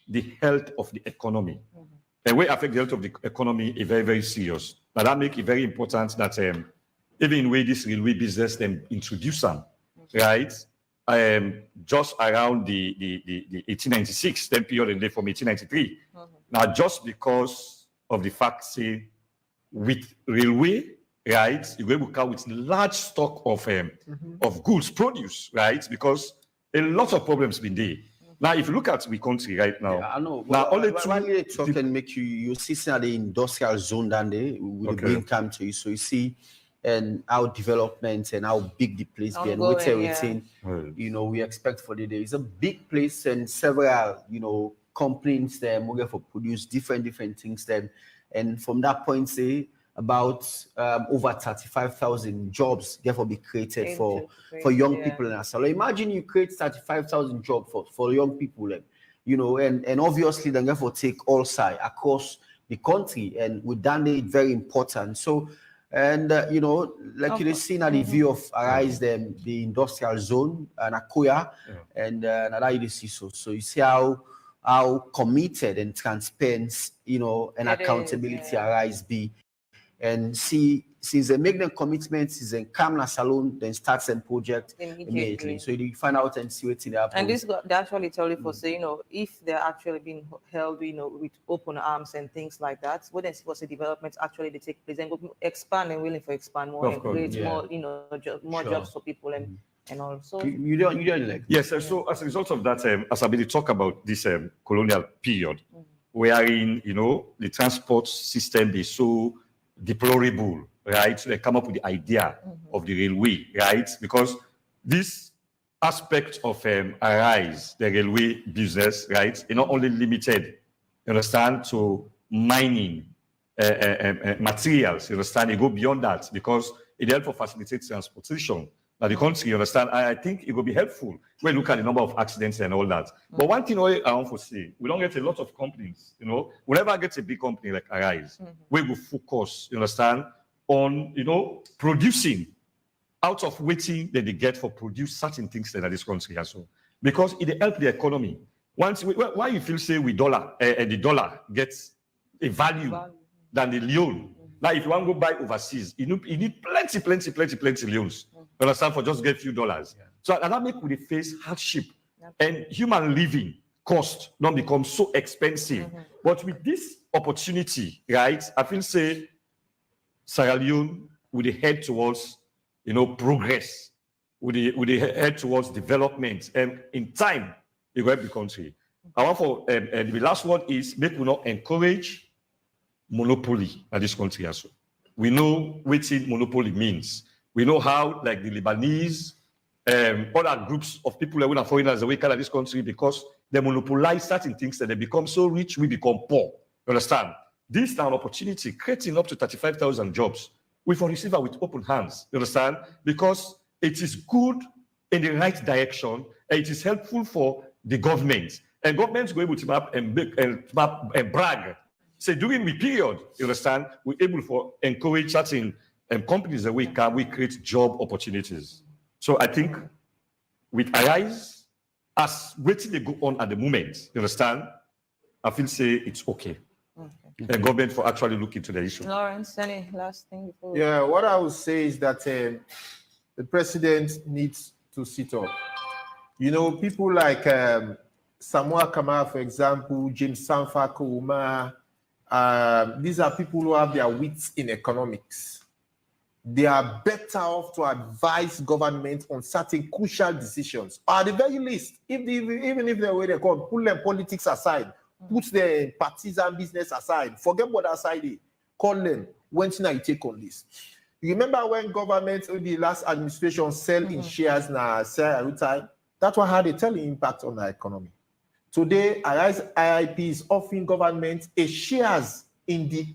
the health of the economy. And will affect the health of the economy is very, very serious. Now that makes it very important that even in way this railway business them introduce them, right? Just around the 1896, then period and from 1893. Now just because of the fact, say, with railway, right, you're able to come with large stock of goods, produce, right? Because a lot of problems been there. Now, if you look at the country right now, I know. Now, only when you talk and make you see the industrial zone down there, with the green come to you. So you see and how development and how big the place be and waiting, we expect for the day. It's a big place and several, companies there moving for produce different things then. And from that point, say about over 35,000 jobs therefore be created for young people in Salone. Imagine you create 35,000 jobs for young people, and obviously then therefore take all sides across the country, and with that it's very important. So, and like you see now the view of Arise them the industrial zone and Akoya, and now you see so you see how committed and transparent and accountability Arise be. And see, since they make the commitments, since they come to Salone, then start some project immediately. So you find out and see what's in there. And this they actually tell you for say, if they're actually being held, with open arms and things like that, when there's supposed to developments actually they take place and go expand and willing for expand more and create more, more jobs for people and also you don't like yes, sir. So as a result of that, as I been talk about this colonial period, wherein the transport system is so deplorable, right? So they come up with the idea of the railway, right? Because this aspect of Arise, the railway business, right, is not only limited, you understand, to mining materials, you understand, it go beyond that because it helps to facilitate transportation. Now the country, you understand, I think it will be helpful when you look at the number of accidents and all that. But one thing I want to say, we don't get a lot of companies, we never get a big company like Arise, where we focus, you understand, on, producing out of waiting that they get for produce certain things in this country as well. Because it helps the economy. Why you feel say with dollar, and the dollar gets a value than the loan. Now, if you want to go buy overseas, you need plenty loans. You understand, for just get a few dollars. So and that make we face hardship and human living cost don't become so expensive. But with this opportunity, right, I feel say Sierra Leone would head towards progress, would head towards development, and in time it will help the country. I want for the last one is make we not encourage monopoly in this country as well. We know what monopoly means. We know how, like the Lebanese, other groups of people that are foreigners away in this country because they monopolize certain things and they become so rich, we become poor. You understand? This is an opportunity, creating up to 35,000 jobs. We for receiver with open hands. You understand? Because it is good in the right direction and it is helpful for the government. And governments go able to map and brag. So during the period, you understand, we're able to encourage certain companies that we create job opportunities. So I think with Arise, as waiting they go on at the moment, you understand, I feel say it's okay. The government for actually look into the issue. Lawrence, any last thing before? Yeah, what I would say is that the president needs to sit up. People like Samoa Kamara, for example, James Sanfa Kouma, these are people who have their wits in economics. They are better off to advise government on certain crucial decisions. Or at the very least, even if they're where they call, pull them politics aside, put their partisan business aside, forget what aside is, call them, when you take on this. You remember when government, the last administration, sell in shares na sell time? That one had a telling impact on the economy. Today, Arise IIP is offering government a shares in the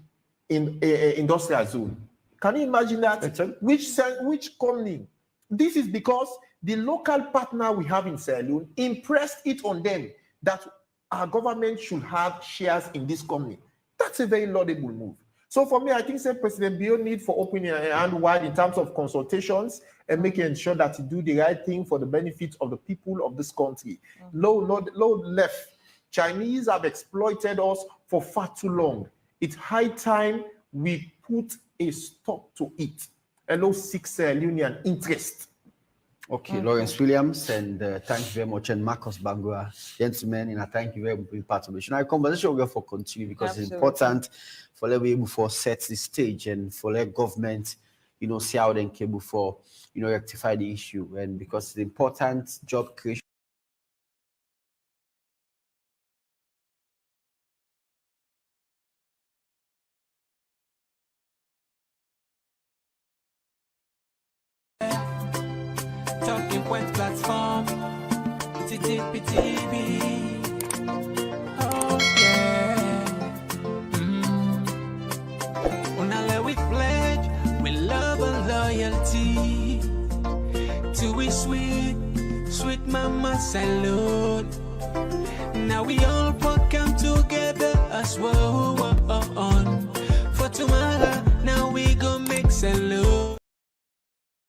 industrial zone. Can you imagine that? Which company? This is because the local partner we have in Salone impressed it on them that our government should have shares in this company. That's a very laudable move. So for me, I think President Bio need for opening a hand wide in terms of consultations and making sure that he do the right thing for the benefit of the people of this country. Low left. Chinese have exploited us for far too long. It's high time we put a stop to it. Hello, Six Union interest. Okay, Lawrence Williams, and thank you very much, and Marcus Bangura, gentlemen, and I thank you very much for being part of the show. Now, conversation will for continue because it's important for let we able for set the stage and for let government, see how they can able for rectify the issue, and because the important job creation. talking point platform. TTPTV. Oh yeah. Unale we pledge with love and loyalty to we sweet, sweet mama Salone. Now we all come together as one. For tomorrow, now we go make Salone.